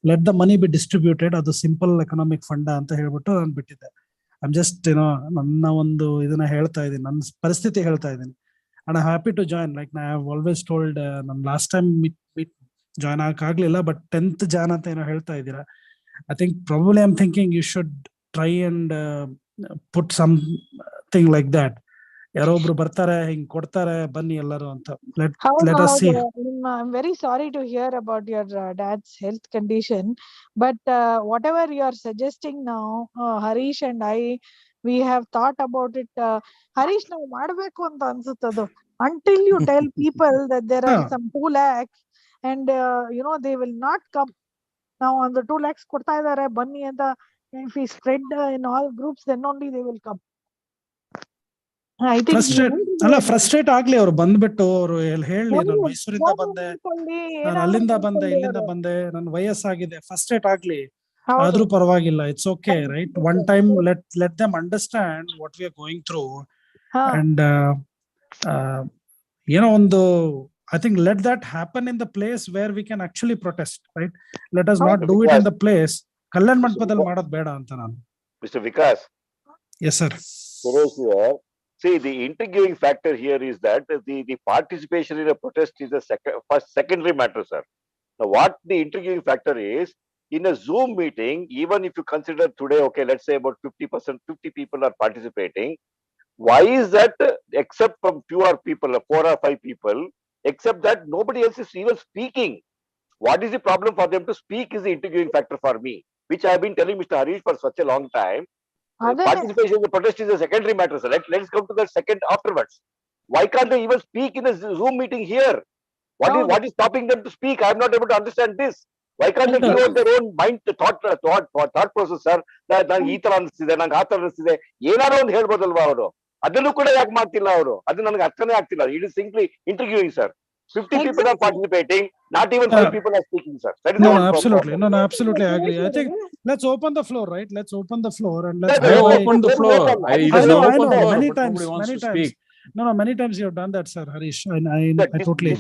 let the money B distributed, ಅದು ಸಿಂಪಲ್ ಎಕನಾಮಿಕ್ ಫಂಡ ಅಂತ ಹೇಳ್ಬಿಟ್ಟು ನಾನು ಬಿಟ್ಟಿದ್ದೆ. ಐಮ್ ಜಸ್ಟ್ ನನ್ನ ಒಂದು ಇದನ್ನ ಹೇಳ್ತಾ ಇದ್ದೀನಿ, ನನ್ನ ಪರಿಸ್ಥಿತಿ ಹೇಳ್ತಾ ಇದ್ದೀನಿ. And I happy to join, like I have always told. ನಾನು ಲಾಸ್ಟ್ ಟೈಮ್ ಜಾಯ್ನ್ ಆಗಕ್ಕಾಗ್ಲಿಲ್ಲ, ಬಟ್ 10th Jan ಅಂತ ಏನೋ ಹೇಳ್ತಾ ಇದ್ದೀರಾ. I think probably I'm thinking you should try and put something like that. ಯಾರೋ ಒಬ್ರು ಬರ್ತಾರೆ, ಹಿಂಗ್ ಕೊಡ್ತಾರೆ, ಬನ್ನಿ ಎಲ್ಲರೂ ಅಂತ. Let us see. I'm very sorry to hear about your dad's health condition, but whatever you are suggesting now, Harish and I, we have thought about it. Harish, ನಾವು ಮಾಡಬೇಕು ಅಂತ ಅನ್ಸುತ್ತದು. Until you tell people that there are some 2 lakhs and they will not come. Now on the 2 lakhs ಕೊಡ್ತಾ ಇದ್ದಾರೆ ಬನ್ನಿ ಅಂತ, if we spread in all groups, then only they will come. I think frustrate ಆಗ್ಲಿ, ಅವ್ರು ಬಂದ್ಬಿಟ್ಟು ಅವ್ರು ಹೇಳಿ, ನಾನು ಮೈಸೂರಿಂದ ಬಂದೆ, ನಾನು ಅಲ್ಲಿಂದ ಬಂದೆ, ಇಲ್ಲಿಂದ ಬಂದೆ, ನನ್ನ ವಯಸ್ಸಾಗಿದೆ, ಫ್ರಸ್ಟ್ರೇಟ್ ಆಗ್ಲಿ, ಆದ್ರೂ ಪರವಾಗಿಲ್ಲ, it's okay, right? One time let them understand what we are going through, and ಏನೋ ಒಂದು, I think let that happen in the place where we can actually protest, right? Let us not do it in the place Kalyan Mandapadalle madod beda anta nanu. Mr. Vikas. Yes sir. See, the intriguing factor here is that the participation in a protest is a secondary matter, sir. Now, what the intriguing factor is, in a Zoom meeting, even if you consider today, okay, let's say about 50%, 50 people are participating. Why is that, except from fewer people, 4 or 5 people, except that nobody else is even speaking? What is the problem for them to speak is the intriguing factor for me, which I have been telling Mr. Harish for such a long time. Participation in the protest is a secondary matter, sir. Let's come to the second afterwards. Why can't they even speak in a Zoom meeting here? What is stopping them to speak? I am not able to understand this. Why can't they give out their own mind, thought process, sir? ನಾನು ಈ ತರ ಅನಿಸ್ತಿದೆ, ನಂಗೆ ಆ ತರ ಅನಿಸ್ತಿದೆ, ಏನಾದ್ರು ಒಂದು ಹೇಳ್ಬೋದಲ್ವಾ ಅವರು? ಅದನ್ನು ಕೂಡ ಯಾಕೆ ಮಾಡ್ತಿಲ್ಲ ಅವರು? ಅದು ನನಗೆ ಅರ್ಥನೇ ಆಗ್ತಿಲ್ಲ. It is simply intriguing, sir. 50 people are participating, not even 5 people are speaking, sir. That is absolutely. No, absolutely I agree. I think let's open the floor, right? Let's open the floor and let's open the floor. I know many times. No, many times you have done that, sir, Harish. I totally.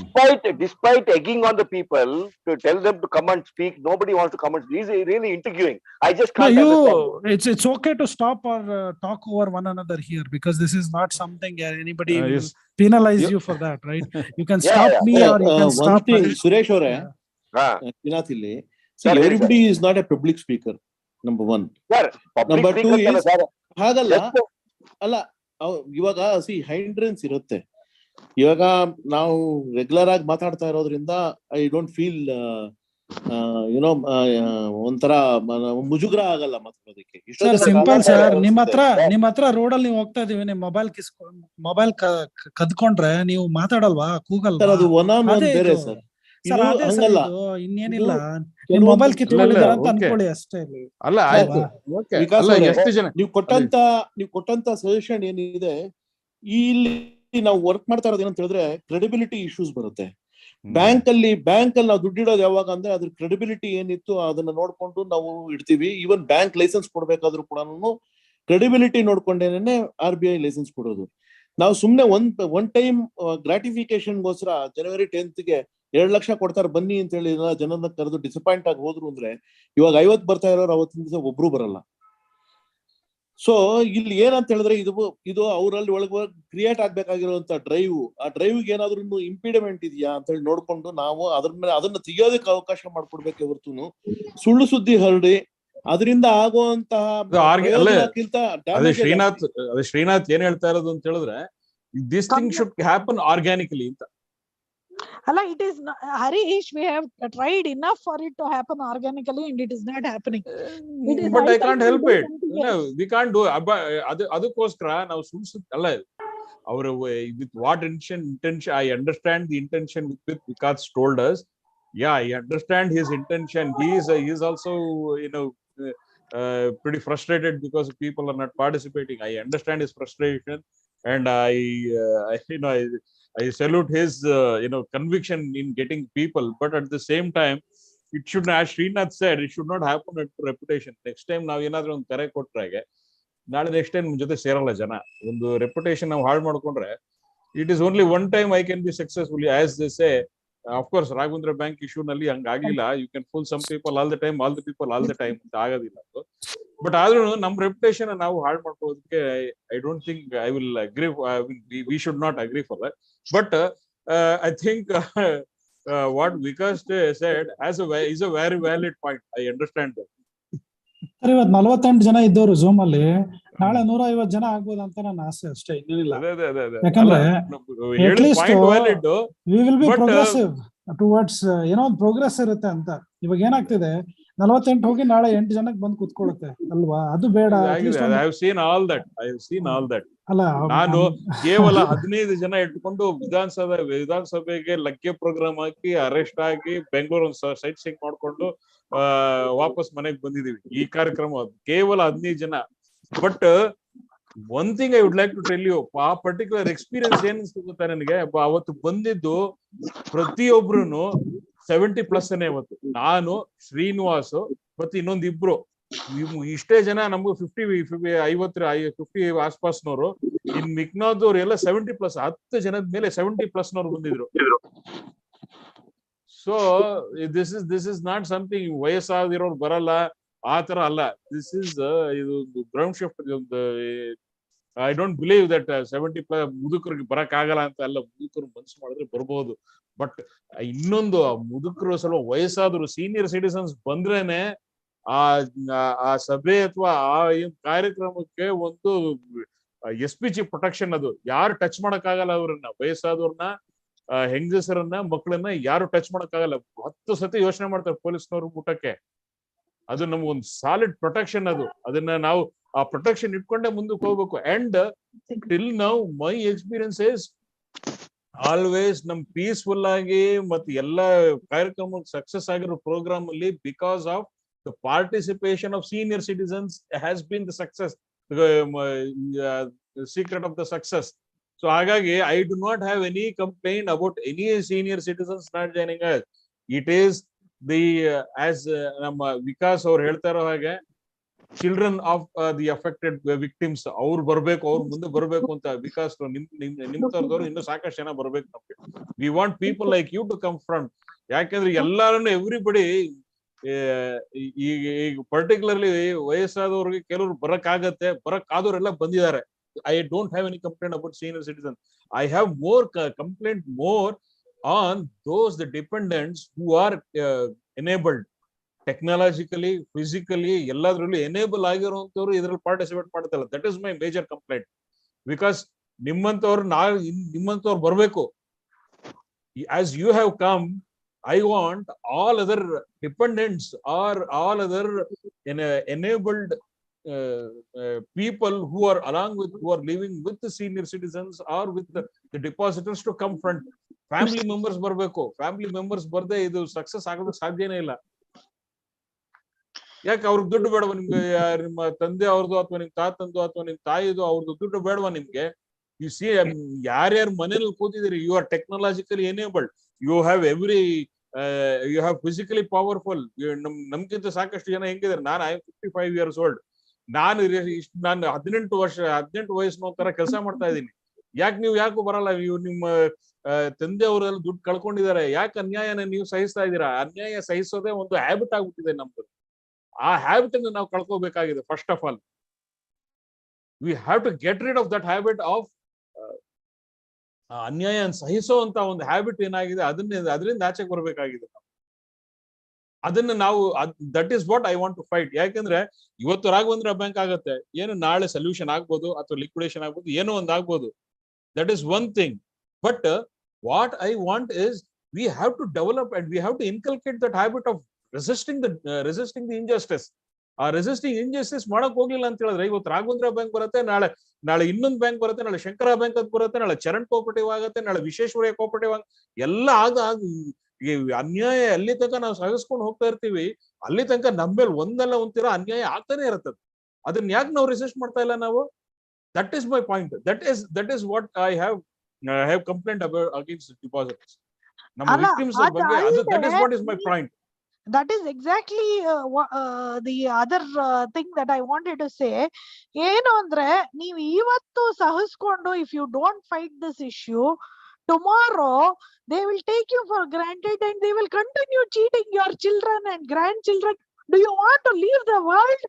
Despite egging on the people to tell them to come and speak, nobody wants to come and speak. This is really intriguing. I just can't understand. It's okay to stop or talk over one another here, because this is not something anybody will penalize you for that, right? You can stop me or you can stop Suresh ಅವರೇ, ಇಲ್ಲಿ see, everybody is not a public speaker, number 1. Sir, number 2 is ಹಾಗಲ್ಲ ಅಲ್ಲ, ಇವಾಗ ಹೈಂಡ್ರೆನ್ಸ್ ಇರುತ್ತೆ. ಇವಾಗ ನಾವು regular ಆಗಿ ಮಾತಾಡ್ತಾ ಇರೋದ್ರಿಂದ ಐ ಡೋಂಟ್ ಫೀಲ್ ಒಂಥರ ಮುಜುಗರ ಆಗಲ್ಲ ಮಾತಾಡೋದಕ್ಕೆ. ಸಿಂಪಲ್ ಸರ್, ನಿಮ್ ಹತ್ರ ರೋಡ್ ಅಲ್ಲಿ ನೀವು ಹೋಗ್ತಾ ಇದೀವಿ, ನಿಮ್ ಮೊಬೈಲ್ ಕದ್ಕೊಂಡ್ರೆ ನೀವು ಮಾತಾಡಲ್ವಾ, ಕೂಗಲ್ವಾ? ಅದು ಒನ್ ಆನ್ ಒನ್ ಬೇರೆ ಸರ್. ಇನ್ನೇನಿಲ್ಲ, ನಿಮ್ ಮೊಬೈಲ್ ಕಿತ್ಕೊಂಡಿದ್ದಾರೆ ಅಂತ ಅನ್ಕೊಳ್ಳಿ ಅಷ್ಟೇ. ನೀವು ಕೊಟ್ಟಂತ ಸಜೆಷನ್ ಏನಿದೆ, ಇಲ್ಲಿ ನಾವು ವರ್ಕ್ ಮಾಡ್ತಾ ಇರೋದು ಏನಂತ ಹೇಳಿದ್ರೆ ಕ್ರೆಡಿಬಿಲಿಟಿ ಇಶ್ಯೂಸ್ ಬರುತ್ತೆ. ಬ್ಯಾಂಕ್ ಅಲ್ಲಿ ನಾವು ದುಡ್ಡಿಡೋದು ಯಾವಾಗ ಅಂದ್ರೆ ಅದ್ರ ಕ್ರೆಡಿಬಿಲಿಟಿ ಏನಿತ್ತು ಅದನ್ನ ನೋಡ್ಕೊಂಡು ನಾವು ಇಡ್ತೀವಿ. ಈವನ್ ಬ್ಯಾಂಕ್ ಲೈಸೆನ್ಸ್ ಕೊಡ್ಬೇಕಾದ್ರೂ ಕೂಡ ಕ್ರೆಡಿಬಿಲಿಟಿ ನೋಡ್ಕೊಂಡೇನೆ RBI ಲೈಸೆನ್ಸ್ ಕೊಡೋದು. ನಾವು ಸುಮ್ನೆ ಒನ್ ಟೈಮ್ ಗ್ರಾಟಿಫಿಕೇಶನ್ಗೋಸ್ಕರ January 10th 2 ಲಕ್ಷ ಕೊಡ್ತಾರೆ ಬನ್ನಿ ಅಂತ ಹೇಳಿ ಜನರನ್ನ ಕರೆದು ಡಿಸಪಾಯಿಂಟ್ ಆಗಿ ಹೋದ್ರು ಅಂದ್ರೆ ಇವಾಗ 50 ಬರ್ತಾ ಇರೋರು ಅವತ್ತಿನ ದಿವಸ ಒಬ್ರು ಬರಲ್ಲ. ಸೊ ಇಲ್ಲಿ ಏನಂತ ಹೇಳಿದ್ರೆ ಇದು ಅವರಲ್ಲಿ ಒಳಗೆ ಕ್ರಿಯೇಟ್ ಆಗ್ಬೇಕಾಗಿರುವಂತ ಡ್ರೈವ್, ಆ ಡ್ರೈವ್ಗೆ ಏನಾದ್ರೂ ಇಂಪಿಡಿಮೆಂಟ್ ಇದೆಯಾ ಅಂತ ಹೇಳಿ ನೋಡ್ಕೊಂಡು ನಾವು ಅದ್ರ ಮೇಲೆ ಅದನ್ನ ತೆಗಿಯೋದಕ್ಕೆ ಅವಕಾಶ ಮಾಡ್ಕೊಡ್ಬೇಕೆ ಹೊರತು ಸುಳ್ಳು ಸುದ್ದಿ ಹರಡಿ ಅದರಿಂದ ಆಗುವಂತಹ ಪ್ರಯೋಜನಕ್ಕಿಂತ ಡ್ಯಾಮೇಜ್. ಶ್ರೀನಾಥ್ ಏನ್ ಹೇಳ್ತಾ ಇರೋದು ಅಂತ ಹೇಳಿದ್ರೆ this thing should happen organically ಅಂತ. Allah, it is not, Harish, we have tried enough for it to happen organically and it is not happening. But I can't help it. No, we can't do ಅದಕ್ಕೋಸ್ಕರ ನಾವು ಅಲ್ಲ our with what intention. I understand the intention with Vikas told us. Yeah, I understand his intention. He is also pretty frustrated because people are not participating. I understand his frustration, and I salute his conviction in getting people. But at the same time, it should, as Srinath said, it should not happen at reputation. Next time ನಾವು ಏನಾದ್ರೂ ಒಂದು ಕರೆ ಕೊಟ್ರಾಗೆ ನಾಳೆ next time ಜೊತೆ ಸೇರಲ್ಲ ಜನ. ಒಂದು reputation ನಾವು ಹಾಳು ಮಾಡ್ಕೊಂಡ್ರೆ it is only one time I can be successful. As they say, of course Raghavendra bank issue ನಲ್ಲಿ ಹಂಗಾಗಿಲ್ಲ. You can fool some people all the time, all the people all the time ಅಂತ ಆಗೋದಿಲ್ಲ ಅದು. But ಆದ್ರೂ ನಮ್ reputation ನಾವು ಹಾಳು ಮಾಡ್ಕೊಳ್ಳೋದಕ್ಕೆ I don't think I will agree. We should not agree for that. But I think what Vikas said is a very valid point. I understand that. ಇವತ್ತು 48 ಜನ ಇದ್ದವರು ಝೂಮ್ ಅಲ್ಲಿ, ನಾಳೆ 150 ಜನ ಆಗ್ಬೋದು ಅಂತ ನನ್ನ ಆಸೆ ಅಷ್ಟೇ, ಇನ್ನೇನಿಲ್ಲ. ಯಾಕಂದ್ರೆ we will be progressive towards ಏನೋ ಒಂದು ಪ್ರೋಗ್ರೆಸ್ ಇರುತ್ತೆ ಅಂತ. ಇವಾಗ ಏನಾಗ್ತಿದೆ, 48 ಹೋಗಿ ನಾಳೆ 8 ಜನಕ್ಕೆ ಬಂದು ಕುತ್ಕೊಳ್ಳುತ್ತೆ ಅಲ್ವಾ? ಅದು ಬೇಡ. ಅಲ್ಲ, ನಾನು ಕೇವಲ 15 ಜನ ಇಟ್ಕೊಂಡು ವಿಧಾನಸಭೆಗೆ ಲಗ್ಗೆ ಪ್ರೋಗ್ರಾಮ್ ಹಾಕಿ ಅರೆಸ್ಟ್ ಆಗಿ ಬೆಂಗಳೂರು ಸೈಟ್ ಸೀಯಿಂಗ್ ಮಾಡ್ಕೊಂಡು ವಾಪಸ್ ಮನೆಗೆ ಬಂದಿದೀವಿ. ಈ ಕಾರ್ಯಕ್ರಮ ಕೇವಲ 15 ಜನ. But one thing I would like to tell you, ಆ ಪರ್ಟಿಕ್ಯುಲರ್ ಎಕ್ಸ್ಪೀರಿಯನ್ಸ್ ಏನ್ ಸಿಗುತ್ತೆ ನನಗೆ, ಅವತ್ತು ಬಂದಿದ್ದು ಪ್ರತಿಯೊಬ್ರು 70+ ಅವತ್ತು. ನಾನು, ಶ್ರೀನಿವಾಸ್ ಮತ್ತೆ ಇನ್ನೊಂದು ಇಬ್ರು, ಇಷ್ಟೇ ಜನ. ನಮ್ಗೂ 50 ಆಸ್ಪಾಸ್ನವರು. ಇನ್ ಮಿಕ್ನಾದವ್ರು ಎಲ್ಲ 70+. 10 ಜನದ ಮೇಲೆ 70+ನವ್ರು ಬಂದಿದ್ರು. So this is not something ವಯಸ್ಸಾಗಿರೋರು ಬರಲ್ಲ ಆ ತರ ಅಲ್ಲ. ದಿಸ್ ಇಸ್ ಇದು ground shift. I don't believe that 70+ ಮುದುಕರಿಗೆ ಬರಕ್ ಆಗಲ್ಲ ಅಂತ ಅಲ್ಲ. ಮುದುಕರು ಮನ್ಸು ಮಾಡಿದ್ರೆ ಬರ್ಬೋದು. ಬಟ್ ಇನ್ನೊಂದು, ಮುದುಕರು ಸ್ವಲ್ಪ ವಯಸ್ಸಾದ್ರು ಸೀನಿಯರ್ ಸಿಟಿಸನ್ಸ್ ಬಂದ್ರೇನೆ ಆ ಸಭೆ ಅಥವಾ ಆ ಕಾರ್ಯಕ್ರಮಕ್ಕೆ ಒಂದು SPG ಪ್ರೊಟೆಕ್ಷನ್. ಅದು ಯಾರು ಟಚ್ ಮಾಡಕ್ ಆಗಲ್ಲ ಅವ್ರನ್ನ, ವಯಸ್ಸಾದವ್ರನ್ನ, ಹೆಂಗಸರನ್ನ, ಮಕ್ಕಳನ್ನ ಯಾರು ಟಚ್ ಮಾಡಕ್ ಆಗಲ್ಲ. 10 ಸತಿ ಯೋಚನೆ ಮಾಡ್ತಾರೆ ಪೊಲೀಸ್ನವ್ರು ಊಟಕ್ಕೆ. ಅದು ನಮ್ಗೊಂದು ಸಾಲಿಡ್ ಪ್ರೊಟೆಕ್ಷನ್. ಅದನ್ನ ನಾವು ಆ ಪ್ರೊಟೆಕ್ಷನ್ ಇಟ್ಕೊಂಡೆ ಮುಂದಕ್ಕೆ ಹೋಗ್ಬೇಕು. And till now my experience is always ನಮ್ ಪೀಸ್ಫುಲ್ ಆಗಿ ಮತ್ತೆ ಎಲ್ಲಾ ಕಾರ್ಯಕ್ರಮ ಸಕ್ಸಸ್ ಆಗಿರೋ ಪ್ರೋಗ್ರಾಮ್ ಅಲ್ಲಿ because of the participation of senior citizens has been the success, secret of the success. So ಹಾಗಾಗಿ I do not have any complaint about any senior citizens not joining us. It is the as ನಮ್ಮ ವಿಕಾಸ್ ಅವ್ರು ಹೇಳ್ತಾ ಇರೋ ಹಾಗೆ, children of the affected victims ಅವ್ರು ಬರ್ಬೇಕು, ಅವ್ರು ಮುಂದೆ ಬರ್ಬೇಕು ಅಂತ. ಬಿಕಾಸ್ ನಿಮ್ ತರದವ್ರು ಇನ್ನೂ ಸಾಕಷ್ಟು ಜನ ಬರ್ಬೇಕು ನಮ್ಗೆ. We want people like you to come from. ಯಾಕಂದ್ರೆ ಎಲ್ಲಾರನ್ನು ಎವ್ರಿಬಡಿ, ಈಗ ಪರ್ಟಿಕ್ಯುಲರ್ಲಿ ವಯಸ್ಸಾದವ್ರಿಗೆ ಕೆಲವ್ರು ಬರಕ್ ಆಗತ್ತೆ, ಬರಕ್ ಆದವರೆಲ್ಲ ಬಂದಿದ್ದಾರೆ. I don't have any complaint about senior citizens. I have more complaint on those the dependents who are enabled technologically, physically, ಎಲ್ಲದರಲ್ಲೂ enable ಆಗಿರುವಂತವ್ರು ಇದ್ರಲ್ಲಿ ಪಾರ್ಟಿಸಿಪೇಟ್ ಮಾಡ್ತಲ್ಲ. That is my major complaint. Because ನಿಮ್ಮಂತವ್ರು ಬರ್ಬೇಕು. As you have come, I want all other dependents or all other enabled people who are who are living with the senior citizens or with the depositors to come front. Family members ಬರ್ಬೇಕು. Family members ಬರ್ದೆ ಇದು success ಆಗೋದಕ್ಕೆ ಸಾಧ್ಯನೇ ಇಲ್ಲ. ಯಾಕೆ ಅವ್ರಿಗೆ ದುಡ್ಡು ಬೇಡವಾ ನಿಮ್ಗೆ? ನಿಮ್ಮ ತಂದೆ ಅವ್ರದ್ದು ಅಥವಾ ನಿಮ್ ತಾತಂದು ಅಥವಾ ನಿಮ್ ತಾಯಿದು ಅವ್ರದ್ದು ದುಡ್ಡು ಬೇಡವಾ ನಿಮ್ಗೆ? ಯು ಸಿ, ಯಾರ್ಯಾರು ಮನೇಲಿ ಕೂತಿದ್ದೀರಿ, you are technologically enabled. You have every you have physically powerful. ನಮ್ಗಿಂತ ಸಾಕಷ್ಟು ಜನ ಹೆಂಗಿದ್ದಾರೆ. ನಾನು ಐ 55 years old. ನಾನು 18 ವಯಸ್ಸಿನ ತರ ಕೆಲಸ ಮಾಡ್ತಾ ಇದ್ದೀನಿ. ಯಾಕೆ ಬರಲ್ಲ? ನೀವು ನಿಮ್ಮ ತಂದೆಯವರೆಲ್ಲ ದುಡ್ಡು ಕಳ್ಕೊಂಡಿದ್ದಾರೆ, ಯಾಕೆ ಅನ್ಯಾಯನ ನೀವು ಸಹಿಸ್ತಾ ಇದ್ದೀರಾ? ಅನ್ಯಾಯ ಸಹಿಸೋದೇ ಒಂದು ಹ್ಯಾಬಿಟ್ ಆಗ್ಬಿಟ್ಟಿದೆ ನಮ್ದು. ಆ ಹ್ಯಾಬಿಟ್ ಅನ್ನು ನಾವು ಕಳ್ಕೋಬೇಕಾಗಿದೆ. First of all we have to get rid of that habit of ಅನ್ಯಾಯ ಸಹಿಸುವಂತ ಒಂದು ಹ್ಯಾಬಿಟ್ ಏನಾಗಿದೆ, ಅದರಿಂದ ಆಚೆಗೆ ಬರಬೇಕಾಗಿದೆ. ಅದನ್ನ ನಾವು that is what I want to fight. ಯಾಕೆಂದ್ರೆ ಇವತ್ತು ರಾಘವೇಂದ್ರ ಬ್ಯಾಂಕ್ ಆಗತ್ತೆ, ಏನು ನಾಳೆ ಸೊಲ್ಯೂಷನ್ ಆಗ್ಬೋದು ಅಥವಾ ಲಿಕ್ವಿಡೇಷನ್ ಆಗ್ಬೋದು, ಏನೋ ಒಂದು ಆಗ್ಬೋದು. That is one thing. But what I want is we have to develop and we have to inculcate that habit of resisting the injustice. ಆ ರೆಸಿಸ್ಟಿಂಗ್ ಇಂಜಸ್ಟಿಸ್ ಮಾಡಕ್ ಹೋಗ್ಲಿಲ್ಲ ಅಂತ ಹೇಳಿದ್ರೆ, ಇವತ್ತು ರಾಘವೇಂದ್ರ ಬ್ಯಾಂಕ್ ಬರುತ್ತೆ, ನಾಳೆ ಇನ್ನೊಂದು ಬ್ಯಾಂಕ್ ಬರುತ್ತೆ, ನಾಳೆ ಶಂಕರ ಬ್ಯಾಂಕ್ ಅಂತ ಬರುತ್ತೆ, ನಾಳೆ ಚರಣ್ ಕೋಪರೇಟಿವ್ ಆಗುತ್ತೆ, ನಾಳೆ ವಿಶ್ವೇಶ್ವರಯ್ಯ ಕೋಪರೇಟಿವ್ ಎಲ್ಲ ಈ ಅನ್ಯಾಯ ಅಲ್ಲಿ ತನಕ ನಾವು ಸಹಿಸ್ಕೊಂಡು ಹೋಗ್ತಾ ಇರ್ತೀವಿ, ಅಲ್ಲಿ ತನಕ ನಮ್ಮ ಮೇಲೆ ಒಂದಲ್ಲ ಒಂಥರ ಅನ್ಯಾಯ ಆಗ್ತಾನೆ ಇರ್ತದೆ. ಅದನ್ನ ಯಾಕೆ ನಾವು ರೆಸಿಸ್ಟ್ ಮಾಡ್ತಾ ಇಲ್ಲ ನಾವು? That is my point. That is what I have complaint against depositors. ನಮ್ಮ ವಿಕ್ಟಿಮ್ಸ್ ಬಗ್ಗೆ that is what is my point. That is exactly the other thing that I wanted to say. ಏನು ಅಂದ್ರೆ, ನೀವು ಇವತ್ತು ಸಹಿಸ್ಕೊಂಡು if you don't fight this issue, tomorrow they will take you for granted and they will continue cheating your children and grandchildren. Do you want to leave the world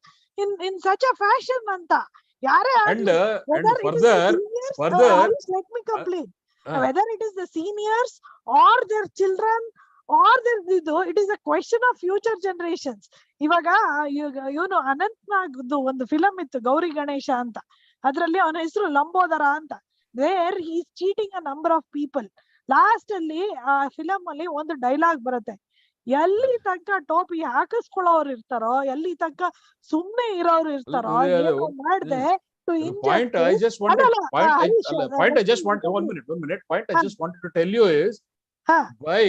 in such a fashion anta? Yare and further let me complete. Whether it is the seniors or their children or it is a question of future generations. Ivaga you know Anantnagdu ಒಂದು film ಇತ್ತು ಗೌರಿ ಗಣೇಶ ಅಂತ. ಅದರಲ್ಲಿ ಅವನ ಹೆಸರು ಲಂಬೋದರ ಅಂತ. There he is cheating a number of people. Last ಅಲ್ಲಿ ಆ film ಅಲ್ಲಿ ಒಂದು ಡೈಲಾಗ್ ಬರುತ್ತೆ, ಎಲ್ಲಿ ತನಕ ಟೋಪಿ ಹಾಕಿಸ್ಕೊಳ್ಳೋರು ಇರ್ತಾರೋ, ಎಲ್ಲಿ ತನಕ ಸುಮ್ನೆ ಇರೋರು ಇರ್ತಾರೋ, ಏನು ಮಾಡ್ದೆ point I just wanted to tell you is by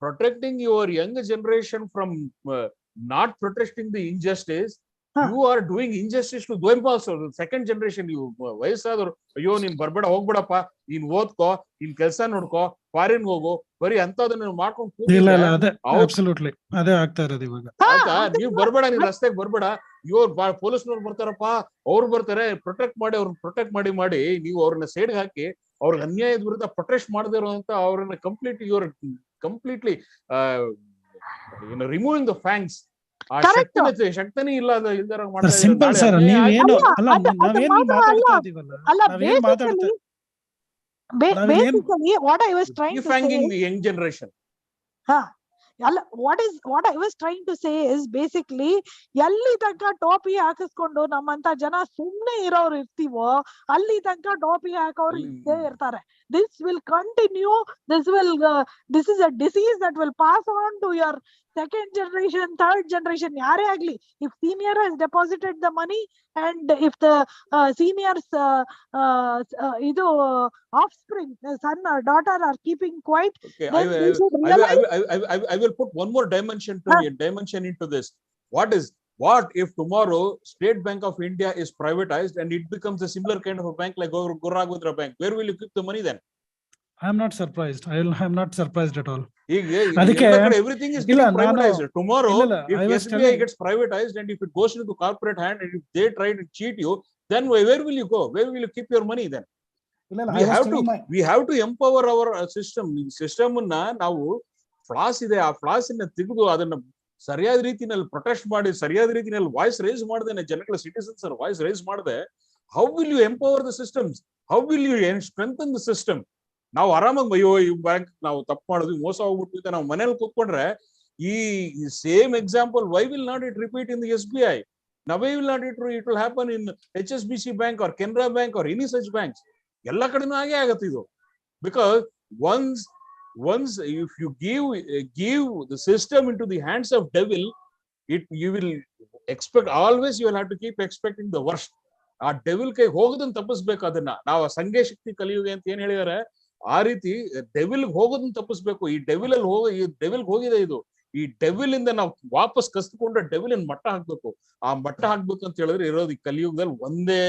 protecting your young generation from not protecting the injustice, you are doing injustice to them also. The second generation, you ವಯಸ್ಸಾದವರು, ಅಯ್ಯೋ ನೀನ್ ಬರ್ಬೇಡ, ಹೋಗ್ಬೇಡಪ್ಪ, ನೀನ್ ಓದ್ಕೋ, ನೀನ್ ಕೆಲಸ ನೋಡ್ಕೋ, ಫಾರಿನ್ ಹೋಗು, ಬರೀ ಅಂತದನ್ನ ಮಾಡ್ಕೊಂಡು ಅದೇ ಆಗ್ತಾ ಇರೋದು ಇವಾಗ. ಆಯ್ತಾ? ನೀವ್ ಬರ್ಬೇಡ, ನೀನ್ ರಸ್ತೆಗೆ ಬರ್ಬೇಡ, ಇವ್ರು ಪೊಲೀಸ್ನವ್ರು ಬರ್ತಾರಪ್ಪ, ಅವ್ರು ಬರ್ತಾರೆ, ಪ್ರೊಟೆಕ್ಟ್ ಮಾಡಿ ನೀವು ಅವ್ರನ್ನ ಸೈಡ್ ಹಾಕಿ ಅವ್ರಿಗೆ ಅನ್ಯಾಯದ ವಿರುದ್ಧ ಪ್ರೊಟೆಸ್ಟ್ ಮಾಡದೇ ಇರುವಂತ ಅವ್ರನ್ನ ಕಂಪ್ಲೀಟ್ಲಿ ರಿಮೂವಿಂಗ್ ದ ಫ್ಯಾಂಕ್ಸ್. ಆ ಶಕ್ತಿನೇ ಇಲ್ಲ. ಸಿಂಪಲ್ ಸರ್, ನೀವೇನು ಅಲ್ಲ, ನಾವೇನ್ ಮಾತಾಡ್ತಾ ಇದೀವಲ್ಲ, ನಾವೇನ್ ಮಾತಾಡ್ತಾ basically what I was trying to say, the young generation. what I was trying to say is basically ಎಲ್ಲಿ ತನಕ ಟೋಪಿ ಹಾಕಿಸ್ಕೊಂಡು ನಮ್ಮಂತ ಜನ ಸುಮ್ನೆ ಇರೋರು ಇರ್ತೀವೋ, ಅಲ್ಲಿ ತನಕ ಟೋಪಿ ಹಾಕೋರು ಇದ್ದೇ ಇರ್ತಾರೆ. This will continue. This is a disease that will pass on to your second generation, third generation, yare agli. If senior has deposited the money and if the seniors offspring, son or daughter are keeping quiet, okay, then they should realize. I will put one more dimension into this. What if tomorrow State Bank of India is privatized and it becomes a similar kind of a bank like Raghvendra Bank? Where will you keep the money then? I am not surprised. I'm not surprised at all. Everything is getting privatized. Tomorrow, if SBI gets privatized and if it goes into the corporate hand and if they try to cheat you, then where will you go? Where will you keep your money then? We have to empower our system. System na ನಾವು flaws ಇದೆ, ಆ flaws ಅನ್ನ ತೆಗೆದು ಅದನ್ನ ಸರಿಯಾದ ರೀತಿಯಲ್ಲಿ protest ಮಾಡಿ, ಸರಿಯಾದ ರೀತಿಯಲ್ಲಿ ವಾಯ್ಸ್ ರೈಸ್ ಮಾಡದೆ, ಜನಗಳ ಸಿಟಿಸನ್ಸ್ ವಾಯ್ಸ್ ರೈಸ್ ಮಾಡದೆ, how will you empower the systems? How will you strengthen the system? ನಾವು ಆರಾಮಾಗಿ ಅಯ್ಯೋ ಈ ಬ್ಯಾಂಕ್ ನಾವು ತಪ್ಪು ಮಾಡಿದ್ವಿ, ಮೋಸ ಹೋಗ್ಬಿಟ್ಟು ನಾವು ಮನೇಲಿ ಕೂತ್ಕೊಂಡ್ರೆ, ಈ same example why will not it repeat in the SBI? Why will not it will happen in HSBC Bank or Canara Bank or any such banks? ಎಲ್ಲ ಕಡೆನೂ ಹಾಗೆ ಆಗತ್ತೆ ಇದು. Because once if you give the system into the hands of devil, you will expect, always you will have to keep expecting the worst. ಆ devil ಕೈ ಹೋಗೋದನ್ನ ತಪ್ಪಿಸ್ಬೇಕು. ಅದನ್ನ ನಾವು ಸಂಘ ಶಕ್ತಿ ಕಲಿಯುಗೆ ಅಂತ ಏನ್ ಹೇಳಿದಾರೆ, ಆ ರೀತಿ ಡೆವಿಲ್ ಹೋಗೋದನ್ನ ತಪ್ಪಿಸ್ಬೇಕು. ಈ ಡೆವಿಲ್ ಹೋಗಿದೆ ಇದು. ಈ ಡೆವಿಲ್ ಇಂದ ನಾವು ವಾಪಸ್ ಕಸ್ದುಕೊಂಡ್ರೆ ಡೆವಿಲ್ ಅನ್ನ ಮಟ್ಟ ಹಾಕ್ಬೇಕು. ಆ ಮಟ್ಟ ಹಾಕ್ಬೇಕು ಅಂತ ಹೇಳಿದ್ರೆ ಇರೋದು ಈ ಕಲಿಯುಗದಲ್ಲಿ ಒಂದೇ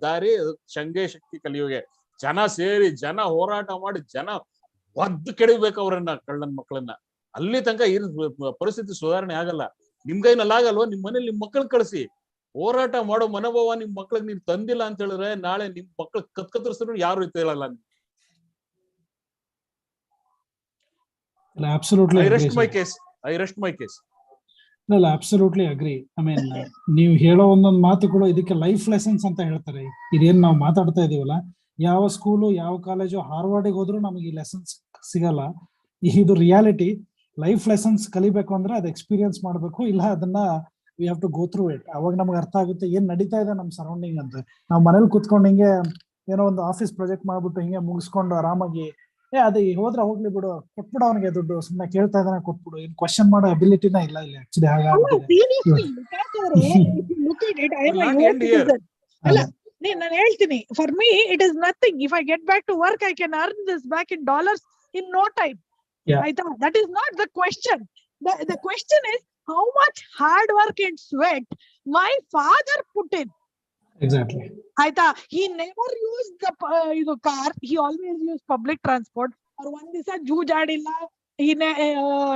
ದಾರಿ, ಸಂಘ ಶಕ್ತಿ ಕಲಿಯುಗೆ. ಜನ ಸೇರಿ, ಜನ ಹೋರಾಟ ಮಾಡಿ, ಜನ ಒದ್ದು ಕೆಡಬೇಕು ಅವ್ರನ್ನ, ಕಳ್ಳನ್ ಮಕ್ಕಳನ್ನ. ಅಲ್ಲಿ ತನಕ ಪರಿಸ್ಥಿತಿ ಸುಧಾರಣೆ ಆಗಲ್ಲ. ನಿಮ್ ಕೈನಲ್ಲಿ ಆಗಲ್ವ, ನಿಮ್ ಮನೇಲಿ ನಿಮ್ ಮಕ್ಕಳನ್ನ ಕಳಿಸಿ. ಹೋರಾಟ ಮಾಡೋ ಮನೋಭಾವ ನಿಮ್ ಮಕ್ಳಿಗೆ ನೀವ್ ತಂದಿಲ್ಲ ಅಂತ ಹೇಳಿದ್ರೆ ನಾಳೆ ನಿಮ್ ಮಕ್ಳು ಕತ್ಕತ್ತರಿಸಿದ್ರು ಯಾರು ಹೇಳಲ್ಲ. Absolutely I agree, rest my sir. case. I rest my case. No, absolutely agree. I mean, ನೀವು ಹೇಳೋ ಒಂದೊಂದು ಮಾತುಗಳು ಇದಕ್ಕೆ ಲೈಫ್ ಲೆಸನ್ಸ್ ಅಂತ ಹೇಳ್ತಾರೆ. ಇದೇನ್ ನಾವು ಮಾತಾಡ್ತಾ ಇದೀವಲ್ಲ, ಯಾವ ಸ್ಕೂಲು ಯಾವ ಕಾಲೇಜು ಹಾರ್ವರ್ಡಿಗೆ ಹೋದ್ರು ನಮಗೆ ಈ ಲೆಸನ್ಸ್ ಸಿಗಲ್ಲ. ಇದು ರಿಯಾಲಿಟಿ. ಲೈಫ್ ಲೆಸನ್ಸ್ ಕಲಿಬೇಕು ಅಂದ್ರೆ ಅದು ಎಕ್ಸ್ಪೀರಿಯನ್ಸ್ ಮಾಡ್ಬೇಕು, ಇಲ್ಲ ಅದನ್ನ we have to go through it. ಅವಾಗ ನಮ್ಗೆ ಅರ್ಥ ಆಗುತ್ತೆ ಏನ್ ನಡೀತಾ ಇದೆ ನಮ್ ಸರೌಂಡಿಂಗ್ ಅಂತ. ನಾವು ಮನೇಲಿ ಕುತ್ಕೊಂಡು ಹಿಂಗೆ ಏನೋ ಒಂದು ಆಫೀಸ್ ಪ್ರಾಜೆಕ್ಟ್ ಮಾಡ್ಬಿಟ್ಟು ಹಿಂಗೆ ಮುಗಿಸ್ಕೊಂಡು ಆರಾಮಾಗಿ ಅದೇ ಹೋದ್ರೆ ಹೋಗ್ಲಿ ಬಿಡು, ಕೊಟ್ಬಿಡು ಅವನಿಗೆ ದುಡ್ಡು, ಸುಮ್ಮನೆ ಕೇಳ್ತಾ ಇದ್ದಾನೆ ಕೊಟ್ಬಿಡು, ಏನ್ ಕ್ವಶನ್ ಮಾಡೋ ಅಬಿಲಿಟಿನ ಇಲ್ಲ ಇಲ್ಲಿ ಆಕ್ಚುಲಿ. ನಾನು ಹೇಳ್ತೀನಿ, for me it is nothing. If I get back to work I can earn this back in dollars in no time. ಆಯ್ತಾ? That is not the question. The question is how much hard work and sweat my father put in. Exactly. Aita, he never used the car. He always used public transport. Or one disa juj adilla, he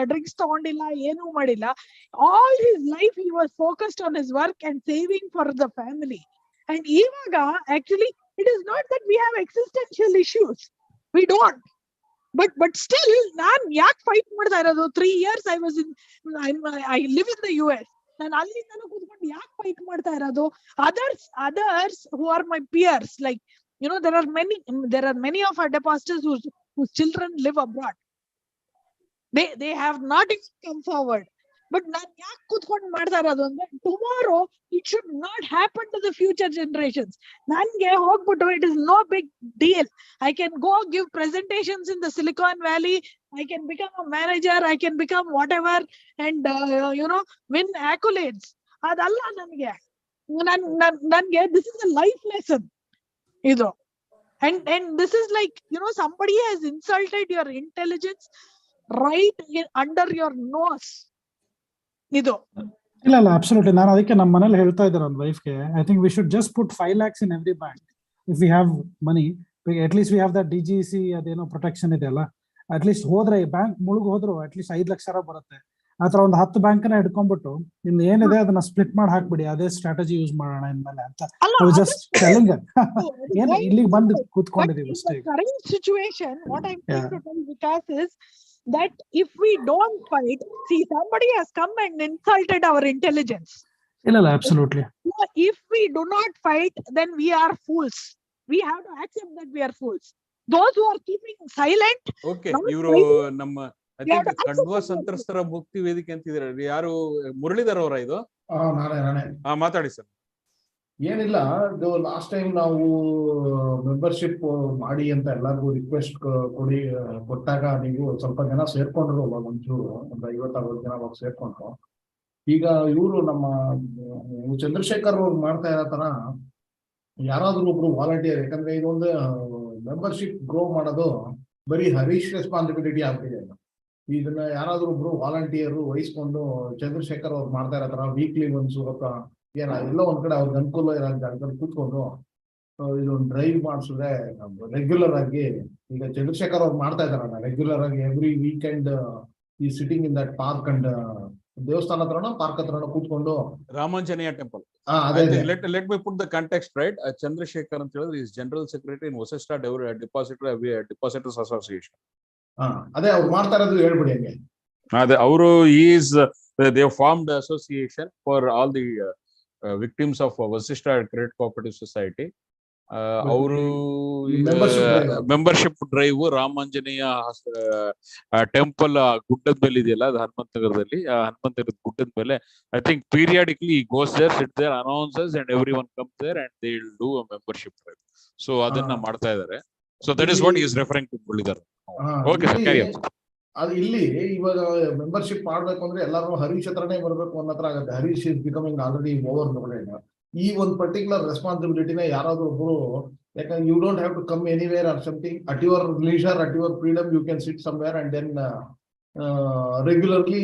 drinks tagondilla, enu madilla. All his life he was focused on his work and saving for the family. And ivaga actually it is not that we have existential issues. We don't. But still nan yak fight ಮಾಡ್ತಾ ಇರೋದು? 3 years I was in, I live in the US. ನಾನು ಅಲ್ಲಿಂದನೂ ಕೂತ್ಕೊಂಡು ಯಾಕೆ fight ಮಾಡ್ತಾ ಇರೋದು? Others who are my peers, like there are many of our depositors whose children live abroad. They have not even come forward. But ನಾನು ಯಾಕೆ ಕೂತ್ಕೊಂಡು ಮಾಡ್ತಾ ಇರೋದು ಅಂದ್ರೆ tomorrow it should not happen to the future generations. ನನಗೆ ಹೋಗ್ಬಿಟ್ಟು it is no big deal. I can go give presentations in the Silicon Valley. I can become a manager. I can become whatever and win accolades. ಅದಲ್ಲ ನನಗೆ. ನನಗೆ this is a life lesson. ಇದು and this is like somebody has insulted your intelligence right under your nose. ಇದು ಇಲ್ಲ absolutely. ನಾನು ಅದಕ್ಕೆ ನಮ್ಮ ಮನೇಲಿ ಹೇಳ್ತಾ ಇದ್ದಾರೆ ನನ್ನ ವೈಫ್ಗೆ, I think we should just put 5 lakhs in every bank if we have money. At least we have that DGC ಅದೇನೋ ಪ್ರೊಟೆಕ್ಷನ್ ಇದೆ ಅಲ್ಲ. ಅಟ್ ಲೀಸ್ಟ್ ಹೋದ್ರೆ ಬ್ಯಾಂಕ್ ಮುಳುಗ್ ಹೋದ್ರು ಅಟ್ ಲೀಸ್ಟ್ 5 ಲಕ್ಷ ಬರುತ್ತೆ. ಆತರ ಒಂದು 10 ಬ್ಯಾಂಕ್ ನ ಹಿಡ್ಕೊಂಡ್ಬಿಟ್ಟು ನಿಮ್ದು ಏನಿದೆ ಅದನ್ನ ಸ್ಪ್ಲಿಟ್ ಮಾಡಿ ಹಾಕ್ಬಿಡಿ, ಅದೇ ಸ್ಟ್ರಾಟಜಿ ಯೂಸ್ ಮಾಡೋಣ ಇನ್ಮೇಲೆ ಅಂತ. ಜಸ್ಟ್ ಟೆಲ್ಲಿಂಗ್ ಏನ್ ಇಲ್ಲಿಗೆ ಬಂದು ಕೂತ್ಕೊಂಡಿದೀವಿ ಅಷ್ಟೇ. Current situation what I am trying to tell Vikas is that if we don't fight, see, somebody has come and insulted our intelligence. No, absolutely. If we do not fight, then we are fools. We have to accept that we are fools. Those who are keeping silent. Okay, ಇವರು ನಮ್ಮ I think ಕಡ್ವ ಸಂತ್ರಸ್ತರ ಮುಕ್ತಿ ವೇದಿಕೆ ಅಂತಿದ್ದಾರೆ. ಯಾರು ಮುರಳೀಧರ್ ಅವರ ಇದು? ನಾನೇ ಮಾತಾಡಿ ಸರ್. ಏನಿಲ್ಲ, ಇದು ಲಾಸ್ಟ್ ಟೈಮ್ ನಾವು ಮೆಂಬರ್ಶಿಪ್ ಮಾಡಿ ಅಂತ ಎಲ್ಲರಿಗೂ ರಿಕ್ವೆಸ್ಟ್ ಕೊಟ್ಟಾಗ ನೀವು ಸ್ವಲ್ಪ ಜನ ಸೇರ್ಕೊಂಡ್ರು, ಒಂಚೂರು ಒಂದು 50-60 ಜನ ಅವಾಗ ಸೇರ್ಕೊಂಡ್ರು. ಈಗ ಇವರು ನಮ್ಮ ಚಂದ್ರಶೇಖರ್ ಅವ್ರು ಮಾಡ್ತಾ ಇರೋ ತರ ಯಾರಾದ್ರೂ ಒಬ್ರು ವಾಲಂಟಿಯರ್, ಯಾಕಂದ್ರೆ ಇದೊಂದು ಮೆಂಬರ್ಶಿಪ್ ಗ್ರೋ ಮಾಡೋದು ಬರೀ ಹರೀಶ್ ರೆಸ್ಪಾನ್ಸಿಬಿಲಿಟಿ ಆಗ್ತಿದೆ. ಇದನ್ನ ಯಾರಾದ್ರೂ ಒಬ್ರು ವಾಲಂಟಿಯರ್ ವಹಿಸ್ಕೊಂಡು ಚಂದ್ರಶೇಖರ್ ಅವ್ರು ಮಾಡ್ತಾ ಇರೋ ತರ ವೀಕ್ಲಿ ಒಂದ್ಸಲ ಎಲ್ಲ ಒಂದ್ ಕಡೆ ಅವ್ರಿಗೆ ಅನುಕೂಲ ಇರೋ ಜಾಗದಲ್ಲಿ ಕೂತ್ಕೊಂಡು ಇದೊಂದು ಡ್ರೈವ್ ಮಾಡಿಸಿದ್ರೆ ರೆಗ್ಯುಲರ್ ಆಗಿ, ಈಗ ಚಂದ್ರಶೇಖರ್ ಅವ್ರು ಮಾಡ್ತಾ ಇದಾರಲ್ಲ ರೆಗ್ಯುಲರ್ ಆಗಿ ಎವ್ರಿ ವೀಕೆಂಡ್ ಈ sitting in that park and ದೇವಸ್ಥಾನ ಹತ್ರನ ಪಾರ್ಕ್ ಹತ್ರನ ಕೂತ್ಕೊಂಡು Ramanjaneya temple. Let me put the context right. Chandrashekhar ಅಂತ ಹೇಳಿದ್ರೆ is general secretary in Vasishtha depositors association. ಅದೇ ಅವ್ರು ಮಾಡ್ತಾ ಇರೋದು ಹೇಳ್ಬಿಡಿ ಹಂಗೆ. ಅದೇ ಅವರು is they formed association for all the victims of Vasishtha Credit Cooperative Society. ಅವರು ಮೆಂಬರ್ಶಿಪ್ ಡ್ರೈವ್ ರಾಮಾಂಜನೇಯ ಟೆಂಪಲ್ ಗುಡ್ಡದ ಮೇಲೆ ಇದೆಯಲ್ಲ, ಅದು ಹನುಮಂತ ನಗರದಲ್ಲಿ. ಹನುಮಂತ ಗುಡ್ಡದ ಮೇಲೆ I think periodically goes there, sit there, announces and everyone comes there and they will do a membership drive. So ಅದನ್ನ ಮಾಡ್ತಾ ಇದ್ದಾರೆ. So that is what is referring to Muralidhar. Okay sir, carry on. ಅದು ಇಲ್ಲಿ ಇವಾಗ membership ಮಾಡ್ಬೇಕು ಅಂದ್ರೆ ಎಲ್ಲರೂ ಹರೀಶ್ ಹತ್ರನೇ ಬರ್ಬೇಕು ಅನ್ನೋ ಹತ್ರ ಆಗುತ್ತೆ. Harish is becoming already overloaded. ಈ ಒಂದು ಪರ್ಟಿಕ್ಯುಲರ್ ರೆಸ್ಪಾನ್ಸಿಬಿಲಿಟಿನ ಯಾರಾದ್ರೂ ಒಬ್ರು, ಯಾಕಂದ್ರೆ you don't have to come anywhere or something, at your leisure, at your freedom you can sit somewhere and then regularly.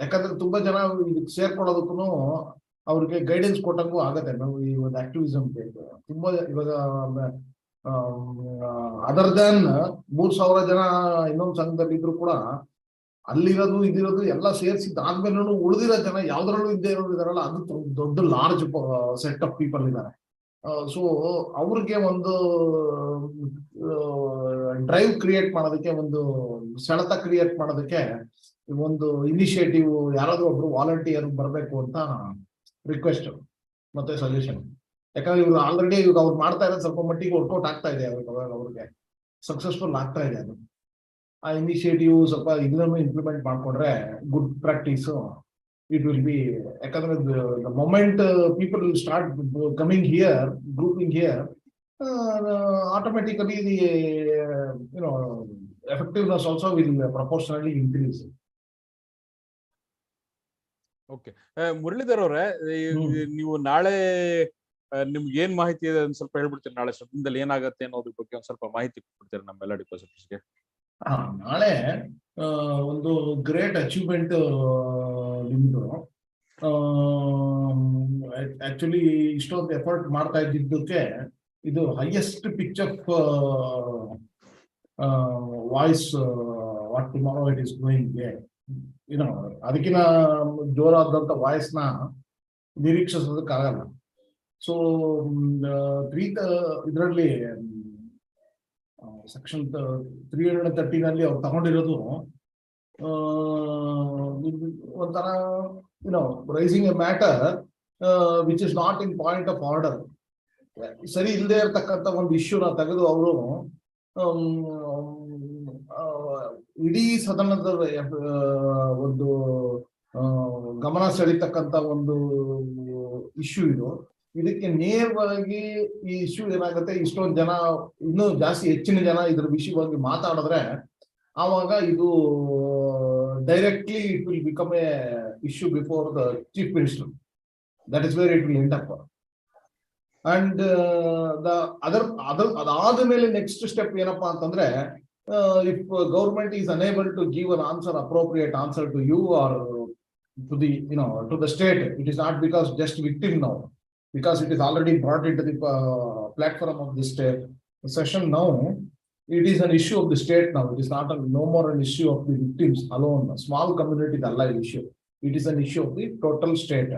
ಯಾಕಂದ್ರೆ ತುಂಬಾ ಜನ ಇದಕ್ಕೆ ಸೇರ್ಕೊಳ್ಳೋದಕ್ಕೂ ಅವ್ರಿಗೆ ಗೈಡೆನ್ಸ್ ಕೊಟ್ಟಂಗೂ ಆಗತ್ತೆ. ನಾವು ಈ ಒಂದು ಆಕ್ಟಿವಿಸಮ್ ತುಂಬಾ ಇವಾಗ ಅದರ್ ದನ್ 3,000 ಜನ ಇನ್ನೊಂದು ಸಂಘದಲ್ಲಿ ಇದ್ರು ಕೂಡ ಅಲ್ಲಿರೋದು ಇದಿರೋದು ಎಲ್ಲ ಸೇರಿಸಿದ್ದಾದ್ಮೇಲೆ ಉಳಿದಿರೋ ಜನ ಯಾವ್ದ್ರಲ್ಲೂ ಇದ್ದೇ ಇರೋರು ಇದಾರಲ್ಲ, ಅದು ದೊಡ್ಡ ಲಾರ್ಜ್ ಸೆಟ್ ಆಫ್ ಪೀಪಲ್ ಇದ್ದಾರೆ. ಸೊ ಅವ್ರಿಗೆ ಒಂದು ಡ್ರೈವ್ ಕ್ರಿಯೇಟ್ ಮಾಡೋದಕ್ಕೆ, ಒಂದು ಸೆಳೆತ ಕ್ರಿಯೇಟ್ ಮಾಡೋದಕ್ಕೆ ಒಂದು ಇನಿಷಿಯೇಟಿವ್ ಯಾರಾದ್ರೂ ಒಬ್ರು ವಾಲಂಟಿಯರ್ ಬರಬೇಕು ಅಂತ ರಿಕ್ವೆಸ್ಟ್ ಮತ್ತೆ ಸಜೆಷನ್. ಯಾಕಂದ್ರೆ ಇವ್ರು ಆಲ್ರೆಡಿ ಇವಾಗ ಅವ್ರು ಮಾಡ್ತಾ ಇರೋದು ಸ್ವಲ್ಪ ಮಟ್ಟಿಗೆ ವರ್ಕೌಟ್ ಆಗ್ತಾ ಇದೆ, ಅವ್ರಿಗೆ ಸಕ್ಸಸ್ಫುಲ್ ಆಗ್ತಾ ಇದೆ. ಅದು ಆ ಇನಿಷಿಯೇಟಿವ್ ಸ್ವಲ್ಪ ಇದನ್ನು ಇಂಪ್ಲಿಮೆಂಟ್ ಮಾಡ್ಕೊಂಡ್ರೆ good practice it will be. ಯಾಕಂದ್ರೆ the moment people will start coming here, grouping here, automatically the effectiveness also will proportionally increase. Okay, Muralidhar ಅವರೇ, ನೀವು ನಾಳೆ ನಿಮ್ಗೆ ಏನ್ ಮಾಹಿತಿ ಇದೆ ಅಂತ ಸ್ವಲ್ಪ ಹೇಳ್ಬಿಡ್ತೀರಿ. ನಾಳೆ ಸದ್ಯದಲ್ಲಿ ಏನಾಗತ್ತೆ ಅನ್ನೋದ್ರ ಬಗ್ಗೆ ಒಂದ್ ಸ್ವಲ್ಪ ಮಾಹಿತಿ ಕೊಡ್ತೀರಿ ನಮ್ಮೆಲ್ಲ ಡಿಪಾಸಿಟರ್ಸ್ಗೆ. ನಾಳೆ ಒಂದು ಗ್ರೇಟ್ ಅಚೀವ್ಮೆಂಟ್ ನಿಮ್ದು. ಆಕ್ಚುಲಿ ಇಷ್ಟೊಂದು ಎಫರ್ಟ್ ಮಾಡ್ತಾ ಇದ್ದಿದ್ದಕ್ಕೆ ಇದು highest pitch of voice what tomorrow it is going. ಅದಕ್ಕಿಂತ ಜೋರಾದಂತ ವಾಯ್ಸ್ ನ ನಿರೀಕ್ಷಿಸೋದಕ್ಕಾಗಲ್ಲ. ಸೊ ಇದರಲ್ಲಿ ಸೆಕ್ಷನ್ 330 ಅವ್ರು ತಗೊಂಡಿರೋದು ಒಂಥರ raising a matter which is not in point of order. ಸರಿ ಇಲ್ಲದೆ ಇರತಕ್ಕಂಥ ಒಂದು ಇಶ್ಯೂನ ತೆಗೆದು ಅವರು ಇಡೀ ಸದನದ ಒಂದು ಗಮನ ಸೆಳೀತಕ್ಕಂಥ ಒಂದು ಇಶ್ಯೂ ಇದು. ಇದಕ್ಕೆ ನೇರವಾಗಿ ಈ ಇಶ್ಯೂ ಏನಾಗುತ್ತೆ, ಇಷ್ಟೊಂದು ಜನ, ಇನ್ನೂ ಜಾಸ್ತಿ ಹೆಚ್ಚಿನ ಜನ ಇದ್ರ ವಿಷಯವಾಗಿ ಮಾತಾಡಿದ್ರೆ ಆವಾಗ ಇದು directly it will become a issue before the chief minister. That is where it will end up. And ಅದಾದ ಮೇಲೆ ನೆಕ್ಸ್ಟ್ ಸ್ಟೆಪ್ ಏನಪ್ಪಾ ಅಂತಂದ್ರೆ, if government is unable to give an answer, appropriate answer to you are to the state, it is not because just victim now, because it is already brought into the platform of the state session. Now it is an issue of the state. Now it is not no more an issue of the victims alone, a small community allied issue. It is an issue of the total state.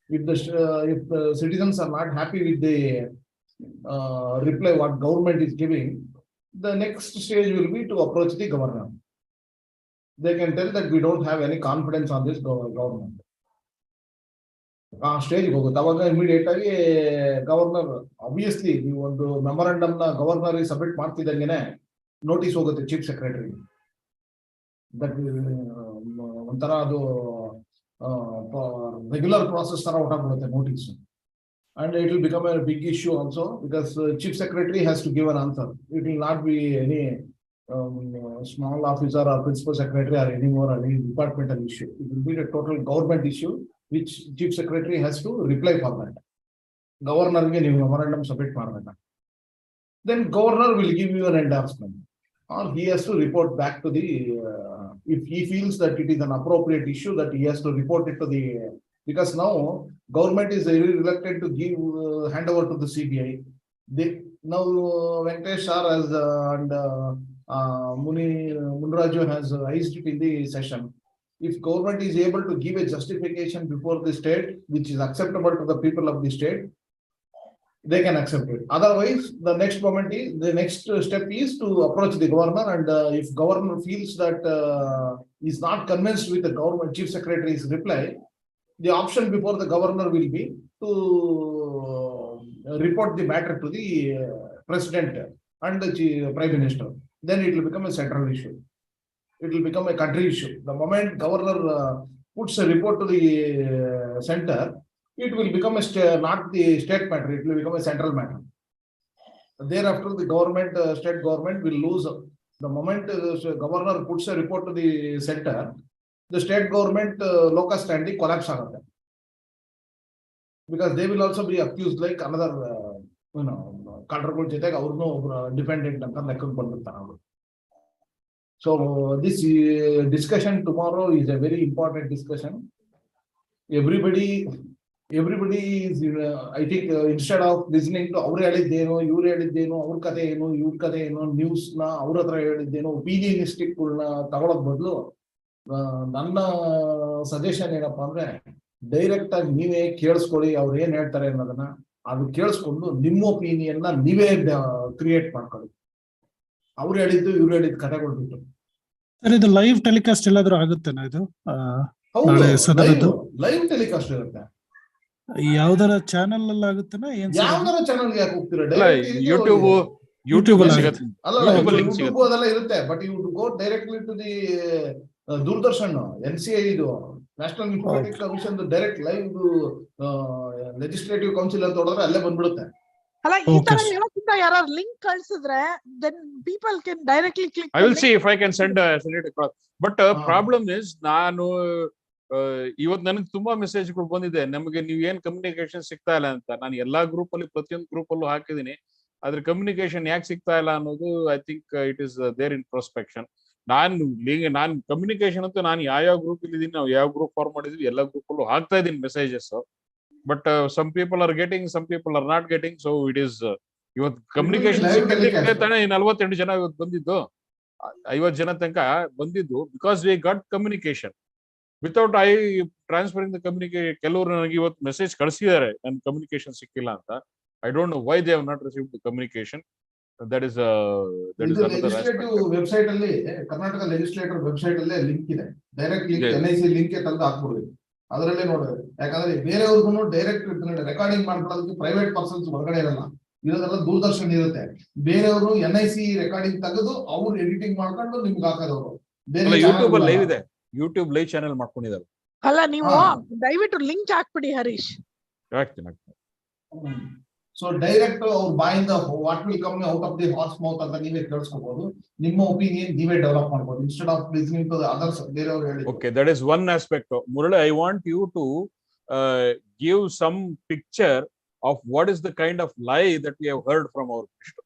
If the citizens are not happy with the reply what government is giving, the next stage will be to approach the governor. They can tell that we don't have any confidence on this government. ಆ stage ಹೋಗುತ್ತೆ. ಅವಾಗ immediate ಆಗಿ governor, obviously ನೀವು ಒಂದು memorandum ನ governor submit ಮಾಡ್ತಿದ್ದಂಗೆನೆ notice ಹೋಗುತ್ತೆ chief secretary. That ಒಂಥರ ಅದು ರೆಗ್ಯುಲರ್ ಪ್ರಾಸೆಸ್ ತರ ಹೊರಬಿಡುತ್ತೆ notice. And it will become a big issue also, because chief secretary has to give an answer. It will not be any small officer or principal secretary or any more any departmental issue. It will be a total government issue which chief secretary has to reply for that. Governor ge ನೀವು memorandum submit ಮಾಡಬೇಕು. Then governor will give you an endorsement, or he has to report back to the if he feels that it is an appropriate issue, that he has to report it to the, because now government is very reluctant to give hand over to the CBI. They now Venkatesh sir has and Munraju has raised it in the session. If government is able to give a justification before the state which is acceptable to the people of the state, they can accept it. Otherwise, the next step is to approach the governor, and if governor feels that is not convinced with the government chief secretary's reply, the option before the governor will be to report the matter to the president and the prime minister. Then it will become a central issue. It will become a country issue. The moment governor puts a report to the center, it will become not the state matter, it will become a central matter. Thereafter, the government, state government will lose. The moment the governor puts a report to the center, the state government locus standi collapse agutte. Because they will also be accused like another ಕಾಂಟ್ರಗಳು ಜೊತೆಗೆ ಅವ್ರನ್ನೂ dependent ಅಂತ ಲೆಕ್ಕಕ್ಕೆ ಬಂದಿರ್ತಾರೆ ಅವರು. So this discussion tomorrow is a very important discussion. Everybody everybody I think instead of listening to ಅವ್ರು ಹೇಳಿದ್ದೇನು, ಇವ್ರು ಹೇಳಿದ್ದೇನು, ಅವ್ರ ಕಥೆ ಏನು, ಇವ್ರ ಕಥೆ ಏನು, ನ್ಯೂಸ್ ನ ಅವ್ರ ಹತ್ರ ಹೇಳಿದ್ದೇನು, ಒಪಿನಿಯನಿಸ್ಟಿಕ್ ತಗೊಳೋದ್ ಬದಲು ನನ್ನ ಸಜೆಷನ್ ಏನಪ್ಪಾ ಅಂದ್ರೆ, ಡೈರೆಕ್ಟ್ ಆಗಿ ನೀವೇ ಕೇಳಿಸ್ಕೊಳ್ಳಿ ಅವ್ರು ಏನ್ ಹೇಳ್ತಾರೆ ಅನ್ನೋದನ್ನ. ಅದು ಕೇಳಿಸ್ಕೊಂಡು ನಿಮ್ಮ ಒಪಿನಿಯನ್ ನ ನೀವೇ ಕ್ರಿಯೇಟ್ ಮಾಡ್ಕೊಳ್ಳಿ. ಅವ್ರು ಹೇಳಿದ್ದು ಇವ್ರು ಹೇಳಿದ ಕಥೆಗಳು ಬಿಟ್ಟು. ಸರ್, ಇದು ಲೈವ್ ಟೆಲಿಕಾಸ್ಟ್ ಎಲ್ಲಾದ್ರೂ ಆಗುತ್ತೇನಾ ಇದು? ಹೌದು, ಸದನದ್ದು ಲೈವ್ ಟೆಲಿಕಾಸ್ಟ್ ಇರುತ್ತೆ. ಯಾವ್ದಾರ ಚಾನೆಲ್ ಅಲ್ಲಿ ಆಗುತ್ತೇನಾ? ಯಾವ್ದಾರ ಚಾನಲ್ ಯಾಕೆ ಹೋಗ್ತೀರಾ? ಯೂಟ್ಯೂಬ್ ಅಲ್ಲ, ಯೂಟ್ಯೂಬ್ ಯೂಟ್ಯೂಬ್ ಅದೆಲ್ಲ ಇರುತ್ತೆ. But you go directly to the Doordarshan, NCI, ಇದು national informatic commission direct live legislative council ಅಂತ ಹೊಡೆದ್ರೆ ಅಲ್ಲೇ ಬಂದ್ಬಿಡುತ್ತೆ. ಅಲ್ಲ, ಈ ತರ ಹೇಳೋಕ್ಕಿಂತ ಯಾರು ಲಿಂಕ್ ಕಳ್ಸಿದ್ರೆ then people can directly click. I will see if I can send it across. But problem is, ನಾನು ಇವತ್ತು ನನಗೆ ತುಂಬಾ ಮೆಸೇಜ್ಗಳು ಬಂದಿದೆ, ನಮಗೆ ನೀವು ಏನ್ ಕಮ್ಯುನಿಕೇಶನ್ ಸಿಗ್ತಾ ಇಲ್ಲ ಅಂತ. ನಾನು ಎಲ್ಲಾ ಗ್ರೂಪ್ ಅಲ್ಲಿ ಪ್ರತಿಯೊಂದು ಗ್ರೂಪ್ ಅಲ್ಲೂ ಹಾಕಿದೀನಿ. ಅದ್ರ ಕಮ್ಯುನಿಕೇಶನ್ ಯಾಕೆ ಸಿಗ್ತಾ ಇಲ್ಲ ಅನ್ನೋದು I think it is there in prospection. ನಾನು ಕಮ್ಯುನಿಕೇಶನ್ ಅಂತೂ ನಾನು ಯಾವ ಗ್ರೂಪ್ ಇಲ್ಲಿ ಇದೀನಿ, ನಾವು ಯಾವ ಗ್ರೂಪ್ ಫಾರ್ಮ್ ಮಾಡಿದ್ವಿ ಎಲ್ಲ ಗ್ರೂಪ್ ಅಲ್ಲೂ ಹಾಕ್ತಾ ಇದೀನಿ messages. But some people are getting, some people are not getting. So it is ಇವತ್ತು ಕಮ್ಯುನಿಕೇಶನ್ ಸಿಕ್ಕಿದ್ದಕ್ಕೆ ತಾನೇ 48 ಜನ ಇವತ್ತು ಬಂದಿದ್ದು, 50 ಜನ ತನಕ ಬಂದಿದ್ದು. Because we got communication without I transferring the communication. ಕೆಲವರು ನನಗೆ ಇವತ್ತು ಮೆಸೇಜ್ ಕಳಿಸಿದ್ದಾರೆ ನನ್ ಕಮ್ಯುನಿಕೇಶನ್ ಸಿಕ್ಕಿಲ್ಲ ಅಂತ. I don't know why they have not received the communication. That is website ಅಲ್ಲಿ, ಕರ್ನಾಟಕ ಲೆಜಿಸ್ಲೇಟರ್ ವೆಬ್ಸೈಟ್ ಅಲ್ಲೇ ಲಿಂಕ್ ಇದೆ. ಡೈರೆಕ್ಟ್ ಲಿಂಕ್ NIC ಲಿಂಕ್ ತಂದು ಹಾಕ್ಬಿಡ್ಬೇಕು. ಅದರಲ್ಲೇ ನೋಡ್ಬೇಕು. ಯಾಕಂದ್ರೆ ಬೇರೆಯವ್ರಿಗೂ ಡೈರೆಕ್ಟ್ ರೆಕಾರ್ಡಿಂಗ್ ಮಾಡ್ಕೊಳ್ಳೋದಕ್ಕೆ ಪ್ರೈವೇಟ್ ಪರ್ಸನ್ಸ್ ಹೊರಗಡೆ ಇರಲ್ಲ, ಇರೋದೆಲ್ಲ ದೂರದರ್ಶನ್ ಇರುತ್ತೆ. ಬೇರೆಯವರು NIC ರೆಕಾರ್ಡಿಂಗ್ ತೆಗೆದು ಅವ್ರು ಎಡಿಟಿಂಗ್ ಮಾಡ್ಕೊಂಡು ನಿಮ್ಗೆ ಹಾಕೋದವ್ರು. ಯೂಟ್ಯೂಬ್ ಅಲ್ಲಿ ಲೈವ್ ಇದೆ, ಯೂಟ್ಯೂಬ್ ಲೈವ್ ಚಾನೆಲ್ ಮಾಡ್ಕೊಂಡಿದ್ದಾರೆ. ಅಲ್ಲ, ನೀವು ದಯವಿಟ್ಟು ಲಿಂಕ್ ಹಾಕ್ಬಿಡಿ ಹರೀಶ್. ಸೊ ಡೈರೆಕ್ಟ್ ಅವ್ರ ಬಾಯಿಂದ what will come out of the horse mouth ಅಂತ ನೀವೇ ಕೇಳಿಸ್ಕೋಬಹುದು. ನಿಮ್ಮ ಒಪಿನಿಯನ್ ನೀವೇ ಡೆವಲಪ್ ಮಾಡಬಹುದು instead of listening to others, ಬೇರೆಯವರು ಹೇಳಿ. Okay, that is one aspect. Murali, I want you to give some picture of what is the kind of lie that we have heard from our minister.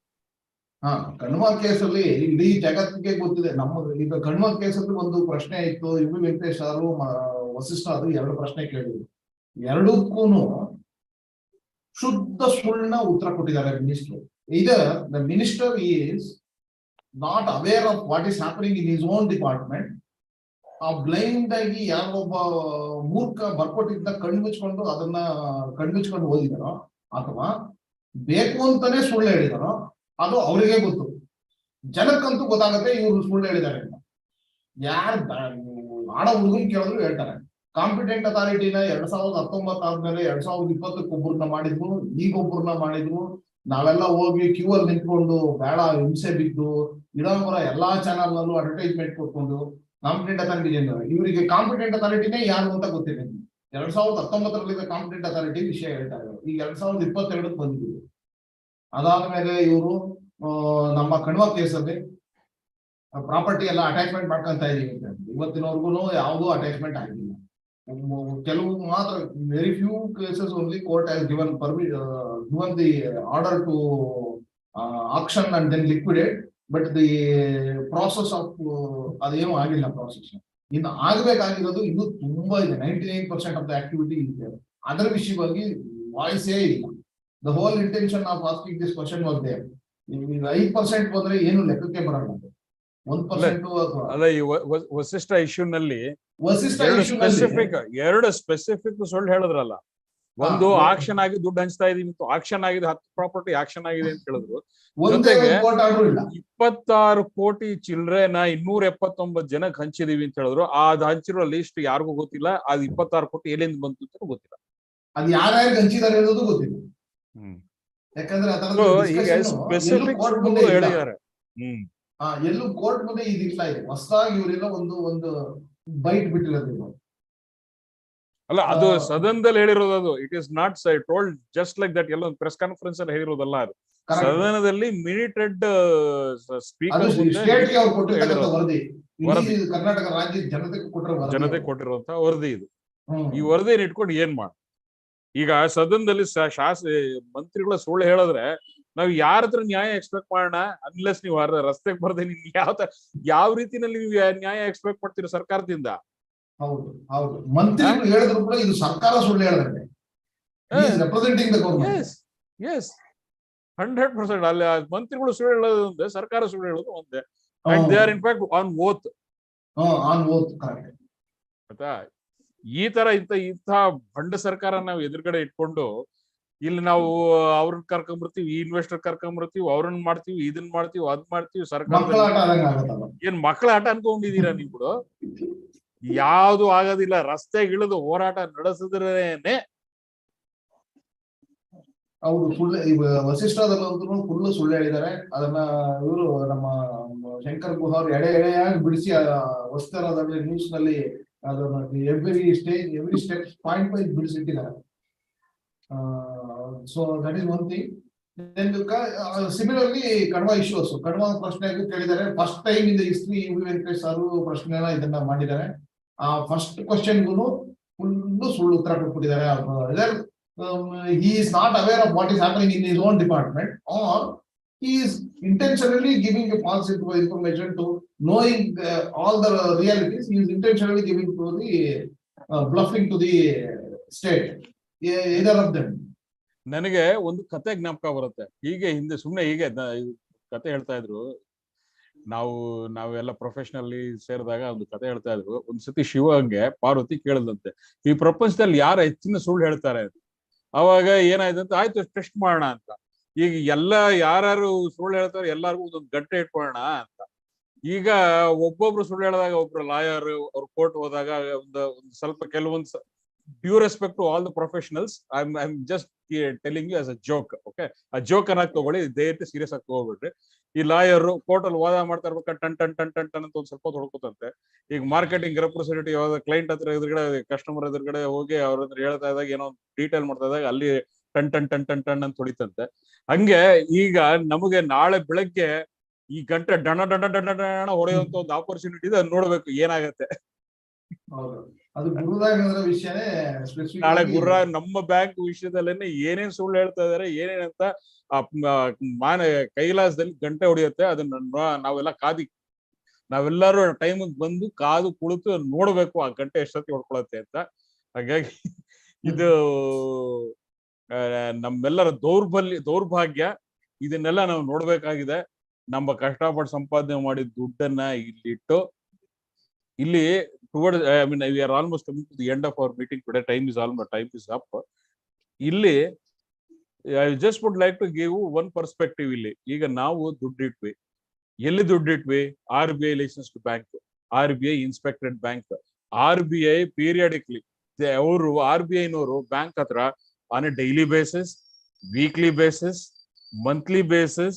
Kanva ಕೇಸಲ್ಲಿ ಇಡೀ ಜಗತ್ತಿಗೆ ಗೊತ್ತಿದೆ. ನಮ್ಮ ಈಗ ಕಣ್ವ ಕೇಸಲ್ಲಿ ಒಂದು ಪ್ರಶ್ನೆ ಇತ್ತು, ಯು ವೆಂಕಟೇಶ್ ಅವರು ವಸಿಷ್ಠ ಅದು 2 ಪ್ರಶ್ನೆ ಕೇಳಿದ್ರು. ಎರಡಕ್ಕೂ ಶುದ್ಧ ಸುಳ್ಳ ಉತ್ತರ ಕೊಟ್ಟಿದ್ದಾರೆ ಮಿನಿಸ್ಟರ್. ಇದರ್ the minister is not aware of what is happening in his own department. ಆ ಬ್ಲೈಂಡ್ ಆಗಿ ಯಾರೊಬ್ಬ ಮೂರ್ಖ ಬರ್ಕೊಟ್ಟಿದ್ದ ಕಣ್ಮುಚ್ಕೊಂಡು ಅದನ್ನ ಕಣ್ಮುಚ್ಕೊಂಡು ಓದಿದಾರೋ, ಅಥವಾ ಬೇಕು ಅಂತಾನೆ ಸುಳ್ಳು ಹೇಳಿದಾರೋ, ಅದು ಅವರಿಗೆ ಗೊತ್ತು. ಜನಕ್ಕಂತೂ ಗೊತ್ತಾಗುತ್ತೆ ಇವರು ಸುಳ್ಳು ಹೇಳಿದ್ದಾರೆ ಅಂತ. ಯಾರು ಆಡೋ ಹುಡುಗನ್ ಕೇಳಿದ್ರು ಹೇಳ್ತಾರೆ. ಕಾಂಪಿಟೆಂಟ್ ಅಥಾರಿಟಿನ 2019 ಆದ್ಮೇಲೆ 2020 ಒಬ್ಬರನ್ನ ಮಾಡಿದ್ರು, ಈಗೊಬ್ಬರನ್ನ ಮಾಡಿದ್ರು. ನಾವೆಲ್ಲ ಹೋಗಿ ಕ್ಯೂ ಅಲ್ಲಿ ನಿಂತ್ಕೊಂಡು ಬೇಡ ಹಿಂಸೆ ಬಿದ್ದು ಇಡೋಮರ ಎಲ್ಲಾ ಚಾನಲ್ ನಲ್ಲೂ ಅಡ್ವರ್ಟೈಸ್ಮೆಂಟ್ ಕೊಟ್ಕೊಂಡು ಕಾಂಪಿಟೆಂಟ್ ಅಥಾರಿಟಿ ಇವರಿಗೆ ಕಾಂಪಿಟೆಂಟ್ ಅಥಾರಿಟಿನೇ ಯಾರು ಅಂತ ಗೊತ್ತಿದೆ. 2019 ಕಾಂಪಿಟೆಂಟ್ ಅಥಾರಿಟಿ ವಿಷಯ ಹೇಳ್ತಾ ಇದ್ದಾರೆ. ಈಗ 2022 ಬಂದಿದ್ದೀವಿ. ಅದಾದ್ಮೇಲೆ ಇವರು ನಮ್ಮ ಕಣ್ವ ಕೇಸಲ್ಲಿ ಪ್ರಾಪರ್ಟಿ ಎಲ್ಲ ಅಟ್ಯಾಚ್ಮೆಂಟ್ ಮಾಡ್ಕೊಂತ ಇದೀವಿ ಅಂತ. ಇವತ್ತಿನವರೆಗೂ ಯಾವುದೂ ಅಟ್ಯಾಚ್ಮೆಂಟ್ ಆಗಿಲ್ಲ. ಕೆಲವು ಮಾತ್ರ, very few cases only court has given the order to action and then liquidate. But the process of ಅದೇನು ಆಗಿಲ್ಲ ಪ್ರಾಸೆಸ್. ಇನ್ನು ಆಗ್ಬೇಕಾಗಿರೋದು ಇನ್ನೂ ತುಂಬಾ ಇದೆ. 99% ಆಫ್ ದ ಆಕ್ಟಿವಿಟಿ ಇದೆ. ಅದರ ವಿಷಯವಾಗಿ ವಾಯ್ಸೇ ಇಲ್ಲ. The whole intention of asking this question was there. 5% ಬಂದ್ರೆ ಏನು ಲೆಕ್ಕಕ್ಕೆ ಬರಲ್ಲ. 1% ಅಲ್ಲ, ಈ ವಸಿಷ್ಠ ಇಶ್ಯೂ ನಲ್ಲಿ ಎರಡು ಸ್ಪೆಸಿಫಿಕ್ ಸುಳ್ಳು ಹೇಳಿದ್ರಲ್ಲ. ಒಂದು ಆಕ್ಷನ್ ಆಗಿ ದುಡ್ಡು ಹಂಚ್ತಾ ಇದೀವಿ, ಆಕ್ಷನ್ ಆಗಿದೆ 10 ಪ್ರಾಪರ್ಟಿ ಆಕ್ಷನ್ ಆಗಿದೆ ಅಂತ ಹೇಳಿದ್ರು. ಜೊತೆಗೆ 26 ಕೋಟಿ ಚಿಲ್ಡ್ರೆನ 279 ಜನಕ್ಕೆ ಹಂಚಿದೀವಿ ಅಂತ ಹೇಳಿದ್ರು. ಅದ್ ಹಂಚಿರೋ ಲಿಸ್ಟ್ ಯಾರಿಗೂ ಗೊತ್ತಿಲ್ಲ. ಅದು 26 ಕೋಟಿ ಎಲ್ಲಿಂದ ಬಂತು ಅಂತ ಗೊತ್ತಿಲ್ಲ. ಅದು ಯಾರ್ಯಾರು ಹಂಚಿದ್ದಾರೆ ಅನ್ನೋದು ಗೊತ್ತಿಲ್ಲ. ಯಾಕಂದ್ರೆ ಸ್ಪೆಸಿಫಿಕ್ ಹೇಳಿದ್ದಾರೆ. ಎಲ್ಲೂ ಕೋರ್ಟ್ ಮುಂದೆ ಇದಿಲ್ಲ. ಇದೆ ಹೊಸದಾಗಿ ಇವರೆಲ್ಲ ಒಂದು ಬೈಟ್ ಬಿಟ್ಟಿರೋದು. ಅಲ್ಲ, ಅದು ಸದನದಲ್ಲಿ ಹೇಳಿರೋದು. ಅದು it is not told just like that. ಎಲ್ಲೊಂದು ಪ್ರೆಸ್ ಕಾನ್ಫರೆನ್ಸ್ ಅಲ್ಲಿ ಹೇಳಿರೋದಲ್ಲ. ಅದು ಸದನದಲ್ಲಿ ಮಿನಿಟೆಡ್ ಸ್ಪೀಕರ್ ಕರ್ನಾಟಕ ರಾಜ್ಯ ಜನತೆ ಕೊಟ್ಟಿರುವಂತ ವರದಿ ಇದು. ಈ ವರದಿಯನ್ನು ಇಟ್ಕೊಂಡು ಏನ್ ಮಾಡ? ಈಗ ಸದನದಲ್ಲಿ ಮಂತ್ರಿಗಳ ಸುಳ್ಳು ಹೇಳಿದ್ರೆ ನಾವ್ ಯಾರ ಹತ್ರ ನ್ಯಾಯ ಎಕ್ಸ್ಪೆಕ್ಟ್ ಮಾಡೋಣ? ಅನ್ಲೆಸ್ ನೀವು ರಸ್ತೆಗೆ ಬರ್ದೆ ನಿಮ್ಗೆ ಯಾವ ರೀತಿನಲ್ಲಿ ನೀವು ನ್ಯಾಯ ಎಕ್ಸ್ಪೆಕ್ಟ್ ಮಾಡ್ತೀರಿ ಸರ್ಕಾರದಿಂದ? ಹೌದು, ಮಂತ್ರಿಗಳು ಹೇಳಿದ್ರು ಕೂಡ ಇದು ಸರ್ಕಾರ ಸುಳ್ಳು ಹೇಳಿದ್ರೆ He is representing the government. Yes, 100%. ಅಲ್ಲಿ ಮಂತ್ರಿಗಳು ಸುಳ್ಳು ಹೇಳೋದು ಒಂದೇ, ಸರ್ಕಾರ ಸುಳ್ಳು ಹೇಳೋದು ಒಂದೇ. And they are in fact on oath. On oath, correct. ಆಯ್ತಾ? ಈ ತರ ಇಂಥ ಭಂಡ ಸರ್ಕಾರ ನಾವು ಎದುರುಗಡೆ ಇಟ್ಕೊಂಡು ಇಲ್ಲಿ ನಾವು ಅವ್ರನ್ನ ಕರ್ಕೊಂಡ್ಬರ್ತೀವಿ, ಈ ಇನ್ವೆಸ್ಟರ್ ಕರ್ಕೊಂಡ್ಬರ್ತೀವಿ, ಅವ್ರನ್ನ ಮಾಡ್ತೀವಿ, ಇದನ್ನ ಮಾಡ್ತೀವಿ, ಅದ್ ಮಾಡ್ತೀವಿ. ಸರ್ಕಾರದಲ್ಲಿ ಏನ್ ಮಕ್ಕಳ ಆಟ ಅನ್ಕೊಂಡಿದೀರಾ ನೀವು? ಯಾವ್ದು ಆಗೋದಿಲ್ಲ. ರಸ್ತೆಗಿಳಿದು ಹೋರಾಟ ನಡೆಸಿದ್ರೇನೆ. ಹೌದು, ಸುಳ್ಳು. ವಸಿಷ್ಠದಲ್ಲಂತೂ ಫುಲ್ ಸುಳ್ಳು ಹೇಳಿದ್ದಾರೆ. ಅದನ್ನ ಇವರು ನಮ್ಮ ಶಂಕರ್ ಗುಹಾ ಅವರು ಎಳೆಯಾಗಿ ಬಿಡಿಸಿ ವಸ್ತ್ರದಲ್ಲಿ ನ್ಯೂಸ್ ನಲ್ಲಿ ಅದನ್ನ ಎವ್ರಿ ಸ್ಟೆಪ್ ಪಾಯಿಂಟ್ ವೈಸ್ ಬಿಡಿಸಿಟ್ಟಿದ್ದಾರೆ. So that is one thing. Similarly Kanva issues, Kanva ಪ್ರಶ್ನೆ ಕೇಳಿದ್ದಾರೆ. First time in the history V Venkatesh sir ಪ್ರಶ್ನೆನ ಇದನ್ನ ಮಾಡಿದ್ದಾರೆ. ಆ ಫಸ್ಟ್ ಕ್ವಶನ್ಗೂ ಫುಲ್ ಸುಳ್ಳು ಉತ್ತರ ಕೊಟ್ಬಿಟ್ಟಿದ್ದಾರೆ. He is not aware of what is happening in his own department, or he is intentionally giving a false information to knowing all the realities. He is intentionally giving to the bluffing to the state. Either of them. ನನಗೆ ಒಂದು ಕತೆ ಜ್ಞಾಪಕ ಬರುತ್ತೆ. ಹೀಗೆ ಹಿಂದೆ ಸುಮ್ಮನೆ ಹೀಗೆ ಕತೆ ಹೇಳ್ತಾ ಇದ್ರು. ನಾವೆಲ್ಲ ಪ್ರೊಫೆಷನಲ್ಲಿ ಸೇರಿದಾಗ ಒಂದು ಕತೆ ಹೇಳ್ತಾ ಇದ್ರು. ಒಂದ್ಸತಿ ಶಿವಂಗೆ ಪಾರ್ವತಿ ಕೇಳದಂತೆ, ಈ ಪ್ರಪಂಚದಲ್ಲಿ ಯಾರು ಹೆಚ್ಚಿನ ಸುಳ್ಳು ಹೇಳ್ತಾರೆ ಅಂತ. ಅವಾಗ ಏನಾಯ್ತು ಅಂತ, ಆಯ್ತು ಟೆಸ್ಟ್ ಮಾಡೋಣ ಅಂತ. ಈಗ ಯಾರು ಸುಳ್ಳು ಹೇಳ್ತಾರೆ ಎಲ್ಲಾರ್ಗು ಒಂದೊಂದು ಗಂಟೆ ಇಟ್ಕೊಳ್ಳೋಣ ಅಂತ. ಈಗ ಒಬ್ಬೊಬ್ರು ಸುಳ್ಳು ಹೇಳಿದಾಗ ಒಬ್ರು ಲಾಯರ್ ಅವ್ರು ಕೋರ್ಟ್ ಹೋದಾಗ ಒಂದು ಸ್ವಲ್ಪ ಕೆಲವೊಂದು due respect to all the professionals, I am just telling you as a joke. Okay, ಆ ಜೋಕ್ ಅನ್ನಾಗಿ ತಗೊಳ್ಳಿ, ದಯವಿಟ್ಟು ಸೀರಿಯಸ್ ಆಗಿ ತಗೋಬಿಡ್ರಿ. ಈ ಲಾಯರ್ ಕೋರ್ಟ್ ಅಲ್ಲಿ ವಾದ ಮಾಡ್ತಾ ಇರ್ಬೇಕಾದ್ರೆ ton ton ton ton ton ಅಂತ ಒಂದ್ ಸ್ವಲ್ಪ ಹೊಡ್ಕೋತಂತೆ. ಈಗ ಮಾರ್ಕೆಟಿಂಗ್ ರೆಪ್ರೆಸೆಂಟೇಟಿವ್ ಯಾವ್ದು ಕ್ಲೈಂಟ್ ಹತ್ರ ಎದುರುಗಡೆ ಕಸ್ಟಮರ್ ಎದುರುಗಡೆ ಹೋಗಿ ಅವ್ರ ಹತ್ರ ಹೇಳ್ತಾ ಇದ್ದಾಗ ಏನೋ ಡೀಟೇಲ್ ಮಾಡ್ತಾ ಇದ್ದಾಗ ಅಲ್ಲಿ ton ton ton ton ton ಅಂತ ಹೊಡಿತಂತೆ. ಹಂಗೆ ಈಗ ನಮಗೆ ನಾಳೆ ಬೆಳಗ್ಗೆ ಈ ಗಂಟೆ ಡಣ ಡಣ ಡಣ ಡಣ ಹೊಡೆಯುವಂತ ಒಂದು ಆಪರ್ಚುನಿಟಿ ಇದೆ. ಅದ್ ನೋಡ್ಬೇಕು ಏನಾಗತ್ತೆ. ನಾಳೆ ಗುರ್ರ ನಮ್ಮ ಬ್ಯಾಂಕ್ ವಿಷಯದಲ್ಲೇನೆ ಏನೇನ್ ಸುಳ್ಳು ಹೇಳ್ತಾ ಇದಾರೆ ಏನೇನಂತ ಕೈಲಾಸದಲ್ಲಿ ಗಂಟೆ ಹೊಡೆಯುತ್ತೆ. ಅದನ್ನ ನಾವೆಲ್ಲ ನಾವೆಲ್ಲರೂ ಟೈಮ್ ಬಂದು ಕಾದು ಕುಳಿತು ನೋಡ್ಬೇಕು ಆ ಗಂಟೆ ಎಷ್ಟೊತ್ತಿ ಹೊಡ್ಕೊಳತ್ತೆ ಅಂತ. ಹಾಗಾಗಿ ಇದು ನಮ್ಮೆಲ್ಲರ ದೌರ್ಭಾಗ್ಯ. ಇದನ್ನೆಲ್ಲ ನಾವು ನೋಡ್ಬೇಕಾಗಿದೆ. ನಮ್ಮ ಕಷ್ಟಪಟ್ಟು ಸಂಪಾದನೆ ಮಾಡಿದ ದುಡ್ಡನ್ನ ಇಲ್ಲಿಟ್ಟು ಇಲ್ಲಿ towards, I mean, we are almost coming to the end of our meeting today. Time is up. ಇಲ್ಲಿ I just would like to give one perspective. ಇಲ್ಲಿ ಈಗ ನಾವು ದುಡ್ಡಿಟ್ವಿ, ಎಲ್ಲಿ ದುಡ್ಡಿಟ್ವಿ? RBI licensed bank, RBI inspected bank. RBI periodically ಅವರು RBI ನವರು bank ಹತ್ರ on a daily basis, weekly basis, monthly basis,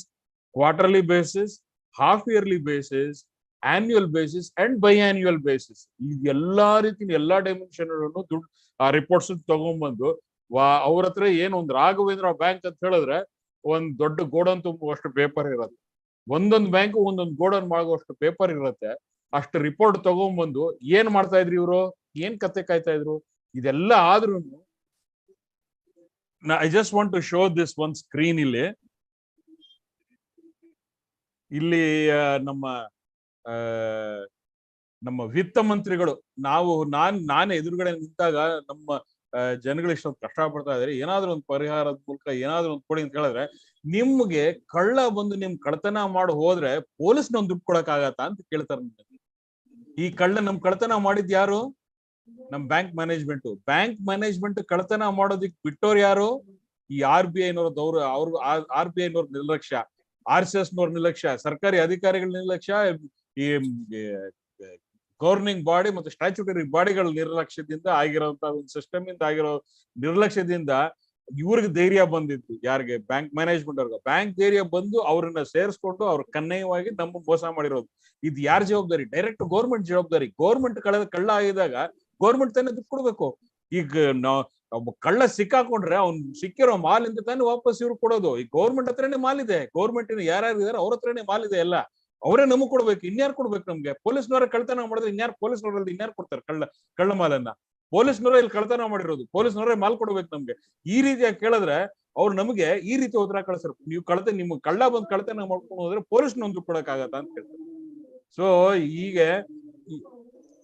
quarterly basis, half yearly basis, annual basis and biannual basis, ಈ ಎಲ್ಲಾ ರೀತಿಯ ಎಲ್ಲಾ ಡೈಮೆನ್ಷನ್ ದುಡ್ಡು ಆ ರಿಪೋರ್ಟ್ಸ್ ತಗೊಂಡ್ಬಂದು ಅವ್ರ ಹತ್ರ ಏನು ಒಂದು ರಾಘವೇಂದ್ರ ಬ್ಯಾಂಕ್ ಅಂತ ಹೇಳಿದ್ರೆ ಒಂದ್ ದೊಡ್ಡ ಗೋಡನ್ ತುಂಬುವಷ್ಟು ಪೇಪರ್ ಇರುತ್ತೆ. ಒಂದೊಂದು ಬ್ಯಾಂಕ್ ಒಂದೊಂದು ಗೋಡನ್ ಮಾಡುವಷ್ಟು ಪೇಪರ್ ಇರುತ್ತೆ. ಅಷ್ಟು ರಿಪೋರ್ಟ್ ತಗೊಂಡ್ಬಂದು ಏನ್ ಮಾಡ್ತಾ ಇದ್ರಿ ಇವರು? ಏನ್ ಕತೆ ಕಾಯ್ತಾ ಇದ್ರು? ಇದೆಲ್ಲ ಆದ್ರೂ I just want to show this one screen. ಇಲ್ಲಿ ನಮ್ಮ ವಿತ್ತ ಮಂತ್ರಿಗಳು ನಾನೇ ಎದುರುಗಡೆ ನಿಂತಾಗ ನಮ್ಮ ಜನಗಳು ಇಷ್ಟೊಂದು ಕಷ್ಟ ಪಡ್ತಾ ಇದಾರೆ, ಏನಾದ್ರೂ ಒಂದು ಪರಿಹಾರದ ಮೂಲಕ ಏನಾದ್ರೂ ಒಂದು ಕೊಡಿ ಅಂತ ಹೇಳಿದ್ರೆ, ನಿಮ್ಗೆ ಕಳ್ಳ ಬಂದು ನಿಮ್ ಕಳ್ತನ ಮಾಡಿ ಹೋದ್ರೆ ಪೊಲೀಸ್ನ ಒಂದು ದುಡ್ಡು ಕೊಡಕ್ ಆಗತ್ತಾ ಅಂತ ಕೇಳ್ತಾರೆ. ಈ ನಮ್ ಕಳ್ತನ ಮಾಡಿದ್ ಯಾರು? ನಮ್ ಬ್ಯಾಂಕ್ ಮ್ಯಾನೇಜ್ಮೆಂಟ್ ಕಳ್ತನ ಮಾಡೋದಿಕ್ ಬಿಟ್ಟೋರು ಯಾರು? ಈ RBI ನವ್ರದವ್ರು. RBI ನವ್ರ ನಿರ್ಲಕ್ಷ್ಯ, RCS ನವ್ರ ನಿರ್ಲಕ್ಷ್ಯ, ಸರ್ಕಾರಿ ಅಧಿಕಾರಿಗಳ ನಿರ್ಲಕ್ಷ್ಯ, ಈ ಗವರ್ನಿಂಗ್ ಬಾಡಿ ಮತ್ತು ಸ್ಟ್ಯಾಚ್ಯುಟರಿ ಬಾಡಿಗಳ ನಿರ್ಲಕ್ಷ್ಯದಿಂದ ಆಗಿರೋಂತ ಒಂದು ಸಿಸ್ಟಮ್ ಇಂದ ಆಗಿರೋ ನಿರ್ಲಕ್ಷ್ಯದಿಂದ ಇವ್ರಿಗೆ ಧೈರ್ಯ ಬಂದಿತ್ತು. ಯಾರಿಗೆ? ಬ್ಯಾಂಕ್ ಮ್ಯಾನೇಜ್ಮೆಂಟ್ ಅವ್ರಿಗೆ. ಬ್ಯಾಂಕ್ ಧೈರ್ಯ ಬಂದು ಅವ್ರನ್ನ ಸೇರಿಸ್ಕೊಂಡು ಅವ್ರ ಕನ್ನಯವಾಗಿ ನಮ್ಮ ಮೋಸ ಮಾಡಿರೋದು. ಇದು ಯಾರ ಜವಾಬ್ದಾರಿ? ಡೈರೆಕ್ಟ್ ಗೌರ್ಮೆಂಟ್ ಜವಾಬ್ದಾರಿ. ಗೌರ್ಮೆಂಟ್ ಕಳ್ಳ ಆಗಿದಾಗ ಗೌರ್ಮೆಂಟ್ ತಾನೇ ದುಡ್ಡು ಕೊಡ್ಬೇಕು. ಈಗ ಒಬ್ಬ ಕಳ್ಳ ಸಿಕ್ಕಾಕೊಂಡ್ರೆ ಅವ್ನು ಸಿಕ್ಕಿರೋ ಮಾಲಿಂದ ತಾನೇ ವಾಪಸ್ ಇವ್ರು ಕೊಡೋದು. ಈ ಗೌರ್ಮೆಂಟ್ ಹತ್ರನೇ ಮಾಲಿದೆ. ಗೌರ್ಮೆಂಟ್ ಯಾರ್ಯಾರು ಇದಾರೆ ಅವ್ರ ಹತ್ರನೇ ಮಾಲಿದೆ. ಎಲ್ಲ ಅವರೇ ನಮಗ್ ಕೊಡ್ಬೇಕು. ಇನ್ಯಾರು ಕೊಡ್ಬೇಕು ನಮ್ಗೆ? ಪೊಲೀಸ್ನವರ ಕಳ್ತನ ಮಾಡಿದ್ರೆ ಇನ್ಯಾರು ಪೊಲೀಸ್ನವರಲ್ಲಿ ಇನ್ಯಾರು ಕೊಡ್ತಾರೆ ಕಳ್ಳ ಮಾಲನ್ನ? ಪೊಲೀಸ್ನವರೇ ಇಲ್ಲಿ ಕಳ್ತನ ಮಾಡಿರೋದು, ಪೊಲೀಸ್ನವರೇ ಮಾಲ್ ಕೊಡ್ಬೇಕು ನಮ್ಗೆ. ಈ ರೀತಿಯಾಗಿ ಕೇಳಿದ್ರೆ ಅವ್ರು ನಮಗೆ ಈ ರೀತಿ ಉತ್ತರ ಕಳಿಸ್ರು. ನೀವು ನಿಮ್ಮ ಕಳ್ಳ ಬಂದ್ ಕಳ್ತನ ಮಾಡ್ಕೊಂಡು ಹೋದ್ರೆ ಪೊಲೀಸ್ನ ಒಂದು ಕೊಡಕ್ ಆಗತ್ತ ಅಂತ ಹೇಳ್ತಾರೆ. ಸೊ ಹೀಗೆ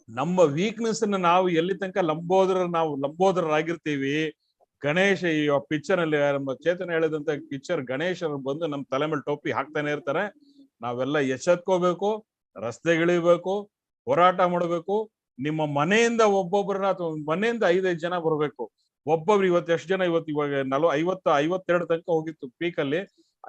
ನಮ್ಮ ವೀಕ್ನೆಸ್ ನಾವು ಎಲ್ಲಿ ತನಕ ಲಂಬೋದರಾಗಿರ್ತೀವಿ, ಗಣೇಶ ಈ ಪಿಕ್ಚರ್ ಅಲ್ಲಿ ನಮ್ಮ ಚೇತನ ಹೇಳಿದಂತ ಪಿಕ್ಚರ್ ಗಣೇಶ ಬಂದು ನಮ್ ತಲೆ ಮೇಲೆ ಟೋಪಿ ಹಾಕ್ತಾನೆ ಇರ್ತಾರೆ. ನಾವೆಲ್ಲ ಎಚ್ಚೆತ್ಕೋಬೇಕು, ರಸ್ತೆಗಿಳಿಬೇಕು, ಹೋರಾಟ ಮಾಡಬೇಕು. ನಿಮ್ಮ ಮನೆಯಿಂದ ಒಬ್ಬೊಬ್ಬರನ್ನ ಅಥವಾ ಮನೆಯಿಂದ 5-5 ಜನ ಬರ್ಬೇಕು. ಒಬ್ಬೊಬ್ರು ಇವತ್ತು ಎಷ್ಟು ಜನ, ಇವಾಗ 52 ತನಕ ಹೋಗಿತ್ತು ಪೀಕ್ ಅಲ್ಲಿ.